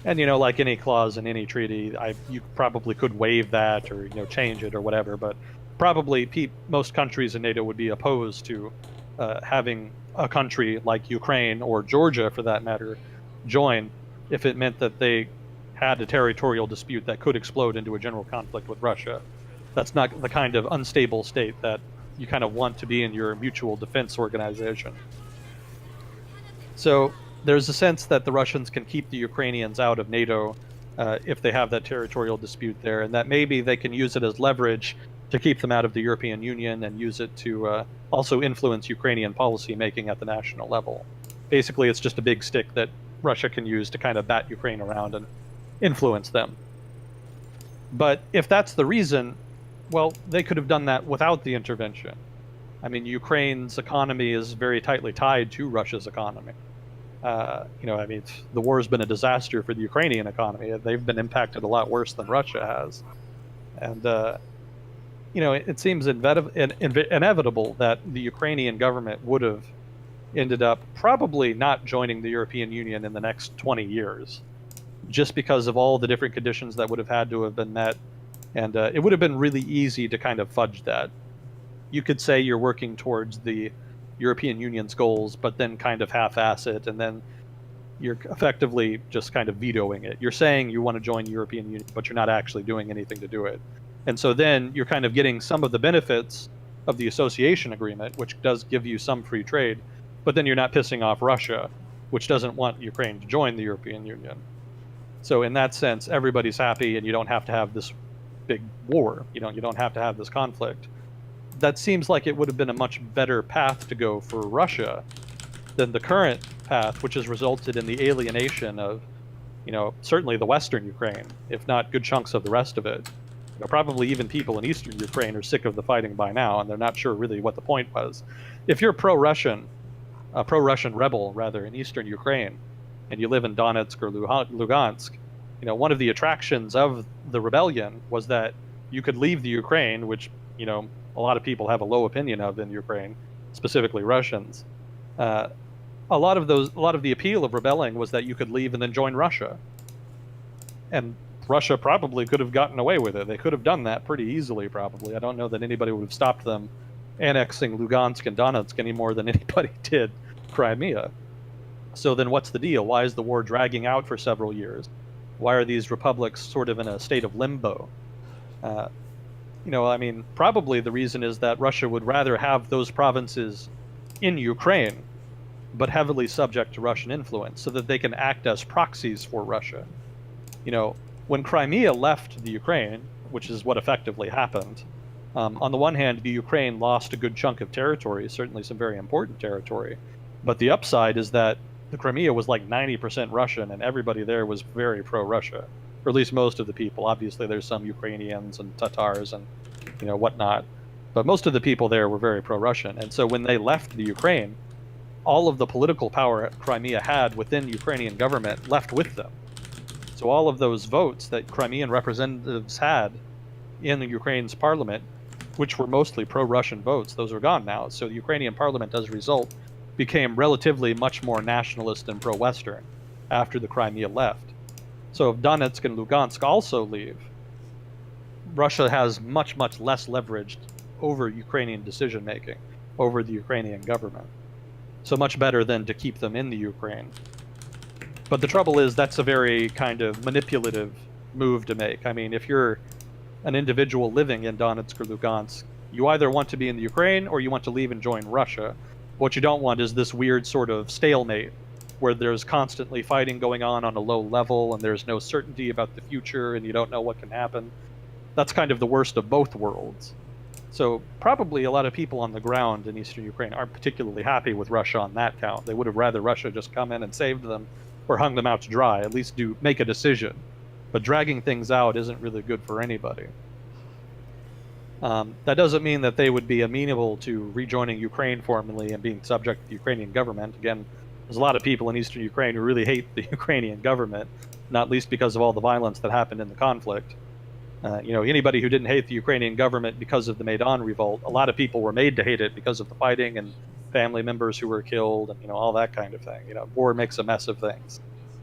And like any clause in any treaty, you probably could waive that or change it or whatever, but probably most countries in NATO would be opposed to having a country like Ukraine, or Georgia for that matter, join if it meant that they had a territorial dispute that could explode into a general conflict with Russia. That's not the kind of unstable state that you kind of want to be in your mutual defense organization. So there's a sense that the Russians can keep the Ukrainians out of NATO if they have that territorial dispute there, and that maybe they can use it as leverage to keep them out of the European Union and use it to also influence Ukrainian policy making at the national level. Basically, it's just a big stick that Russia can use to kind of bat Ukraine around and influence them. But if that's the reason, well, they could have done that without the intervention. I mean, Ukraine's economy is very tightly tied to Russia's economy. The war has been a disaster for the Ukrainian economy. They've been impacted a lot worse than Russia has. And, it seems inevitable that the Ukrainian government would have ended up probably not joining the European Union in the next 20 years, just because of all the different conditions that would have had to have been met. And it would have been really easy to kind of fudge that. You could say you're working towards the European Union's goals, but then kind of half-ass it, and then you're effectively just kind of vetoing it. You're saying you want to join the European Union, but you're not actually doing anything to do it. And so then you're kind of getting some of the benefits of the association agreement, which does give you some free trade, but then you're not pissing off Russia, which doesn't want Ukraine to join the European Union. So in that sense, everybody's happy, and you don't have to have this big war. You don't have to have this conflict. That seems like it would have been a much better path to go for Russia than the current path, which has resulted in the alienation of, certainly the Western Ukraine, if not good chunks of the rest of it. Probably even people in Eastern Ukraine are sick of the fighting by now, and they're not sure really what the point was. If you're pro-Russian rebel, rather, in Eastern Ukraine, and you live in Donetsk or Lugansk, one of the attractions of the rebellion was that you could leave the Ukraine, which, a lot of people have a low opinion of in Ukraine, specifically Russians. A lot of the appeal of rebelling was that you could leave and then join Russia. And Russia probably could have gotten away with it. They could have done that pretty easily, probably. I don't know that anybody would have stopped them annexing Lugansk and Donetsk any more than anybody did Crimea. So then what's the deal? Why is the war dragging out for several years? Why are these republics sort of in a state of limbo? I mean, probably the reason is that Russia would rather have those provinces in Ukraine, but heavily subject to Russian influence, so that they can act as proxies for Russia. You know, when Crimea left the Ukraine, which is what effectively happened, on the one hand, the Ukraine lost a good chunk of territory, certainly some very important territory. But the upside is that the Crimea was like 90% Russian, and everybody there was very pro-Russia, or at least most of the people. Obviously, there's some Ukrainians and Tatars and whatnot, but most of the people there were very pro-Russian. And so when they left the Ukraine, all of the political power Crimea had within the Ukrainian government left with them. So all of those votes that Crimean representatives had in the Ukraine's parliament, which were mostly pro-Russian votes, those are gone now. So the Ukrainian parliament, as a result, became relatively much more nationalist and pro-Western after the Crimea left. So if Donetsk and Lugansk also leave, Russia has much, much less leverage over Ukrainian decision-making, over the Ukrainian government. So much better than to keep them in the Ukraine. But the trouble is that's a very kind of manipulative move to make. I mean, if you're an individual living in Donetsk or Lugansk, you either want to be in the Ukraine or you want to leave and join Russia. What you don't want is this weird sort of stalemate where there's constantly fighting going on a low level and there's no certainty about the future and you don't know what can happen. That's kind of the worst of both worlds. So probably a lot of people on the ground in eastern Ukraine aren't particularly happy with Russia on that count. They would have rather Russia just come in and saved them or hung them out to dry, at least make a decision. But dragging things out isn't really good for anybody. That doesn't mean that they would be amenable to rejoining Ukraine formally and being subject to the Ukrainian government. Again, there's a lot of people in eastern Ukraine who really hate the Ukrainian government, not least because of all the violence that happened in the conflict. Anybody who didn't hate the Ukrainian government because of the Maidan revolt, a lot of people were made to hate it because of the fighting and family members who were killed and all that kind of thing. War makes a mess of things.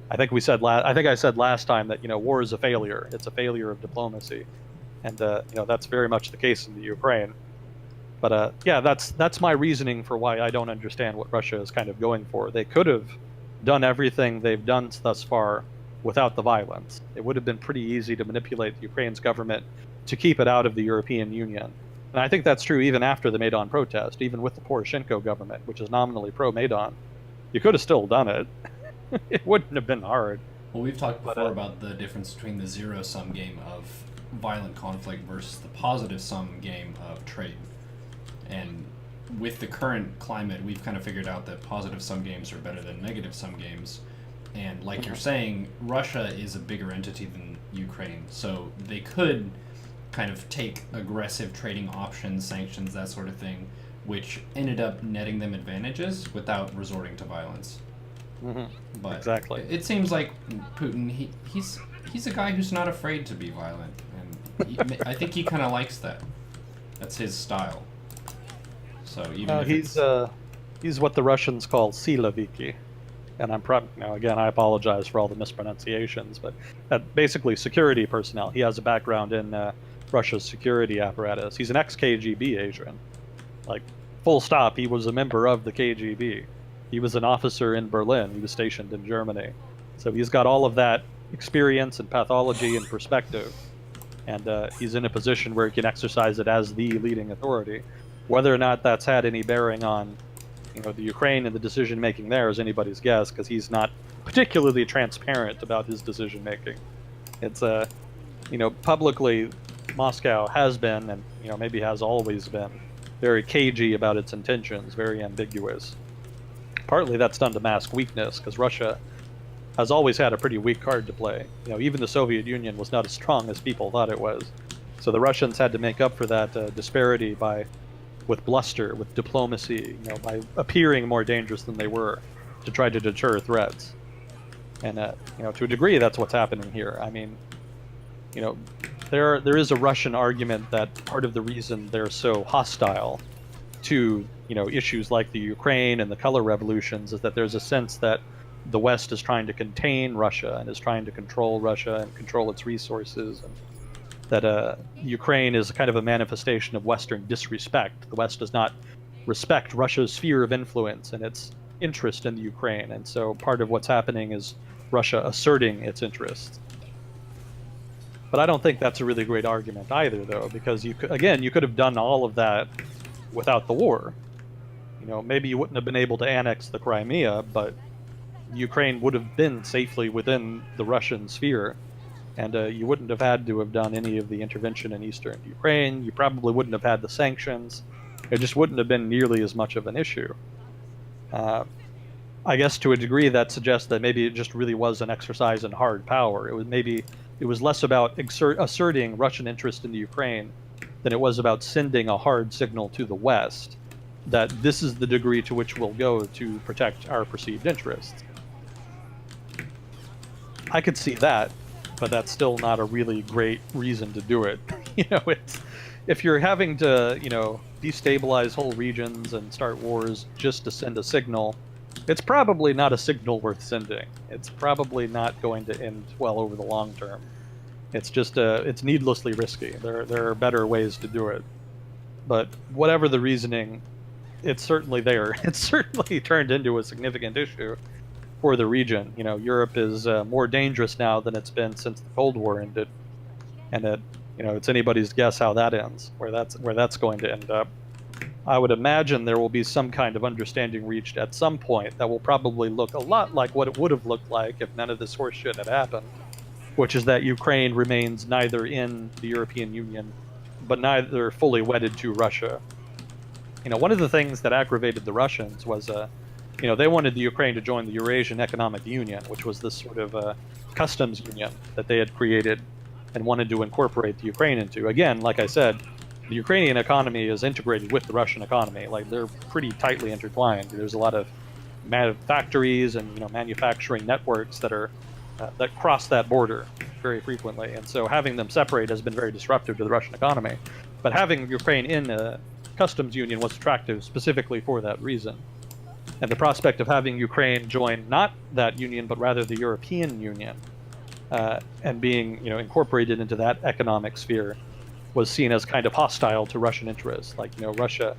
I think I said last time that war is a failure. It's a failure of diplomacy, and that's very much the case in the Ukraine. But yeah, that's my reasoning for why I don't understand what Russia is kind of going for. They could have done everything they've done thus far without the violence. It would have been pretty easy to manipulate the Ukraine's government to keep it out of the European Union. And I think that's true even after the Maidan protest, even with the Poroshenko government, which is nominally pro-Maidan. You could have still done it. It wouldn't have been hard. Well, we've talked before about the difference between the zero-sum game of violent conflict versus the positive-sum game of trade. And with the current climate, we've kind of figured out that positive-sum games are better than negative-sum games. And like you're saying, Russia is a bigger entity than Ukraine, so they could kind of take aggressive trading options, sanctions, that sort of thing, which ended up netting them advantages without resorting to violence. Mm-hmm. But exactly. It seems like Putin, he's a guy who's not afraid to be violent, and I think he kind of likes that. That's his style. So even he's what the Russians call siloviki. And again, I apologize for all the mispronunciations, but basically security personnel. He has a background in Russia's security apparatus. He's an ex-KGB agent. Like, full stop, he was a member of the KGB. He was an officer in Berlin. He was stationed in Germany. So he's got all of that experience and pathology and perspective. And he's in a position where he can exercise it as the leading authority. Whether or not that's had any bearing on the Ukraine and the decision-making there is anybody's guess, because he's not particularly transparent about his decision-making. It's, publicly, Moscow has been, and, maybe has always been, very cagey about its intentions, very ambiguous. Partly that's done to mask weakness, because Russia has always had a pretty weak card to play. Even the Soviet Union was not as strong as people thought it was. So the Russians had to make up for that disparity with bluster, with diplomacy, by appearing more dangerous than they were, to try to deter threats. And to a degree, that's what's happening here. I mean, there is a Russian argument that part of the reason they're so hostile to issues like the Ukraine and the color revolutions is that there's a sense that the West is trying to contain Russia and is trying to control Russia and control its resources, and that Ukraine is kind of a manifestation of Western disrespect. The West does not respect Russia's sphere of influence and its interest in the Ukraine, and so part of what's happening is Russia asserting its interests. But I don't think that's a really great argument either, though, because you could have done all of that without the war. Maybe you wouldn't have been able to annex the Crimea, but Ukraine would have been safely within the Russian sphere, and you wouldn't have had to have done any of the intervention in eastern Ukraine. You probably wouldn't have had the sanctions. It just wouldn't have been nearly as much of an issue. Uh, I guess to a degree that suggests that maybe it just really was an exercise in hard power. It was less about asserting Russian interest in the Ukraine than it was about sending a hard signal to the West that this is the degree to which we'll go to protect our perceived interests. I could see that, but that's still not a really great reason to do it. It's if you're having to, destabilize whole regions and start wars just to send a signal, it's probably not a signal worth sending. It's probably not going to end well over the long term. It's just it's needlessly risky. There are better ways to do it. But whatever the reasoning, it's certainly there. It's certainly turned into a significant issue for the region. Europe is more dangerous now than it's been since the Cold War ended, and it's anybody's guess how that ends, where that's going to end up. I would imagine there will be some kind of understanding reached at some point that will probably look a lot like what it would have looked like if none of this horse shit had happened, which is that Ukraine remains neither in the European Union, but neither fully wedded to Russia. One of the things that aggravated the Russians was, they wanted the Ukraine to join the Eurasian Economic Union, which was this sort of customs union that they had created and wanted to incorporate the Ukraine into. Again, like I said, the Ukrainian economy is integrated with the Russian economy. Like, they're pretty tightly intertwined. There's a lot of factories and manufacturing networks that are that cross that border very frequently, and so having them separate has been very disruptive to the Russian economy. But having Ukraine in a customs union was attractive specifically for that reason. And the prospect of having Ukraine join not that union, but rather the European Union, and being incorporated into that economic sphere, was seen as kind of hostile to Russian interests. Like, Russia.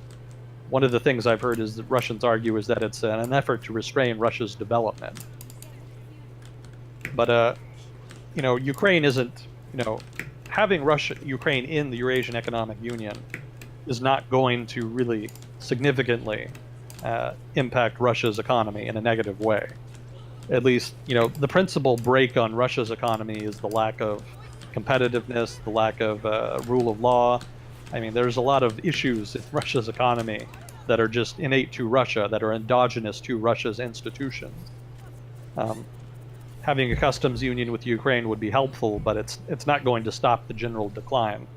One of the things I've heard is that Russians argue is that it's an effort to restrain Russia's development. But Ukraine isn't. Having Ukraine in the Eurasian Economic Union is not going to really significantly impact Russia's economy in a negative way. At least, the principal break on Russia's economy is the lack of competitiveness, the lack of rule of law. I mean, there's a lot of issues in Russia's economy that are just innate to Russia, that are endogenous to Russia's institutions. Having a customs union with Ukraine would be helpful, but it's not going to stop the general decline.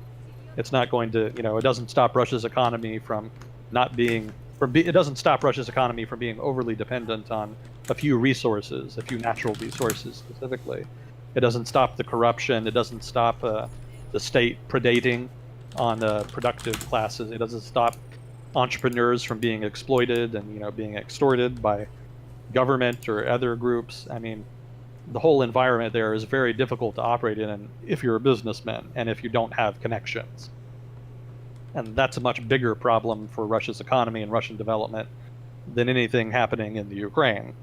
It's not going to, it doesn't stop Russia's economy from not being, it doesn't stop Russia's economy from being overly dependent on a few resources, a few natural resources specifically. It doesn't stop the corruption. It doesn't stop the state predating on productive classes. It doesn't stop entrepreneurs from being exploited and being extorted by government or other groups. I mean, the whole environment there is very difficult to operate in if you're a businessman and if you don't have connections. And that's a much bigger problem for Russia's economy and Russian development than anything happening in the Ukraine.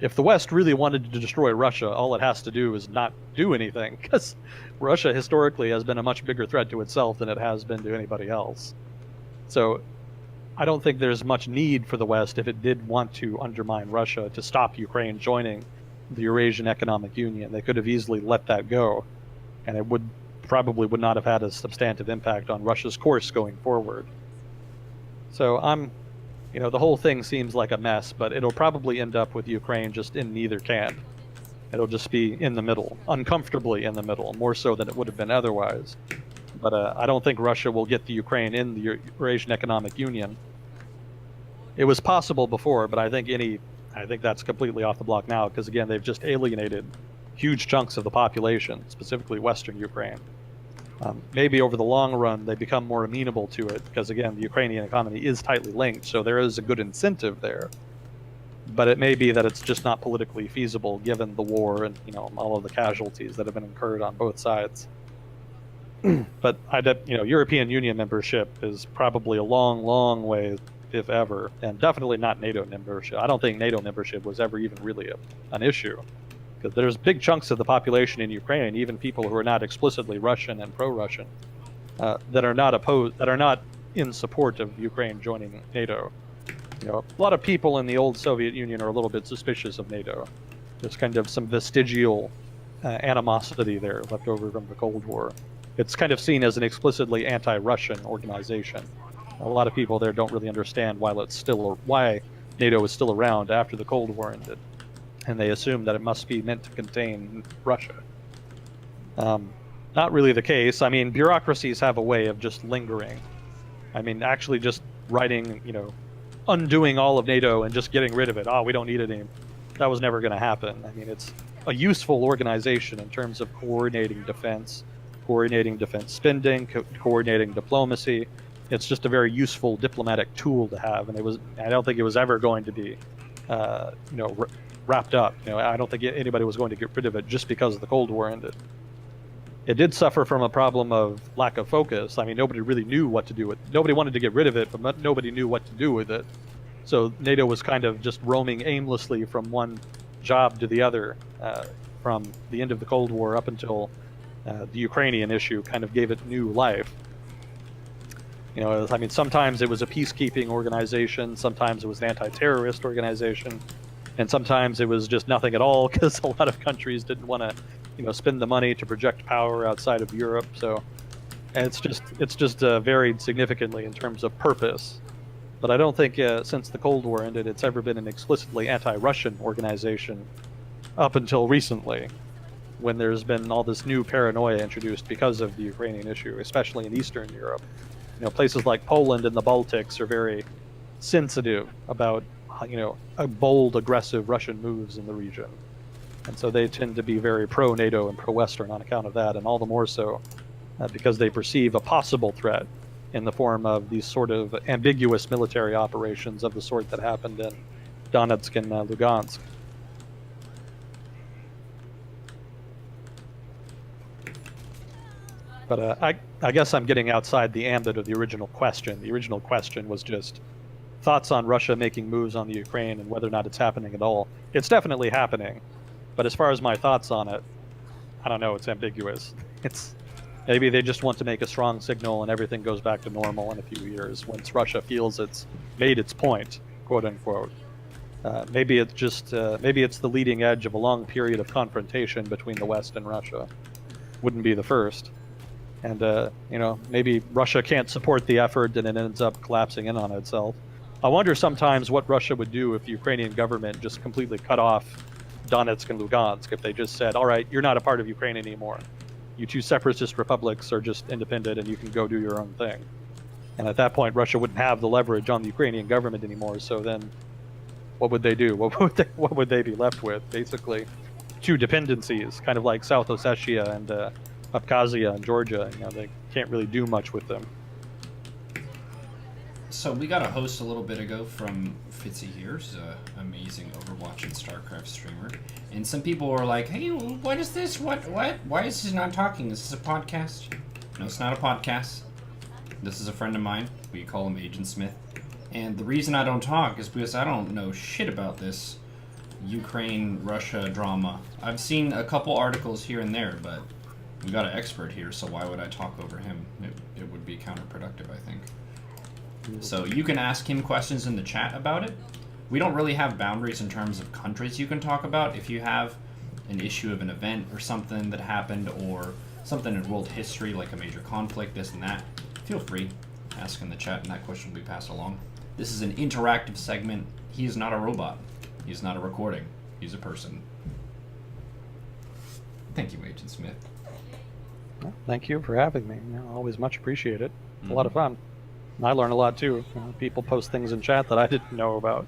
If the West really wanted to destroy Russia, all it has to do is not do anything, because Russia historically has been a much bigger threat to itself than it has been to anybody else. So I don't think there's much need for the West, if it did want to undermine Russia, to stop Ukraine joining the Eurasian Economic Union. They could have easily let that go, and it probably would not have had a substantive impact on Russia's course going forward. So the whole thing seems like a mess, but it'll probably end up with Ukraine just in neither camp. It'll just be in the middle, uncomfortably in the middle, more so than it would have been otherwise. But I don't think Russia will get the Ukraine in the Eurasian Economic Union. It was possible before, but I think that's completely off the block now, because again, they've just alienated huge chunks of the population, specifically Western Ukraine. Maybe over the long run, they become more amenable to it, because again, the Ukrainian economy is tightly linked, so there is a good incentive there. But it may be that it's just not politically feasible, given the war and all of the casualties that have been incurred on both sides. But European Union membership is probably a long, long way, if ever, and definitely not NATO membership. I don't think NATO membership was ever even really an issue. Because there's big chunks of the population in Ukraine, even people who are not explicitly Russian and pro-Russian, that are not in support of Ukraine joining NATO. A lot of people in the old Soviet Union are a little bit suspicious of NATO. There's kind of some vestigial animosity there left over from the Cold War. It's kind of seen as an explicitly anti-Russian organization. A lot of people there don't really understand why NATO is still around after the Cold War ended, and they assume that it must be meant to contain Russia. Not really the case. I mean, bureaucracies have a way of just lingering. I mean, actually just writing, undoing all of NATO and just getting rid of it. Oh, we don't need it anymore. That was never going to happen. I mean, it's a useful organization in terms of coordinating defense spending, coordinating diplomacy. It's just a very useful diplomatic tool to have, and I don't think it was ever going to be, wrapped up. I don't think anybody was going to get rid of it just because the Cold War ended. It did suffer from a problem of lack of focus. I mean, nobody really knew what to do with it. Nobody wanted to get rid of it, but nobody knew what to do with it. So NATO was kind of just roaming aimlessly from one job to the other, from the end of the Cold War up until the Ukrainian issue kind of gave it new life. I mean, sometimes it was a peacekeeping organization, sometimes it was an anti-terrorist organization, and sometimes it was just nothing at all because a lot of countries didn't want to, spend the money to project power outside of Europe. So it's just varied significantly in terms of purpose. But I don't think since the Cold War ended, it's ever been an explicitly anti-Russian organization up until recently, when there's been all this new paranoia introduced because of the Ukrainian issue, especially in Eastern Europe. Places like Poland and the Baltics are very sensitive about, bold, aggressive Russian moves in the region. And so they tend to be very pro-NATO and pro-Western on account of that, and all the more so because they perceive a possible threat in the form of these sort of ambiguous military operations of the sort that happened in Donetsk and Lugansk. But I guess I'm getting outside the ambit of the original question. The original question was just thoughts on Russia making moves on the Ukraine and whether or not it's happening at all. It's definitely happening. But as far as my thoughts on it, I don't know, it's ambiguous. Maybe they just want to make a strong signal and everything goes back to normal in a few years once Russia feels it's made its point, quote unquote. Maybe it's the leading edge of a long period of confrontation between the West and Russia. Wouldn't be the first. And, maybe Russia can't support the effort and it ends up collapsing in on itself. I wonder sometimes what Russia would do if the Ukrainian government just completely cut off Donetsk and Lugansk, if they just said, all right, you're not a part of Ukraine anymore. You two separatist republics are just independent and you can go do your own thing. And at that point, Russia wouldn't have the leverage on the Ukrainian government anymore. So then what would they do? What would they be left with? Basically, two dependencies, kind of like South Ossetia and Abkhazia and Georgia. They can't really do much with them. So we got a host a little bit ago from Fitzy here, who's an amazing Overwatch and StarCraft streamer. And some people were like, hey, what is this? What? Why is he not talking? Is this a podcast? No, it's not a podcast. This is a friend of mine. We call him Agent Smith. And the reason I don't talk is because I don't know shit about this Ukraine-Russia drama. I've seen a couple articles here and there, but we got an expert here, so why would I talk over him? It would be counterproductive, I think. So you can ask him questions in the chat about it. We don't really have boundaries in terms of countries you can talk about. If you have an issue of an event or something that happened or something in world history like a major conflict, this and that, feel free. Ask in the chat and that question will be passed along. This is an interactive segment. He is not a robot. He is not a recording. He's a person. Thank you, Agent Smith. Well, thank you for having me. Always much appreciated. It's a lot of fun. And I learn a lot too. People post things in chat that I didn't know about.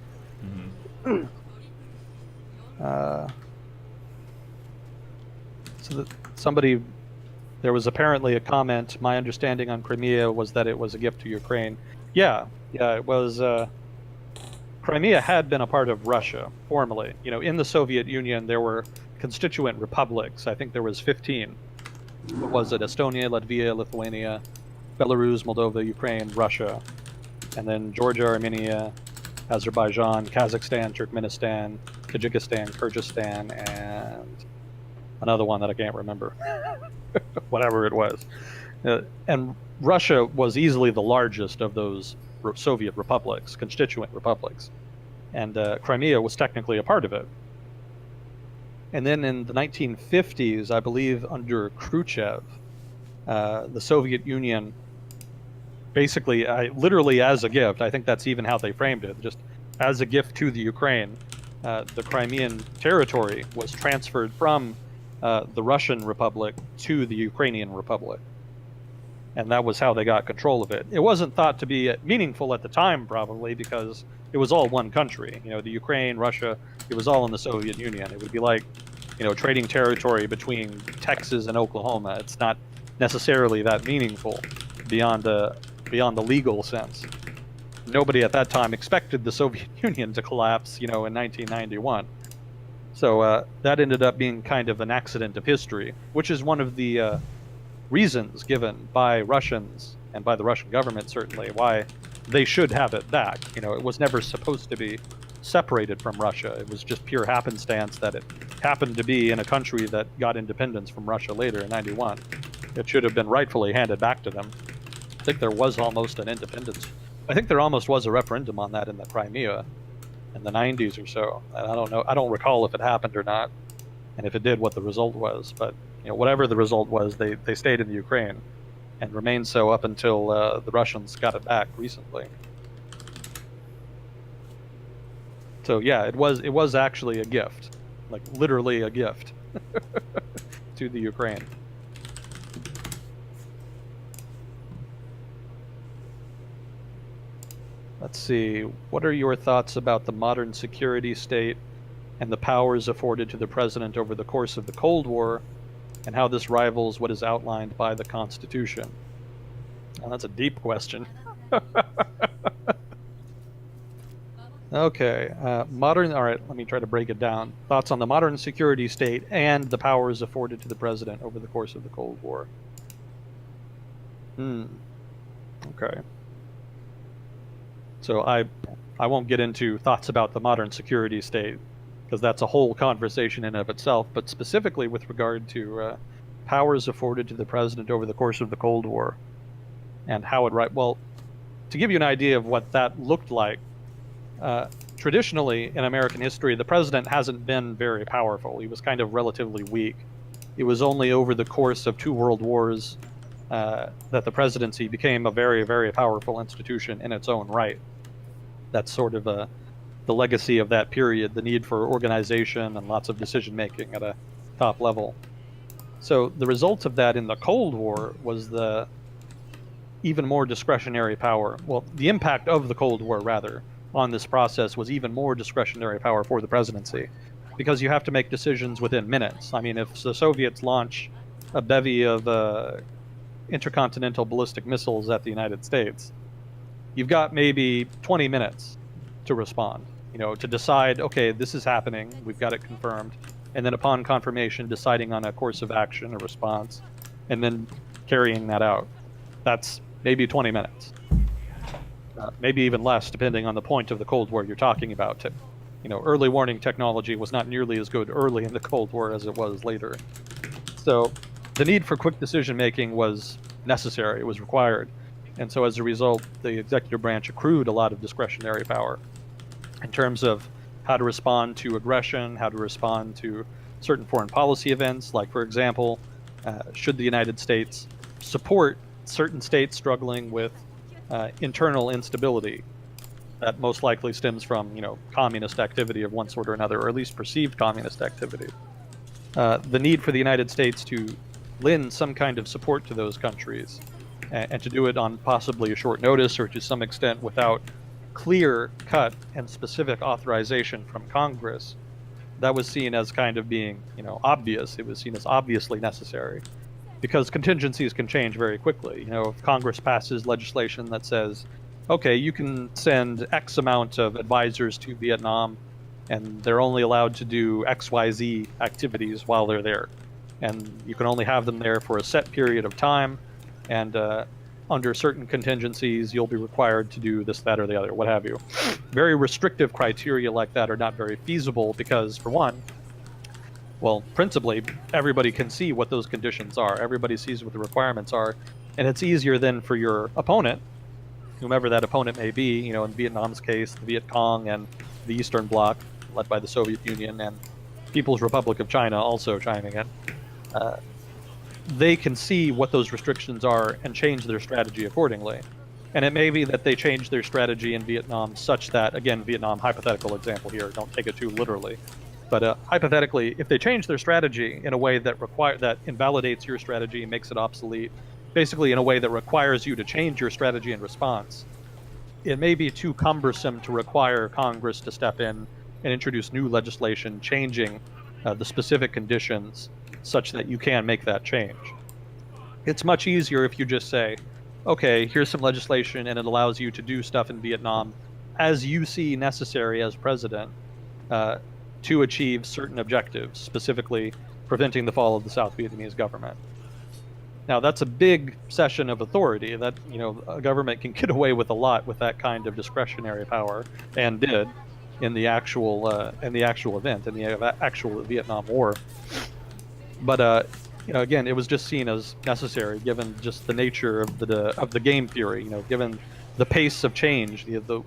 There was apparently a comment. My understanding on Crimea was that it was a gift to Ukraine. Yeah, it was. Crimea had been a part of Russia formally. In the Soviet Union, there were constituent republics. I think there was 15. What was it? Estonia, Latvia, Lithuania, Belarus, Moldova, Ukraine, Russia, and then Georgia, Armenia, Azerbaijan, Kazakhstan, Turkmenistan, Tajikistan, Kyrgyzstan, and another one that I can't remember, whatever it was. And Russia was easily the largest of those Soviet republics, constituent republics, and Crimea was technically a part of it. And then in the 1950s, I believe under Khrushchev, the Soviet Union basically, literally as a gift, I think that's even how they framed it, just as a gift to the Ukraine, the Crimean territory was transferred from the Russian Republic to the Ukrainian Republic. And that was how they got control of it. It wasn't thought to be meaningful at the time, probably, because it was all one country. You know, the Ukraine, Russia, it was all in the Soviet Union. It would be like, you know, trading territory between Texas and Oklahoma. It's not necessarily that meaningful beyond the legal sense. Nobody at that time expected the Soviet Union to collapse, you know, in 1991. So that ended up being kind of an accident of history, which is one of the reasons given by Russians and by the Russian government, certainly, why they should have it back. You know, it was never supposed to be separated from Russia. It was just pure happenstance that it happened to be in a country that got independence from Russia later in 91. It should have been rightfully handed back to them. I think there was almost an independence. I think there almost was a referendum on that in the Crimea in the 90s or so. And I don't know. I don't recall if it happened or not, and if it did, what the result was. But you know, whatever the result was, they stayed in the Ukraine and remained so up until the Russians got it back recently. So yeah, it was actually a gift, like literally a gift to the Ukraine. Let's see, what are your thoughts about the modern security state and the powers afforded to the president over the course of the Cold War, and how this rivals what is outlined by the Constitution? Well, that's a deep question. Okay, all right, let me try to break it down. Thoughts on the modern security state and the powers afforded to the president over the course of the Cold War. Okay. So I won't get into thoughts about the modern security state, because that's a whole conversation in and of itself, but specifically with regard to powers afforded to the president over the course of the Cold War and how well, to give you an idea of what that looked like, traditionally in American history, the president hasn't been very powerful. He was kind of relatively weak. It was only over the course of 2 world wars that the presidency became a very, very powerful institution in its own right. That's sort of the legacy of that period, the need for organization and lots of decision making at a top level. So the result of that in the Cold War was the even more discretionary power. Well, the impact of the Cold War, rather, on this process was even more discretionary power for the presidency, because you have to make decisions within minutes. I mean, if the Soviets launch a bevy of intercontinental ballistic missiles at the United States, you've got maybe 20 minutes to respond, you know, to decide, okay, this is happening, we've got it confirmed, and then upon confirmation, deciding on a course of action, a response, and then carrying that out. That's maybe 20 minutes. Maybe even less, depending on the point of the Cold War you're talking about. You know, early warning technology was not nearly as good early in the Cold War as it was later. So the need for quick decision-making was necessary, it was required. And so as a result, the executive branch accrued a lot of discretionary power in terms of how to respond to aggression, how to respond to certain foreign policy events, like, for example, should the United States support certain states struggling with internal instability that most likely stems from, you know, communist activity of one sort or another, or at least perceived communist activity. The need for the United States to lend some kind of support to those countries, and to do it on possibly a short notice or to some extent without clear cut and specific authorization from Congress, that was seen as kind of being, you know, obvious. It was seen as obviously necessary, because contingencies can change very quickly. You know, if Congress passes legislation that says, okay, you can send X amount of advisors to Vietnam, and they're only allowed to do XYZ activities while they're there, and you can only have them there for a set period of time, and under certain contingencies, you'll be required to do this, that, or the other, what have you. Very restrictive criteria like that are not very feasible because, for one, well, principally, everybody can see what those conditions are. Everybody sees what the requirements are. And it's easier then for your opponent, whomever that opponent may be, you know, in Vietnam's case, the Viet Cong and the Eastern Bloc, led by the Soviet Union, and People's Republic of China also chiming in. They can see what those restrictions are and change their strategy accordingly. And it may be that they change their strategy in Vietnam such that, again, Vietnam, hypothetical example here, don't take it too literally. But hypothetically, if they change their strategy in a way that that invalidates your strategy and makes it obsolete, basically in a way that requires you to change your strategy in response, it may be too cumbersome to require Congress to step in and introduce new legislation changing the specific conditions such that you can make that change. It's much easier if you just say, okay, here's some legislation and it allows you to do stuff in Vietnam as you see necessary as president to achieve certain objectives, specifically preventing the fall of the South Vietnamese government. Now, that's a big cession of authority. That, you know, a government can get away with a lot with that kind of discretionary power, and did in the actual event, in the actual Vietnam War. But you know, again, it was just seen as necessary given just the nature of the game theory. You know, given the pace of change, the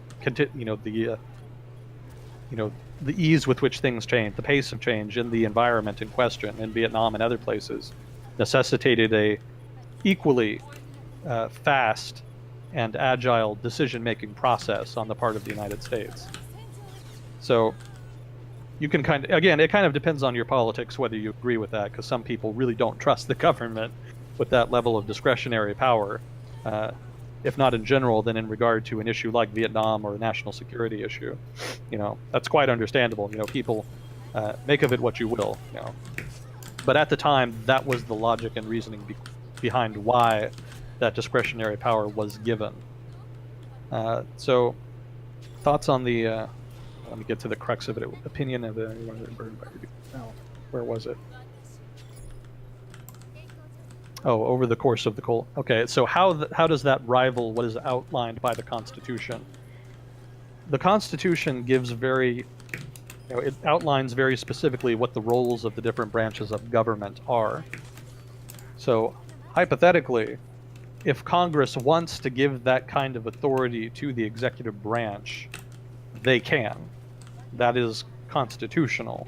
ease with which things change, the pace of change in the environment in question in Vietnam and other places, necessitated a equally fast and agile decision-making process on the part of the United States. So you can it kind of depends on your politics whether you agree with that, because some people really don't trust the government with that level of discretionary power, if not in general, then in regard to an issue like Vietnam or a national security issue. You know, that's quite understandable. You know, people make of it what you will, you know. But at the time, that was the logic and reasoning behind why that discretionary power was given. So, thoughts on the... let me get to the crux of it. Opinion of the... where was it? Oh, over the course of the Cold... Okay, so how does that rival what is outlined by the Constitution? The Constitution gives very... You know, it outlines very specifically what the roles of the different branches of government are. So, hypothetically, if Congress wants to give that kind of authority to the executive branch, they can. That is constitutional.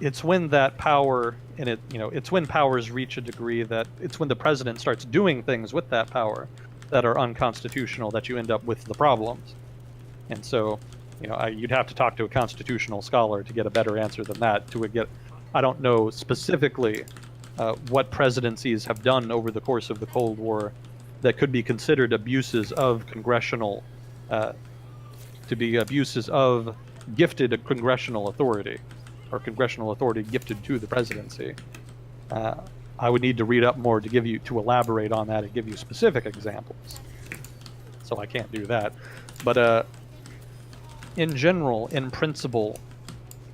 It's when that power, it's when powers reach a degree that it's when the president starts doing things with that power that are unconstitutional that you end up with the problems. And so, you know, you'd have to talk to a constitutional scholar to get a better answer than that. I don't know specifically what presidencies have done over the course of the Cold War that could be considered abuses of congressional, to be abuses of gifted congressional authority, or congressional authority gifted to the presidency. I would need to read up more to elaborate on that and give you specific examples. So I can't do that. But in general, in principle,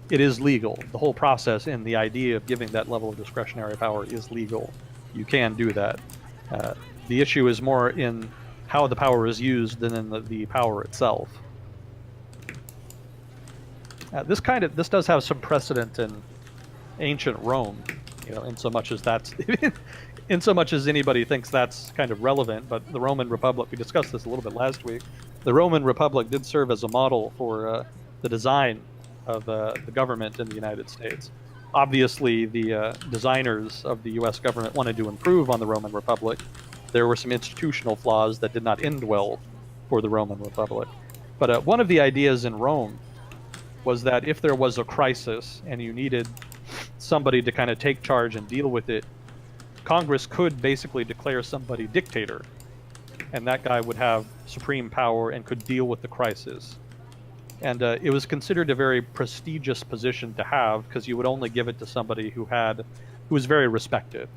it is legal. The whole process and the idea of giving that level of discretionary power is legal. You can do that. The issue is more in how the power is used than in the power itself. This does have some precedent in ancient Rome, you know, in so much as anybody thinks that's kind of relevant. But the Roman Republic, we discussed this a little bit last week, the Roman Republic did serve as a model for the design of the government in the United States. Obviously, the designers of the U.S. government wanted to improve on the Roman Republic. There were some institutional flaws that did not end well for the Roman Republic. But one of the ideas in Rome was that if there was a crisis and you needed somebody to kind of take charge and deal with it, Congress could basically declare somebody dictator, and that guy would have supreme power and could deal with the crisis. And it was considered a very prestigious position to have, because you would only give it to somebody who was very respected,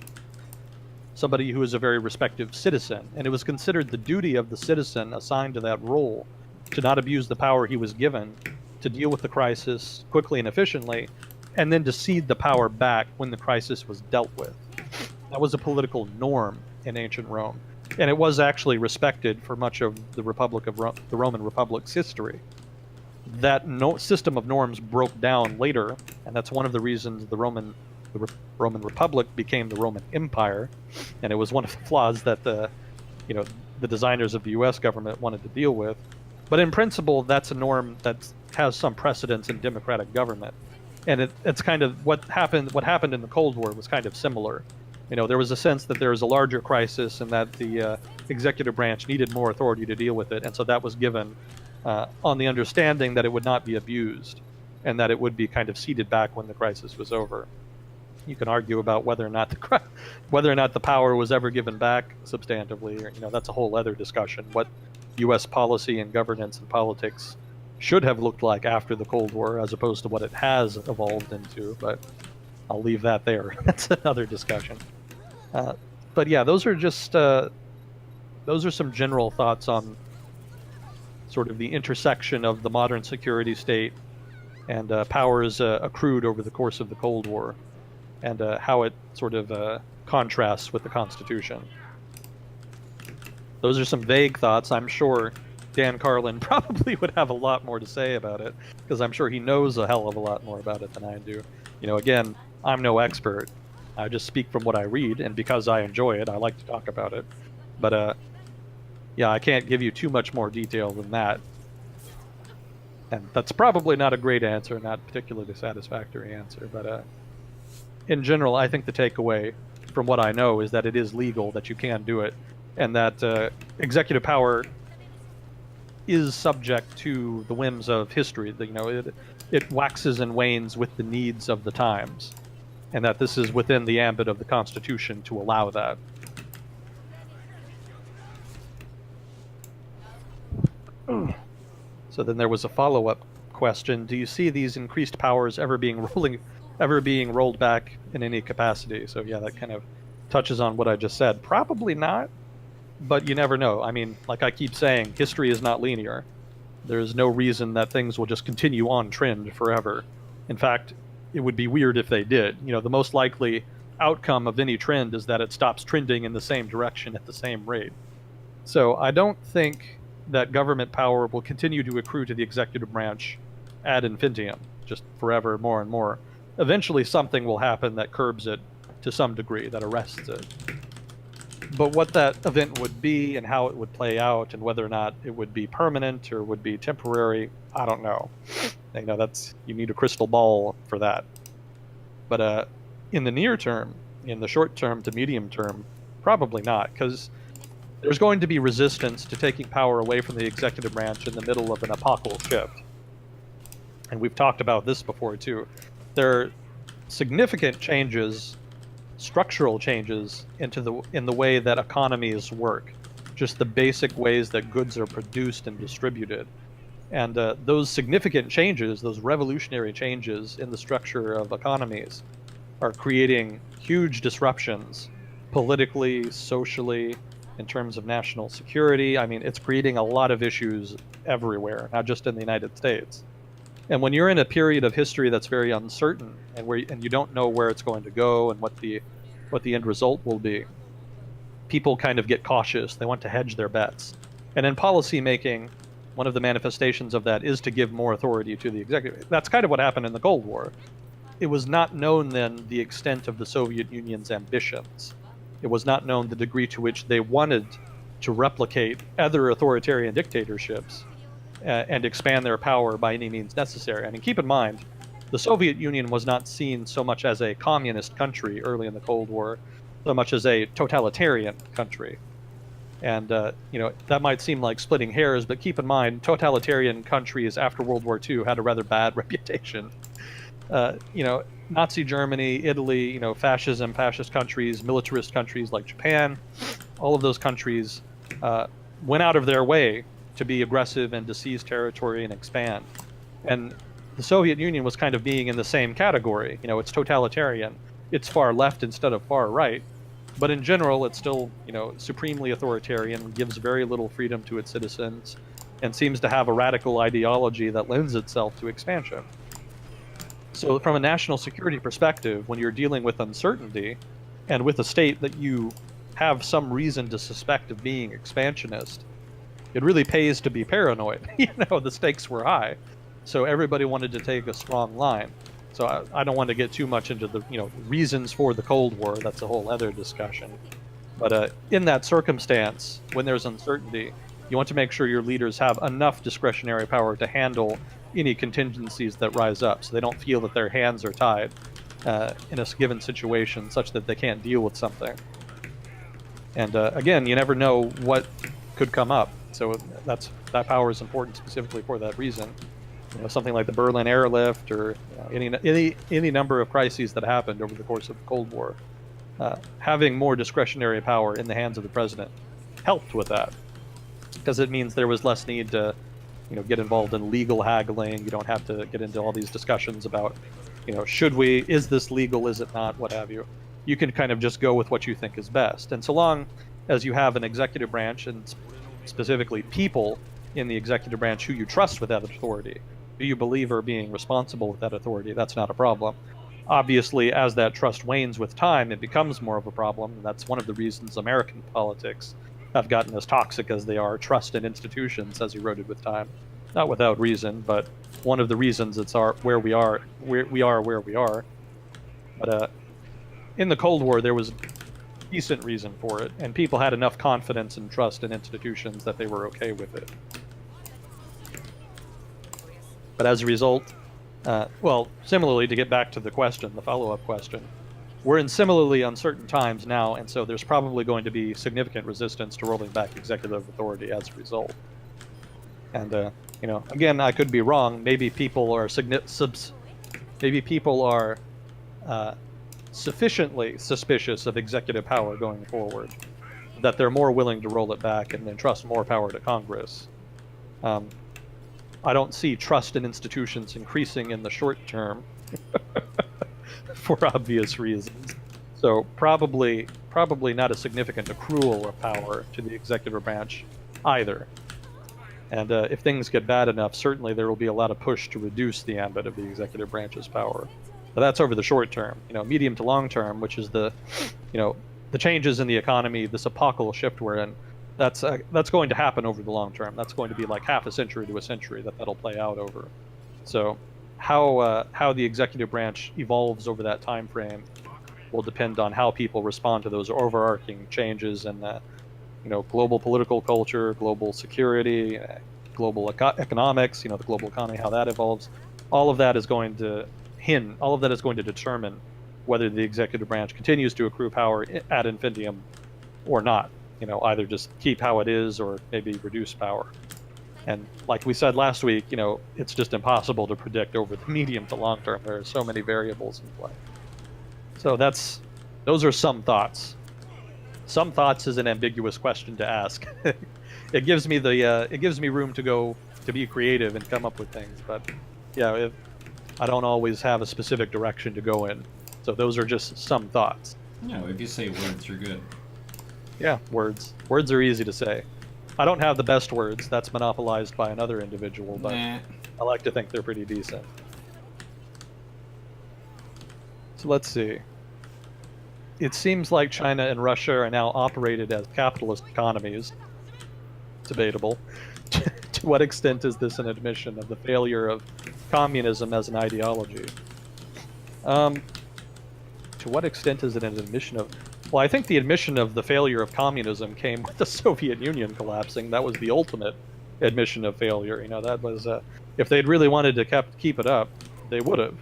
somebody who was a very respected citizen. And it was considered the duty of the citizen assigned to that role to not abuse the power he was given, to deal with the crisis quickly and efficiently, and then to cede the power back when the crisis was dealt with. That was a political norm in ancient Rome, and it was actually respected for much of the the Roman Republic's history. That system of norms broke down later, and that's one of the reasons the Roman Republic became the Roman Empire, and it was one of the flaws that the designers of the U.S. government wanted to deal with. But in principle, that's a norm that has some precedence in democratic government, and it's kind of what happened. What happened in the Cold War was kind of similar. There was a sense that there was a larger crisis, and that the executive branch needed more authority to deal with it, and so that was given on the understanding that it would not be abused, and that it would be kind of ceded back when the crisis was over. You can argue about whether or not the power was ever given back substantively, or that's a whole other discussion. What U.S. policy and governance and politics should have looked like after the Cold War, as opposed to what it has evolved into. But I'll leave that there. That's another discussion. But yeah, those are some general thoughts on sort of the intersection of the modern security state and powers accrued over the course of the Cold War, and how it sort of contrasts with the Constitution. Those are some vague thoughts. I'm sure Dan Carlin probably would have a lot more to say about it, because I'm sure he knows a hell of a lot more about it than I do. Again, I'm no expert. I just speak from what I read, and because I enjoy it, I like to talk about it. But yeah, I can't give you too much more detail than that. And that's probably not a great answer, not a particularly satisfactory answer. But in general, I think the takeaway from what I know is that it is legal, that you can do it, and that executive power is subject to the whims of history. It waxes and wanes with the needs of the times, and that this is within the ambit of the Constitution to allow that. So then there was a follow-up question: do you see these increased powers ever being rolled back in any capacity? So yeah, that kind of touches on what I just said. Probably not, but you never know. I mean, like I keep saying, history is not linear. There's no reason that things will just continue on trend forever. In fact, it would be weird if they did. The most likely outcome of any trend is that it stops trending in the same direction at the same rate. So I don't think that government power will continue to accrue to the executive branch ad infinitum, just forever, more and more. Eventually something will happen that curbs it to some degree, that arrests it. But what that event would be and how it would play out and whether or not it would be permanent or would be temporary, I don't know. You need a crystal ball for that. But in the near term, in the short term to medium term, probably not, because there's going to be resistance to taking power away from the executive branch in the middle of an epochal shift. And we've talked about this before too. There are significant changes, structural changes in the way that economies work, just the basic ways that goods are produced and distributed. And those significant changes, those revolutionary changes in the structure of economies, are creating huge disruptions politically, socially, in terms of national security. I mean, it's creating a lot of issues everywhere, not just in the United States. And when you're in a period of history that's very uncertain, and you don't know where it's going to go and what the end result will be, people kind of get cautious. They want to hedge their bets. And in policy making, one of the manifestations of that is to give more authority to the executive. That's kind of what happened in the Cold War. It was not known then the extent of the Soviet Union's ambitions. It was not known the degree to which they wanted to replicate other authoritarian dictatorships and expand their power by any means necessary. I mean, keep in mind, the Soviet Union was not seen so much as a communist country early in the Cold War, so much as a totalitarian country. And, that might seem like splitting hairs, but keep in mind, totalitarian countries after World War II had a rather bad reputation. Nazi Germany, Italy, fascism, fascist countries, militarist countries like Japan, all of those countries went out of their way to be aggressive and to seize territory and expand. And the Soviet Union was kind of being in the same category. It's totalitarian. It's far left instead of far right. But in general, it's still, supremely authoritarian, gives very little freedom to its citizens, and seems to have a radical ideology that lends itself to expansion. So from a national security perspective, when you're dealing with uncertainty, and with a state that you have some reason to suspect of being expansionist, it really pays to be paranoid. The stakes were high, so everybody wanted to take a strong line. So I don't want to get too much into the reasons for the Cold War. That's a whole other discussion. But in that circumstance, when there's uncertainty, you want to make sure your leaders have enough discretionary power to handle any contingencies that rise up, so they don't feel that their hands are tied in a given situation, such that they can't deal with something. And again, you never know what could come up, so that power is important specifically for that reason. Something like the Berlin airlift, or any number of crises that happened over the course of the Cold War. Having more discretionary power in the hands of the president helped with that, because it means there was less need to get involved in legal haggling. You don't have to get into all these discussions about is this legal, is it not, what have you. You can kind of just go with what you think is best. And so long as you have an executive branch, and specifically people in the executive branch who you trust with that authority, who you believe are being responsible with that authority, that's not a problem. Obviously, as that trust wanes with time, it becomes more of a problem. And that's one of the reasons American politics have gotten as toxic as they are. Trust in institutions has eroded with time, not without reason, but one of the reasons it's where we are. But in the Cold War, there was decent reason for it, and people had enough confidence and trust in institutions that they were okay with it. But as a result, similarly, to get back to the question, the follow-up question, we're in similarly uncertain times now, and so there's probably going to be significant resistance to rolling back executive authority as a result. And again, I could be wrong. Maybe people are sufficiently suspicious of executive power going forward that they're more willing to roll it back and entrust more power to Congress. I don't see trust in institutions increasing in the short term for obvious reasons. So probably not a significant accrual of power to the executive branch either. And if things get bad enough, certainly there will be a lot of push to reduce the ambit of the executive branch's power. But that's over the short term. Medium to long term, which is the changes in the economy, this epochal shift we're in. That's going to happen over the long term. That's going to be like half a century to a century that'll play out over. So how the executive branch evolves over that time frame will depend on how people respond to those overarching changes in global political culture, global security, global economics, the global economy, how that evolves. All of that is going to determine whether the executive branch continues to accrue power ad infinitum or not. Either just keep how it is or maybe reduce power. And like we said last week, it's just impossible to predict over the medium to long term. There are so many variables in play. So those are some thoughts. Some thoughts is an ambiguous question to ask. It gives me room to be creative and come up with things. But yeah, I don't always have a specific direction to go in. So those are just some thoughts. No, if you say words, you're good. Yeah, words. Words are easy to say. I don't have the best words. That's monopolized by another individual, but I like to think they're pretty decent. So let's see. It seems like China and Russia are now operated as capitalist economies. Debatable. To what extent is this an admission of the failure of communism as an ideology? To what extent is it an admission of... Well, I think the admission of the failure of communism came with the Soviet Union collapsing. That was the ultimate admission of failure. That was... if they'd really wanted to keep it up, they would have.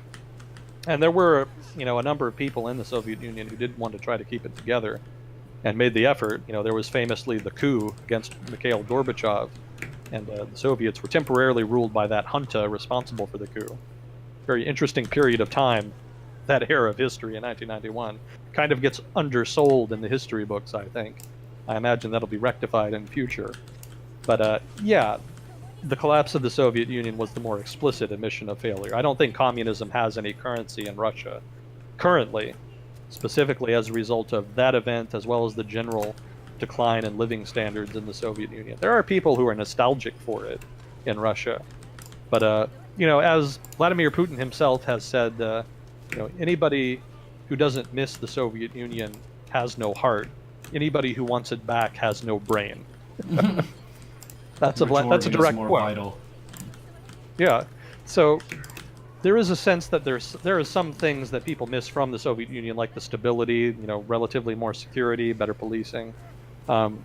And there were, a number of people in the Soviet Union who did want to try to keep it together and made the effort. There was famously the coup against Mikhail Gorbachev, and the Soviets were temporarily ruled by that junta responsible for the coup. Very interesting period of time, that era of history in 1991. Kind of gets undersold in the history books, I think. I imagine that'll be rectified in future. But yeah, the collapse of the Soviet Union was the more explicit admission of failure. I don't think communism has any currency in Russia currently, specifically as a result of that event, as well as the general decline in living standards in the Soviet Union. There are people who are nostalgic for it in Russia. But, as Vladimir Putin himself has said, anybody who doesn't miss the Soviet Union has no heart. anybody who wants it back has no brain. That's Which that's a organ is direct more quote. vital? Yeah. So there is a sense that there are some things that people miss from the Soviet Union, like the stability, relatively more security, better policing,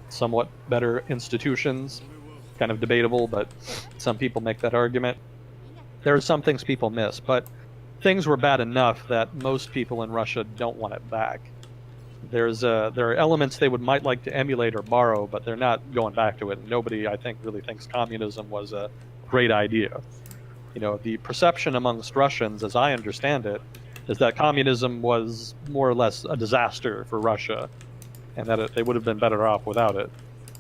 somewhat better institutions. Kind of debatable, but some people make that argument. There are some things people miss, but things were bad enough that most people in Russia don't want it back. There are elements they might like to emulate or borrow, but they're not going back to it. Nobody, I think, really thinks communism was a great idea. The perception amongst Russians, as I understand it, is that communism was more or less a disaster for Russia, and that they would have been better off without it.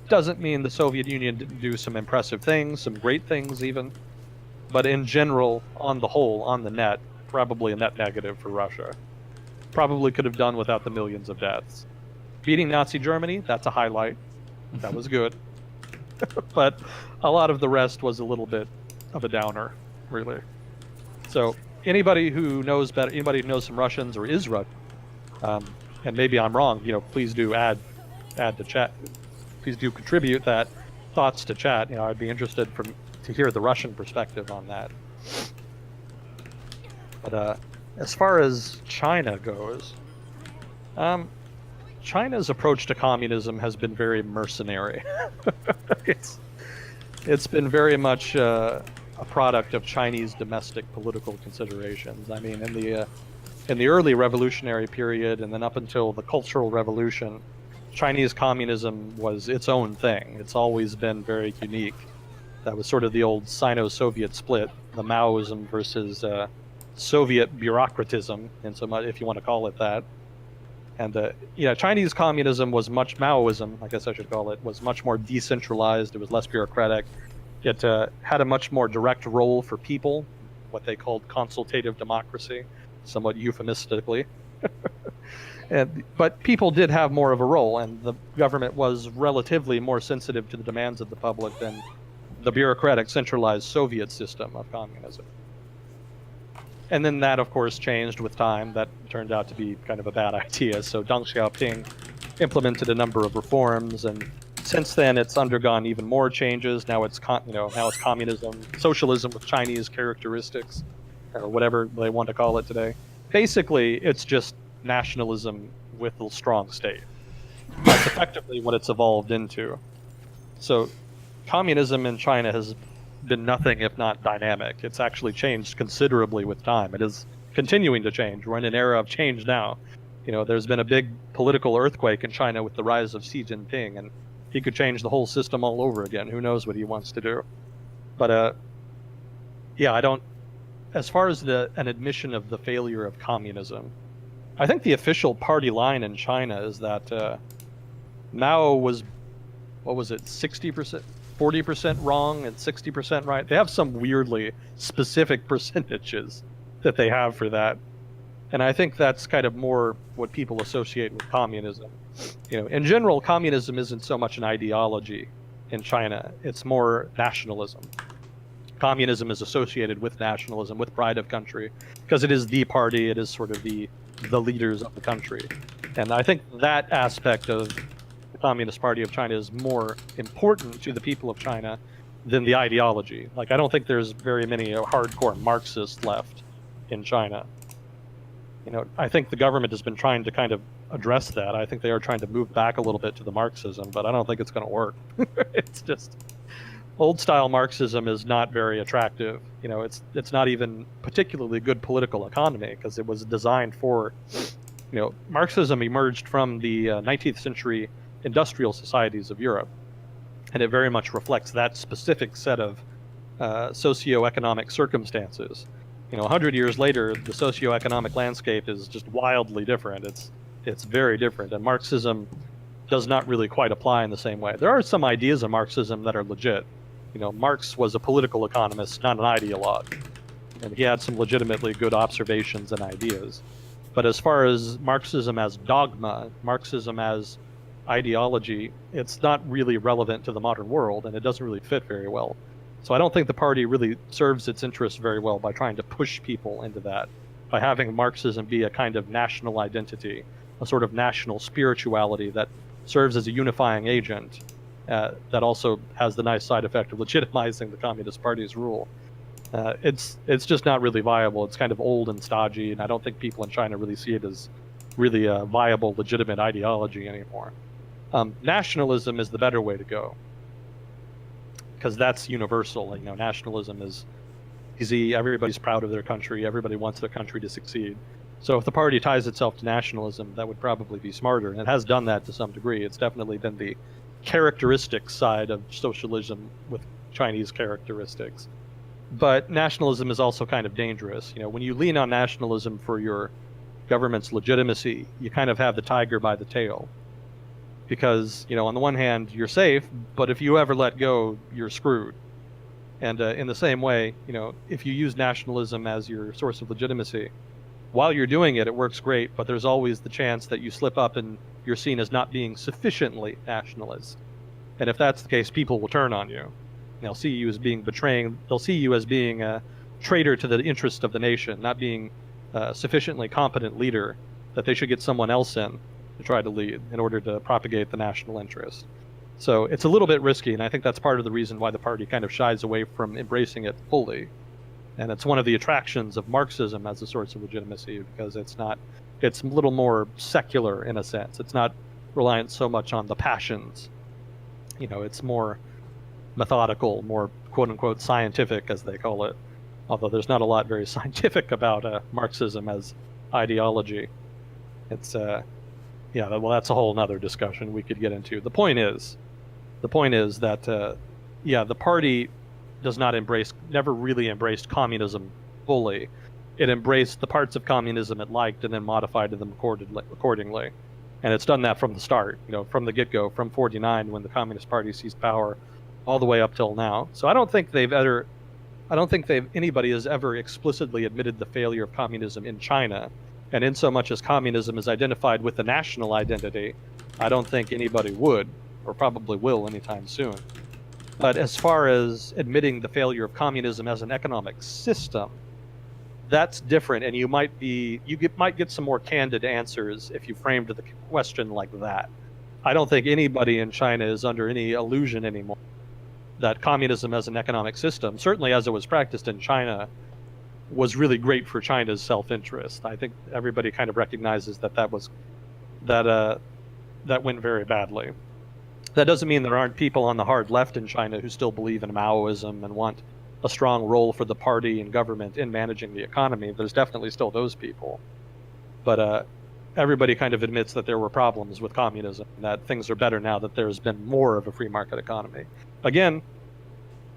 Doesn't mean the Soviet Union didn't do some impressive things, some great things even, but in general, on the whole, on the net, probably a net negative for Russia. Probably could have done without the millions of deaths. Beating Nazi Germany, that's a highlight. That was good. But a lot of the rest was a little bit of a downer, really. So anybody who knows better, anybody who knows some Russians or is Russian, and maybe I'm wrong, please do add to chat. Please do contribute that thoughts to chat. I'd be interested to hear the Russian perspective on that. But as far as China goes, China's approach to communism has been very mercenary. It's been very much a product of Chinese domestic political considerations. I mean, in the early revolutionary period, and then up until the Cultural Revolution, Chinese communism was its own thing. It's always been very unique. That was sort of the old Sino-Soviet split, the Maoism versus Soviet bureaucratism, if you want to call it that. And Chinese communism was Maoism, I guess I should call it, was much more decentralized. It was less bureaucratic. It had a much more direct role for people, what they called consultative democracy, somewhat euphemistically. But people did have more of a role, and the government was relatively more sensitive to the demands of the public than the bureaucratic, centralized Soviet system of communism. And then that, of course, changed with time. That turned out to be kind of a bad idea. So Deng Xiaoping implemented a number of reforms, and since then it's undergone even more changes. Now it's now it's communism, socialism with Chinese characteristics, or whatever they want to call it today. Basically, it's just nationalism with a strong state. That's effectively what it's evolved into. So communism in China has been nothing if not dynamic. It's actually changed considerably with time. It is continuing to change. We're in an era of change now. There's been a big political earthquake in China with the rise of Xi Jinping, and he could change the whole system all over again. Who knows what he wants to do? But I don't. As far as an admission of the failure of communism, I think the official party line in China is that Mao was, what was it, 60%, 40% wrong and 60% right. They have some weirdly specific percentages that they have for that. And I think that's kind of more what people associate with communism. In general, communism isn't so much an ideology in China. It's more nationalism. Communism is associated with nationalism, with pride of country, because it is the party, it is sort of the leaders of the country. And I think that aspect of the Communist Party of China is more important to the people of China than the ideology. Like, I don't think there's very many hardcore Marxists left in China. I think the government has been trying to kind of address that. I think they are trying to move back a little bit to the Marxism, but I don't think it's going to work. It's just old-style Marxism is not very attractive. It's not even particularly good political economy because it was designed for, Marxism emerged from the 19th century industrial societies of Europe, and it very much reflects that specific set of socioeconomic circumstances. 100 years later, the socioeconomic landscape is just wildly different. It's very different, and Marxism does not really quite apply in the same way. There are some ideas of Marxism that are legit. Marx was a political economist, not an ideologue, and he had some legitimately good observations and ideas. But as far as Marxism as dogma, Marxism as ideology, it's not really relevant to the modern world, and it doesn't really fit very well. So I don't think the party really serves its interests very well by trying to push people into that, by having Marxism be a kind of national identity, a sort of national spirituality that serves as a unifying agent that also has the nice side effect of legitimizing the Communist Party's rule. It's just not really viable. It's kind of old and stodgy, and I don't think people in China really see it as really a viable, legitimate ideology anymore. Nationalism is the better way to go, because that's universal. Nationalism is easy. Everybody's proud of their country. Everybody wants their country to succeed. So if the party ties itself to nationalism, that would probably be smarter, and it has done that to some degree. It's definitely been the characteristic side of socialism with Chinese characteristics. But nationalism is also kind of dangerous. When you lean on nationalism for your government's legitimacy, you kind of have the tiger by the tail. Because, on the one hand, you're safe, but if you ever let go, you're screwed. And in the same way, if you use nationalism as your source of legitimacy, while you're doing it, it works great, but there's always the chance that you slip up and you're seen as not being sufficiently nationalist. And if that's the case, people will turn on you. They'll see you as being betraying. They'll see you as being a traitor to the interest of the nation, not being a sufficiently competent leader, that they should get someone else in to try to lead in order to propagate the national interest. So it's a little bit risky, and I think that's part of the reason why the party kind of shies away from embracing it fully. And it's one of the attractions of Marxism as a source of legitimacy, because it's a little more secular in a sense. It's not reliant so much on the passions. It's more methodical, more quote-unquote scientific, as they call it. Although there's not a lot very scientific about Marxism as ideology. It's, well, that's a whole other discussion we could get into. The point is that, the party does not never really embraced communism fully. It embraced the parts of communism it liked and then modified them accordingly. And it's done that from the start, from the get-go, from 49 when the Communist Party seized power, all the way up till now. So I don't think anybody has ever explicitly admitted the failure of communism in China. And in so much as communism is identified with the national identity, I don't think anybody would, or probably will anytime soon. But as far as admitting the failure of communism as an economic system, that's different, and you might get some more candid answers if you framed the question like that. I don't think anybody in China is under any illusion anymore that communism as an economic system, certainly as it was practiced in China, was really great for China's self-interest. I think everybody kind of recognizes that went very badly. That doesn't mean there aren't people on the hard left in China who still believe in Maoism and want a strong role for the party and government in managing the economy. There's definitely still those people. But everybody kind of admits that there were problems with communism, and that things are better now that there's been more of a free market economy. Again,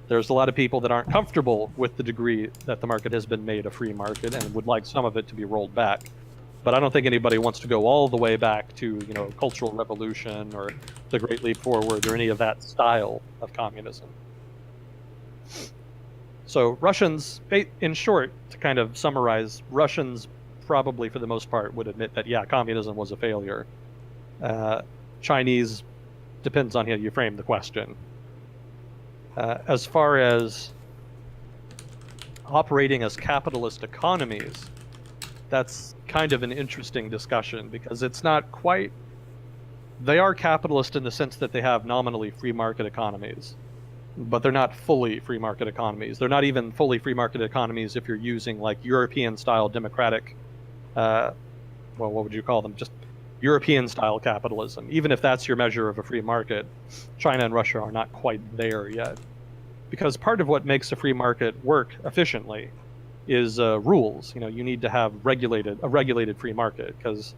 there's a lot of people that aren't comfortable with the degree that the market has been made a free market and would like some of it to be rolled back. But I don't think anybody wants to go all the way back to, Cultural Revolution or the Great Leap Forward or any of that style of communism. So Russians, in short, to kind of summarize, Russians probably for the most part would admit that, communism was a failure. Chinese, depends on how you frame the question. As far as operating as capitalist economies, that's kind of an interesting discussion, because it's not quite... They are capitalist in the sense that they have nominally free market economies, but they're not fully free market economies. They're not even fully free market economies if you're using like European-style democratic, what would you call them? Just European-style capitalism. Even if that's your measure of a free market, China and Russia are not quite there yet. Because part of what makes a free market work efficiently is rules. You need to have a regulated free market, because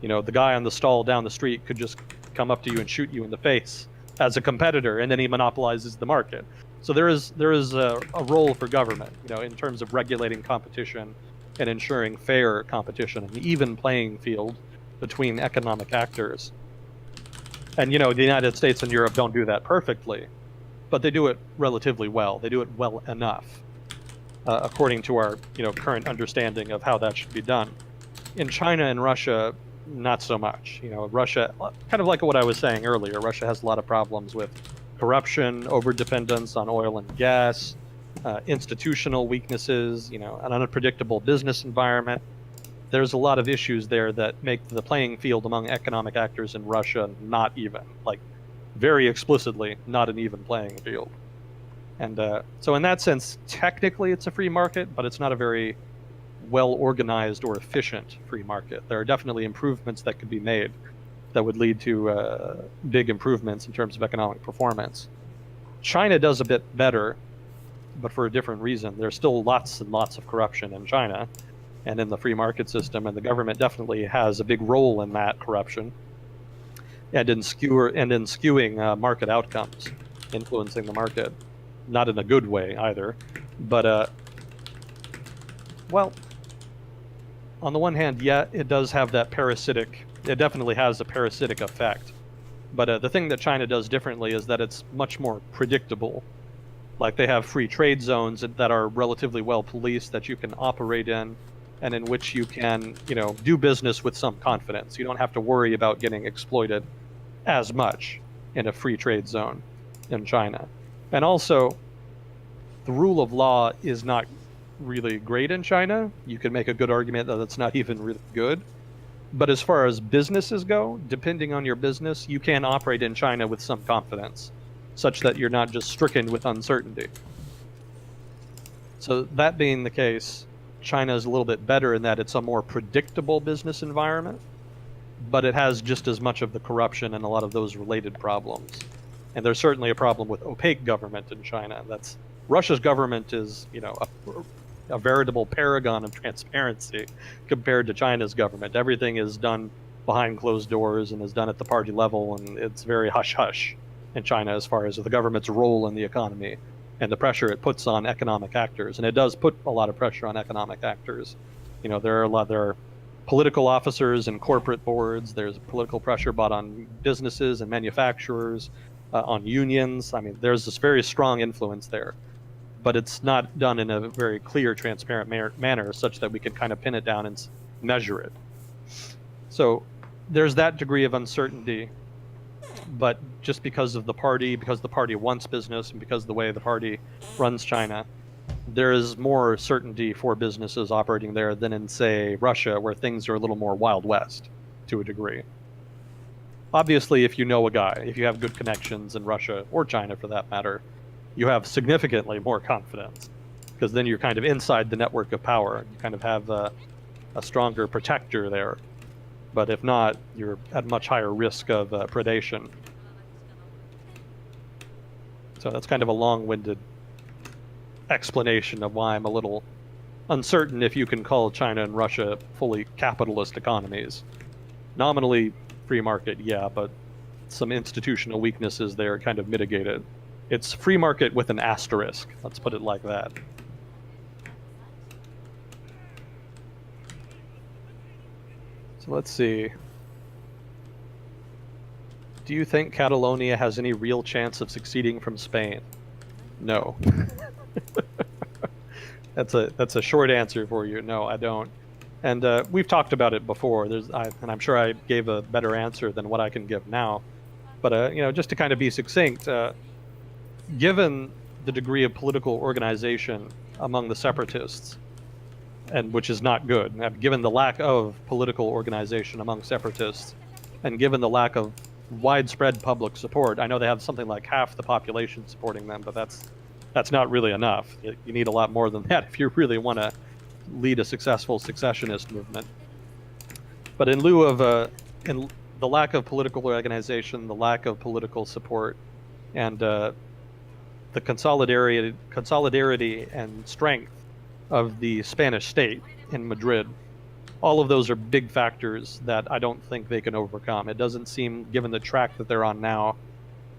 the guy on the stall down the street could just come up to you and shoot you in the face as a competitor, and then he monopolizes the market. So there is a role for government, in terms of regulating competition and ensuring fair competition, an even playing field between economic actors. And the United States and Europe don't do that perfectly, but they do it relatively well. They do it well enough, according to our current understanding of how that should be done. In China and Russia, not so much. Russia, kind of like what I was saying earlier, Russia has a lot of problems with corruption, overdependence on oil and gas, institutional weaknesses, an unpredictable business environment. there's a lot of issues there that make the playing field among economic actors in Russia not even, like very explicitly, not an even playing field. And so, in that sense, technically it's a free market, but it's not a very well organized or efficient free market. There are definitely improvements that could be made that would lead to big improvements in terms of economic performance. China does a bit better, but for a different reason. There's still lots and lots of corruption in China and in the free market system, and the government definitely has a big role in that corruption and in skewing market outcomes, influencing the market, not in a good way either. But well, on the one hand, yeah, it does have that parasitic. It definitely has a parasitic effect. But the thing that China does differently is that it's much more predictable. Like they have free trade zones that are relatively well policed that you can operate in, and in which you can, do business with some confidence. You don't have to worry about getting exploited as much in a free trade zone in China. And also, the rule of law is not really great in China. You can make a good argument that it's not even really good. But as far as businesses go, depending on your business, you can operate in China with some confidence, such that you're not just stricken with uncertainty. So that being the case, China is a little bit better in that it's a more predictable business environment, but it has just as much of the corruption and a lot of those related problems. And there's certainly a problem with opaque government in China. Russia's government is, a veritable paragon of transparency compared to China's government. Everything is done behind closed doors and is done at the party level, and it's very hush-hush in China as far as the government's role in the economy and the pressure it puts on economic actors. And it does put a lot of pressure on economic actors. There are political officers and corporate boards. There's political pressure brought on businesses and manufacturers, on unions. I mean, there's this very strong influence there. But it's not done in a very clear, transparent manner such that we can kind of pin it down and measure it. So there's that degree of uncertainty, but just because the party wants business and because of the way the party runs China, there is more certainty for businesses operating there than in, say, Russia, where things are a little more Wild West to a degree. Obviously, if you know a guy, if you have good connections in Russia or China for that matter, you have significantly more confidence because then you're kind of inside the network of power. You kind of have a stronger protector there. But if not, you're at much higher risk of predation. So that's kind of a long-winded explanation of why I'm a little uncertain if you can call China and Russia fully capitalist economies. Nominally free market, yeah, but some institutional weaknesses there kind of mitigate it. It's free market with an asterisk. Let's put it like that. So let's see. Do you think Catalonia has any real chance of succeeding from Spain? No. That's a short answer for you. No, I don't. And we've talked about it before. And I'm sure I gave a better answer than what I can give now. But just to kind of be succinct. Given the degree of political organization among the separatists, and which is not good, given the lack of political organization among separatists, and given the lack of widespread public support, I know they have something like half the population supporting them, but that's not really enough. You need a lot more than that if you really want to lead a successful successionist movement. But in lieu of in the lack of political organization, the lack of political support, and the consolidarity and strength of the Spanish state in Madrid, all of those are big factors that I don't think they can overcome. It doesn't seem, given the track that they're on now,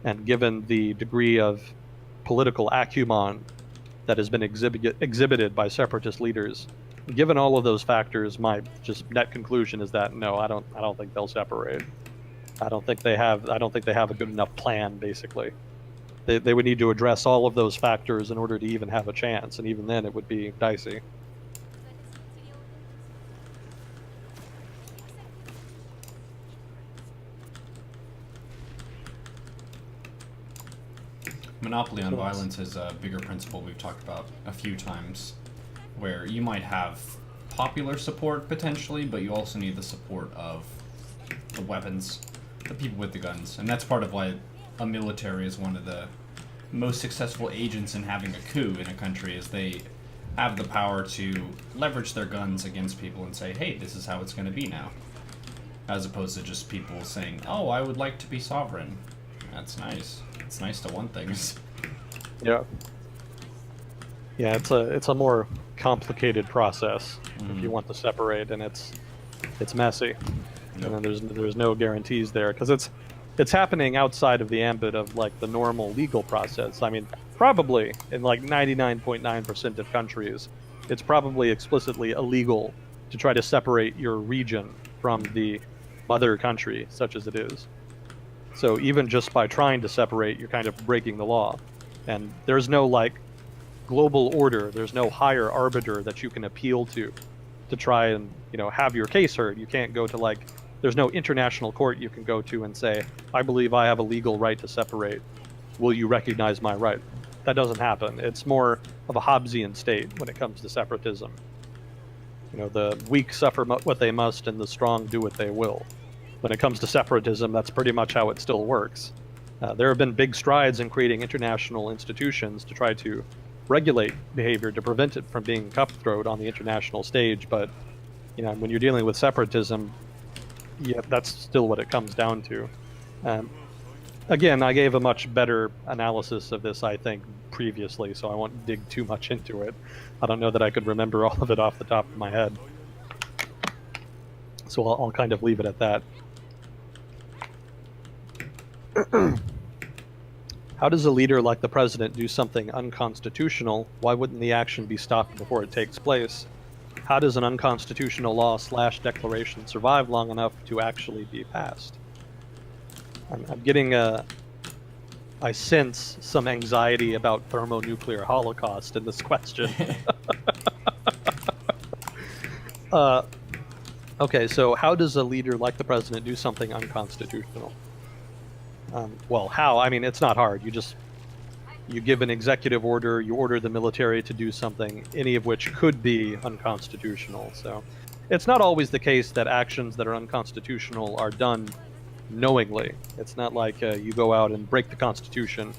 and given the degree of political acumen that has been exhibited by separatist leaders, given all of those factors, my just net conclusion is that no, I don't think they'll separate. I don't think they have a good enough plan, basically. They would need to address all of those factors in order to even have a chance, and even then it would be dicey. Monopoly on violence is a bigger principle we've talked about a few times, where you might have popular support potentially, but you also need the support of the weapons, the people with the guns, and that's part of why a military is one of the most successful agents in having a coup in a country, is they have the power to leverage their guns against people and say, hey, this is how it's going to be now, as opposed to just people saying, oh, I would like to be sovereign. That's nice. It's nice to want things. Yeah. Yeah, it's a more complicated process if you want to separate, and it's messy. Nope. And then there's no guarantees there, because it's happening outside of the ambit of like the normal legal process. I mean, probably in like 99.9% of countries, it's probably explicitly illegal to try to separate your region from the mother country, such as it is. So even just by trying to separate, you're kind of breaking the law. And there's no like global order, there's no higher arbiter that you can appeal to try and, have your case heard. You can't go to like, there's no international court you can go to and say, I believe I have a legal right to separate. Will you recognize my right? That doesn't happen. It's more of a Hobbesian state when it comes to separatism. The weak suffer what they must and the strong do what they will. When it comes to separatism, that's pretty much how it still works. There have been big strides in creating international institutions to try to regulate behavior to prevent it from being cutthroat on the international stage, but when you're dealing with separatism, yeah, that's still what it comes down to. Again, I gave a much better analysis of this, I think, previously, so I won't dig too much into it. I don't know that I could remember all of it off the top of my head, so I'll kind of leave it at that. How does a leader like the president do something unconstitutional? Why wouldn't the action be stopped before it takes place? How does an unconstitutional law/declaration survive long enough to actually be passed? I'm getting I sense some anxiety about thermonuclear holocaust in this question. Okay, so how does a leader like the president do something unconstitutional? Well, how? I mean, it's not hard. You give an executive order, you order the military to do something, any of which could be unconstitutional. So it's not always the case that actions that are unconstitutional are done knowingly. It's not like you go out and break the Constitution.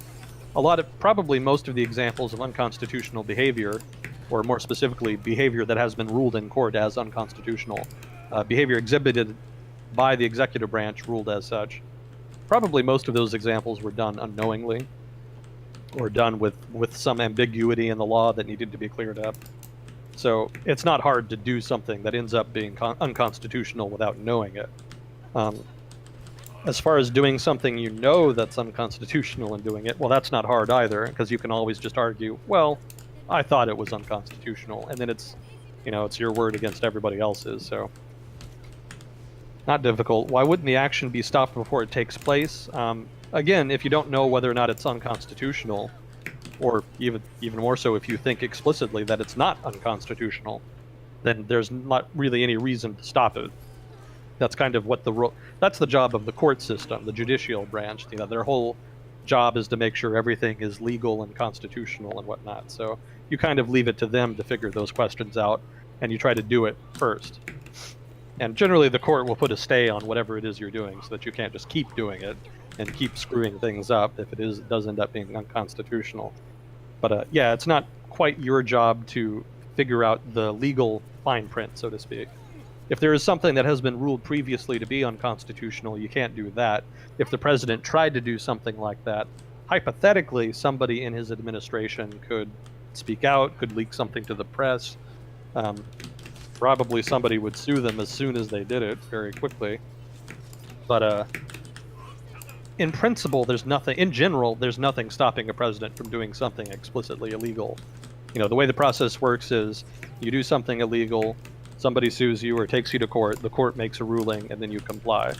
Probably most of the examples of unconstitutional behavior, or more specifically, behavior that has been ruled in court as unconstitutional, behavior exhibited by the executive branch ruled as such, probably most of those examples were done unknowingly, or done with some ambiguity in the law that needed to be cleared up. So it's not hard to do something that ends up being unconstitutional without knowing it. As far as doing something that's unconstitutional and doing it, well, that's not hard either, because you can always just argue, well, I thought it was unconstitutional, and then it's your word against everybody else's, so not difficult. Why wouldn't the action be stopped before it takes place? Again, if you don't know whether or not it's unconstitutional, or even more so if you think explicitly that it's not unconstitutional, then there's not really any reason to stop it. That's kind of that's the job of the court system, the judicial branch. Their whole job is to make sure everything is legal and constitutional and whatnot. So you kind of leave it to them to figure those questions out, and you try to do it first. And generally the court will put a stay on whatever it is you're doing so that you can't just keep doing it and keep screwing things up if it does end up being unconstitutional. But yeah, it's not quite your job to figure out the legal fine print, so to speak. If there is something that has been ruled previously to be unconstitutional, you can't do that. If the president tried to do something like that, hypothetically, somebody in his administration could speak out, could leak something to the press. Probably somebody would sue them as soon as they did it, very quickly. But in principle, in general, there's nothing stopping a president from doing something explicitly illegal. The way the process works is you do something illegal, somebody sues you or takes you to court, the court makes a ruling, and then you comply.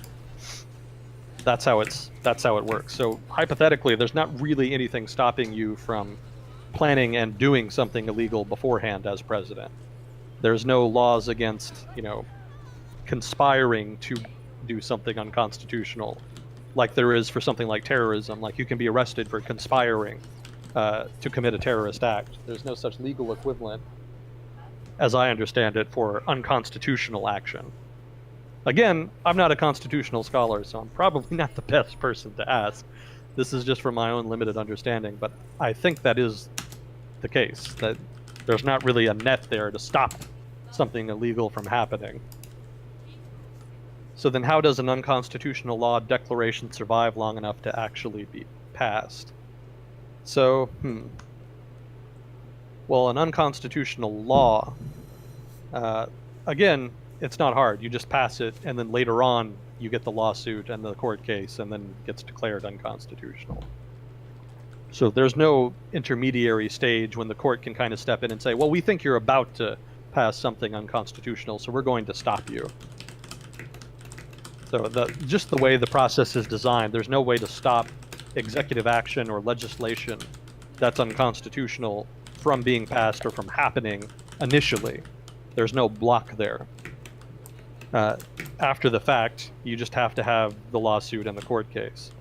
That's how it works. So hypothetically, there's not really anything stopping you from planning and doing something illegal beforehand as president. There's no laws against, conspiring to do something unconstitutional, like there is for something like terrorism. Like you can be arrested for conspiring to commit a terrorist act. There's no such legal equivalent. as I understand it, for unconstitutional action. Again, I'm not a constitutional scholar, so I'm probably not the best person to ask. This is just from my own limited understanding, but I think that is the case, that there's not really a net there to stop something illegal from happening. So then how does an unconstitutional law declaration survive long enough to actually be passed? So, well, an unconstitutional law, again, it's not hard. You just pass it, and then later on, you get the lawsuit and the court case, and then it gets declared unconstitutional. So there's no intermediary stage when the court can kind of step in and say, well, we think you're about to pass something unconstitutional, so we're going to stop you. So just the way the process is designed, there's no way to stop executive action or legislation that's unconstitutional from being passed or from happening initially. There's no block there. After the fact, you just have to have the lawsuit and the court case.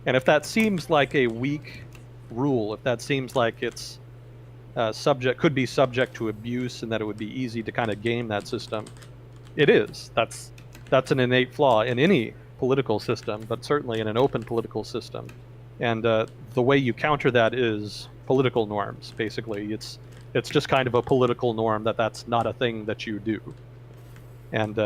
And if that seems like a weak rule, if that seems like it's could be subject to abuse and that it would be easy to kind of game that system, it is. That's an innate flaw in any political system, but certainly in an open political system. And the way you counter that is political norms, basically. It's just kind of a political norm that's not a thing that you do. And,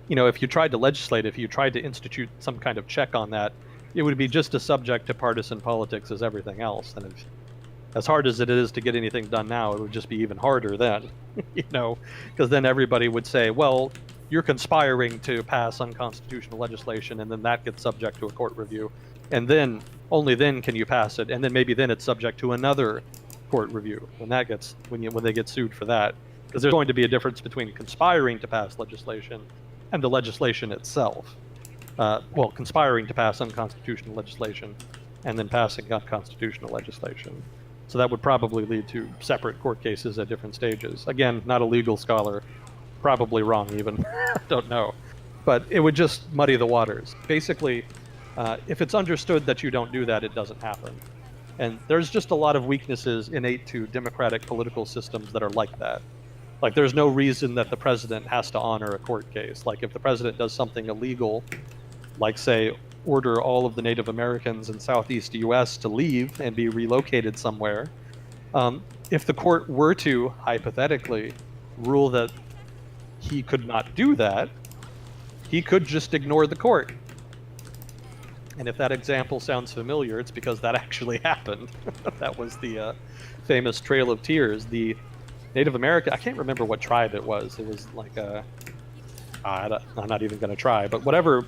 if you tried to legislate, if you tried to institute some kind of check on that, it would be just as subject to partisan politics as everything else. And as hard as it is to get anything done now, it would just be even harder then, because then everybody would say, well, you're conspiring to pass unconstitutional legislation, and then that gets subject to a court review. And then, only then can you pass it, and then maybe then it's subject to another court review when they get sued for that. Because there's going to be a difference between conspiring to pass legislation and the legislation itself. Conspiring to pass unconstitutional legislation and then passing unconstitutional legislation. So that would probably lead to separate court cases at different stages. Again, not a legal scholar, probably wrong even, I don't know. But it would just muddy the waters. Basically, if it's understood that you don't do that, it doesn't happen. And there's just a lot of weaknesses innate to democratic political systems that are like that. Like, there's no reason that the president has to honor a court case. Like, if the president does something illegal, like, say, order all of the Native Americans in Southeast U.S. to leave and be relocated somewhere, if the court were to, hypothetically, rule that he could not do that, he could just ignore the court. And if that example sounds familiar, it's because that actually happened. That was the famous Trail of Tears. The Native American, I can't remember what tribe it was. It was like I'm not even going to try, but whatever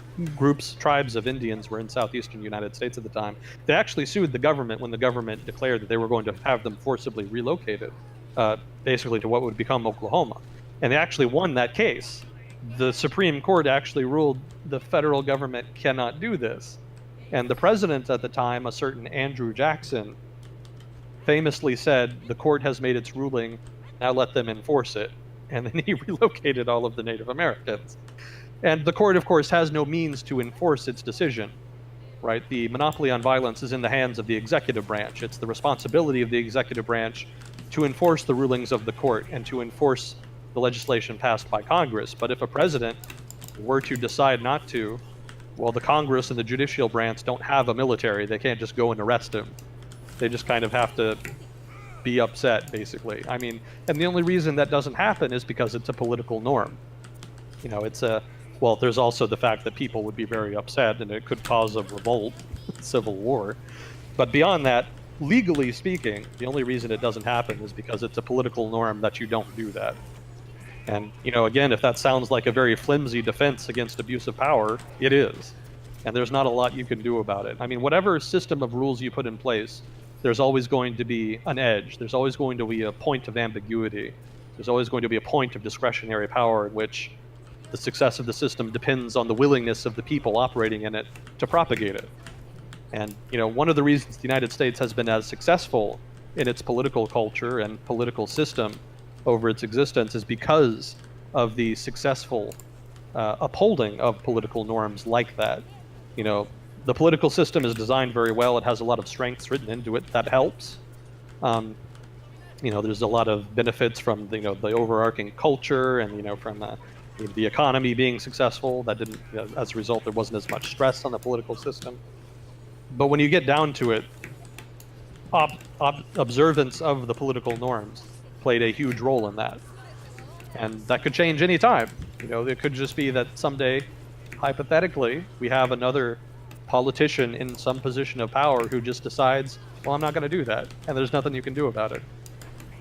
tribes of Indians were in southeastern United States at the time, they actually sued the government when the government declared that they were going to have them forcibly relocated, basically to what would become Oklahoma. And they actually won that case. The Supreme Court actually ruled the federal government cannot do this. And the president at the time, a certain Andrew Jackson, famously said, the court has made its ruling, now let them enforce it. And then he relocated all of the Native Americans. And the court, of course, has no means to enforce its decision, right? The monopoly on violence is in the hands of the executive branch. It's the responsibility of the executive branch to enforce the rulings of the court and to enforce the legislation passed by Congress. But if a president were to decide not to, well, the Congress and the judicial branch don't have a military. They can't just go and arrest him. They just kind of have to be upset, basically. I mean, and the only reason that doesn't happen is because it's a political norm. There's also the fact that people would be very upset and it could cause a revolt, civil war. But beyond that, legally speaking, the only reason it doesn't happen is because it's a political norm that you don't do that. And, again, if that sounds like a very flimsy defense against abuse of power, it is. And there's not a lot you can do about it. I mean, whatever system of rules you put in place, there's always going to be an edge. There's always going to be a point of ambiguity. There's always going to be a point of discretionary power in which the success of the system depends on the willingness of the people operating in it to propagate it. And, one of the reasons the United States has been as successful in its political culture and political system over its existence is because of the successful upholding of political norms like that. The political system is designed very well. It has a lot of strengths written into it that helps. There's a lot of benefits from the overarching culture, and from the economy being successful. That didn't, as a result, there wasn't as much stress on the political system. But when you get down to it, observance of the political norms played a huge role in that, and that could change any time. It could just be that someday, hypothetically, we have another politician in some position of power who just decides, well, I'm not going to do that, and there's nothing you can do about it.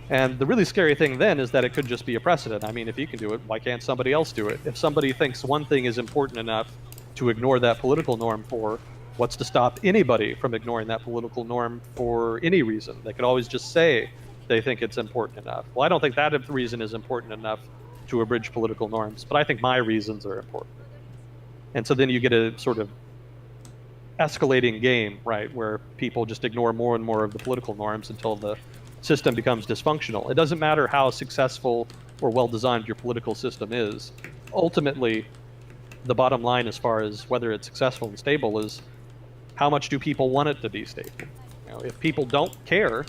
And the really scary thing then is that it could just be a precedent. I mean, if he can do it, why can't somebody else do it? If somebody thinks one thing is important enough to ignore that political norm for, what's to stop anybody from ignoring that political norm for any reason? They could always just say they think it's important enough. Well, I don't think that reason is important enough to abridge political norms, but I think my reasons are important. And so then you get a sort of escalating game, right, where people just ignore more and more of the political norms until the system becomes dysfunctional. It doesn't matter how successful or well-designed your political system is. Ultimately, the bottom line as far as whether it's successful and stable is, how much do people want it to be stable? If people don't care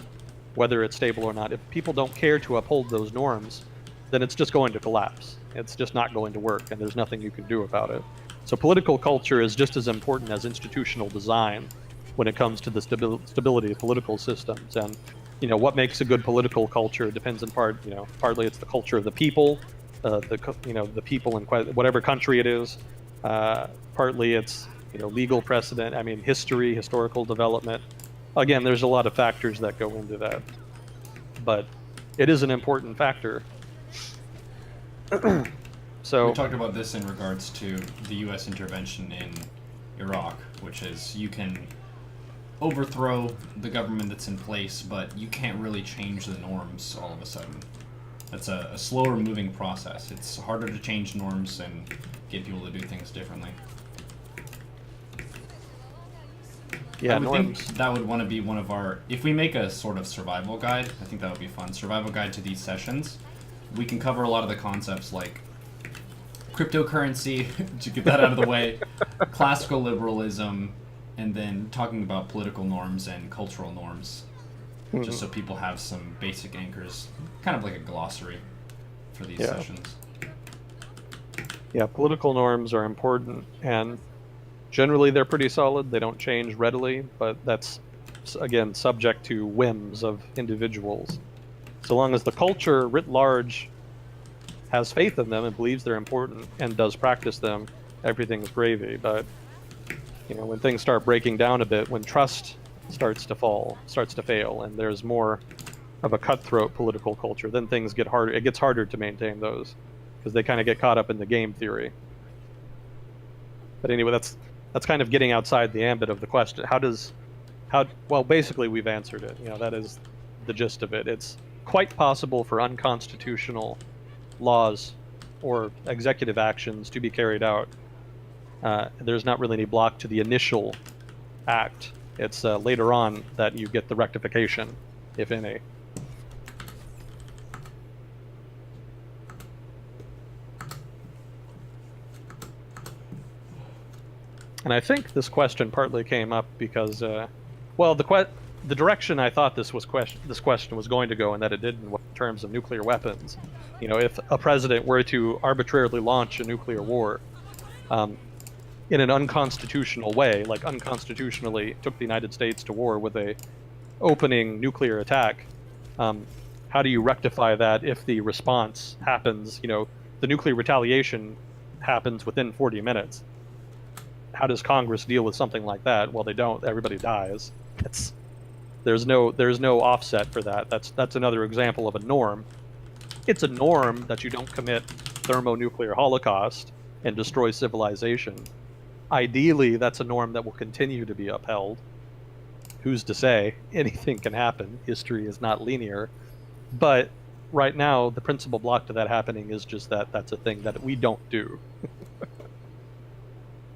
whether it's stable or not, if people don't care to uphold those norms, then it's just going to collapse. It's just not going to work, and there's nothing you can do about it. So political culture is just as important as institutional design when it comes to the stability of political systems. And what makes a good political culture depends in part, partly it's the culture of the people, the people in whatever country it is. Partly it's legal precedent. I mean, history, historical development. Again, there's a lot of factors that go into that, but it is an important factor. So we talked about this in regards to the U.S. intervention in Iraq, which is you can overthrow the government that's in place, but you can't really change the norms all of a sudden. That's a slower moving process. It's harder to change norms and get people to do things differently. Yeah, I would norms. think that would want to be one of our, if we make a sort of survival guide, I think that would be fun. Survival guide to these sessions. We can cover a lot of the concepts like cryptocurrency, to get that out of the way, classical liberalism, and then talking about political norms and cultural norms, just so people have some basic anchors, kind of like a glossary for these sessions. Yeah, political norms are important, and generally they're pretty solid. They don't change readily, but that's, again, subject to whims of individuals. So long as the culture writ large has faith in them and believes they're important and does practice them, everything's gravy. But when things start breaking down a bit, when trust starts to fail, and there's more of a cutthroat political culture, then things get harder. It gets harder to maintain those because they kind of get caught up in the game theory. But anyway, that's kind of getting outside the ambit of the question. Well, basically we've answered it. That is the gist of it. It's quite possible for unconstitutional laws or executive actions to be carried out. There's not really any block to the initial act. It's later on that you get the rectification, if any. And I think this question partly came up because, the direction I thought this question was going to go, and that it did in terms of nuclear weapons. If a president were to arbitrarily launch a nuclear war in an unconstitutional way, like unconstitutionally took the United States to war with a opening nuclear attack, how do you rectify that if the response happens, the nuclear retaliation happens within 40 minutes? How does Congress deal with something like that? Well, they don't. Everybody dies. There's no offset for that. That's another example of a norm. It's a norm that you don't commit thermonuclear holocaust and destroy civilization. Ideally, that's a norm that will continue to be upheld. Who's to say? Anything can happen. History is not linear. But right now, the principal block to that happening is just that that's a thing that we don't do.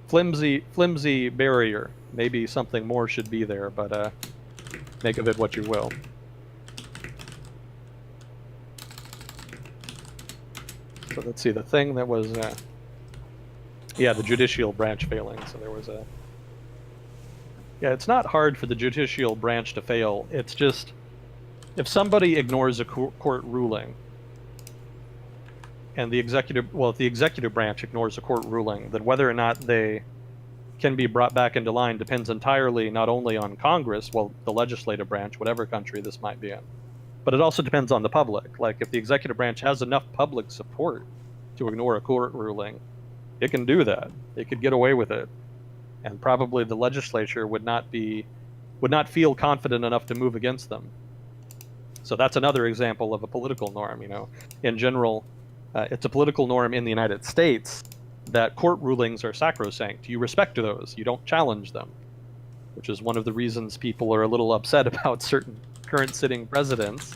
Flimsy barrier. Maybe something more should be there, but make of it what you will. So let's see, the thing that was, the judicial branch failing. So there was it's not hard for the judicial branch to fail. It's just if somebody ignores a court ruling, and if the executive branch ignores a court ruling, then whether or not they can be brought back into line depends entirely not only on Congress, well, the legislative branch, whatever country this might be in, but it also depends on the public. Like, if the executive branch has enough public support to ignore a court ruling, it can do that. It could get away with it. And probably the legislature would not feel confident enough to move against them. So that's another example of a political norm. In general, it's a political norm in the United States that court rulings are sacrosanct. You respect those. You don't challenge them, which is one of the reasons people are a little upset about certain current sitting presidents.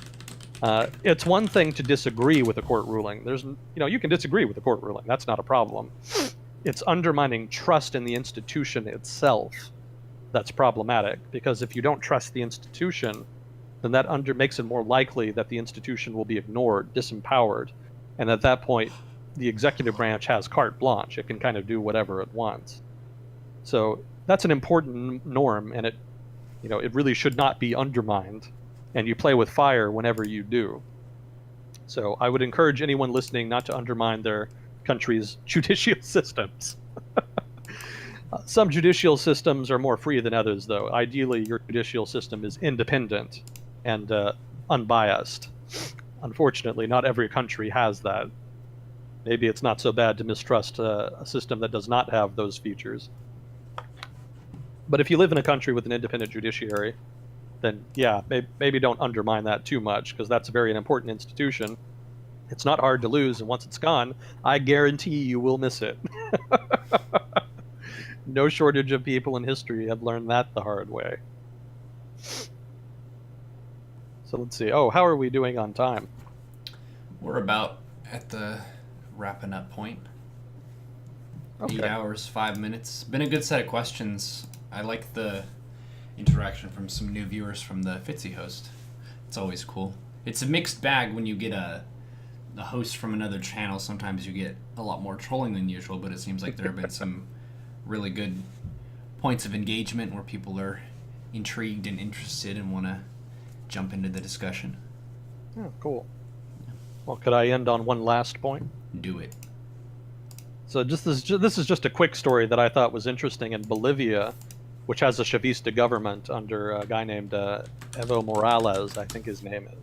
It's one thing to disagree with a court ruling. You can disagree with a court ruling. That's not a problem. It's undermining trust in the institution itself that's problematic, because if you don't trust the institution, then that makes it more likely that the institution will be ignored, disempowered, and at that point, the executive branch has carte blanche. It can kind of do whatever it wants. So that's an important norm, and it really should not be undermined, and you play with fire whenever you do. So I would encourage anyone listening not to undermine their country's judicial systems. Some judicial systems are more free than others, though. Ideally, your judicial system is independent and unbiased. Unfortunately, not every country has that. Maybe it's not so bad to mistrust a system that does not have those features. But if you live in a country with an independent judiciary, then yeah, maybe don't undermine that too much, because that's a very important institution. It's not hard to lose, and once it's gone, I guarantee you will miss it. No shortage of people in history have learned that the hard way. So let's see. Oh, how are we doing on time? We're about at the wrapping up point. Okay. 8 hours, 5 minutes. Been a good set of questions. I like the interaction from some new viewers from the Fitzy host. It's always cool. It's a mixed bag when you get a host from another channel. Sometimes you get a lot more trolling than usual, but it seems like there have been some really good points of engagement where people are intrigued and interested and want to jump into the discussion. Oh, cool. Well, could I end on one last point? Do it. So this is just a quick story that I thought was interesting. In Bolivia, which has a Chavista government under a guy named Evo Morales, I think his name is.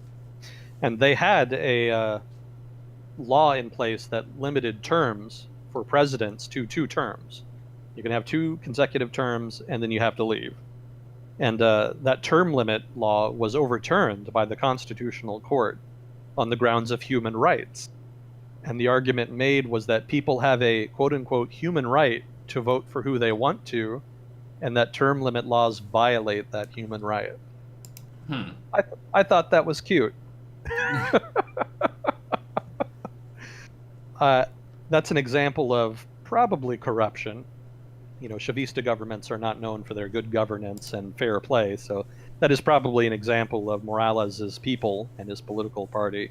And they had a law in place that limited terms for presidents to 2 terms. You can have 2 consecutive terms, and then you have to leave. And that term limit law was overturned by the Constitutional Court on the grounds of human rights. And the argument made was that people have a quote-unquote human right to vote for who they want to, and that term limit laws violate that human right. I thought that was cute. That's an example of probably corruption. Chavista governments are not known for their good governance and fair play, so that is probably an example of Morales' people and his political party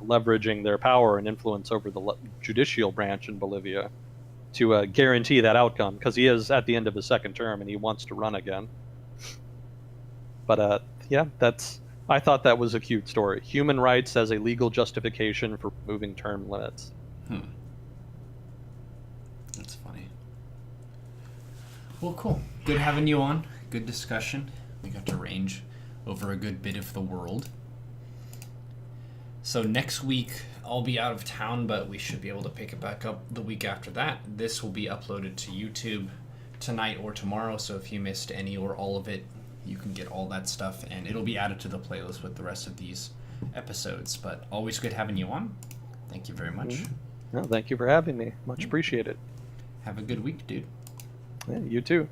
leveraging their power and influence over the judicial branch in Bolivia to guarantee that outcome, because he is at the end of his 2nd term and he wants to run again. But yeah, I thought that was a cute story. Human rights as a legal justification for removing term limits. That's funny. Well, cool. Good having you on. Good discussion. We got to range over a good bit of the world. So next week, I'll be out of town, but we should be able to pick it back up the week after that. This will be uploaded to YouTube tonight or tomorrow, so if you missed any or all of it, you can get all that stuff, and it'll be added to the playlist with the rest of these episodes. But always good having you on. Thank you very much. No, thank you for having me. Much appreciated. Have a good week, dude. Yeah, you too.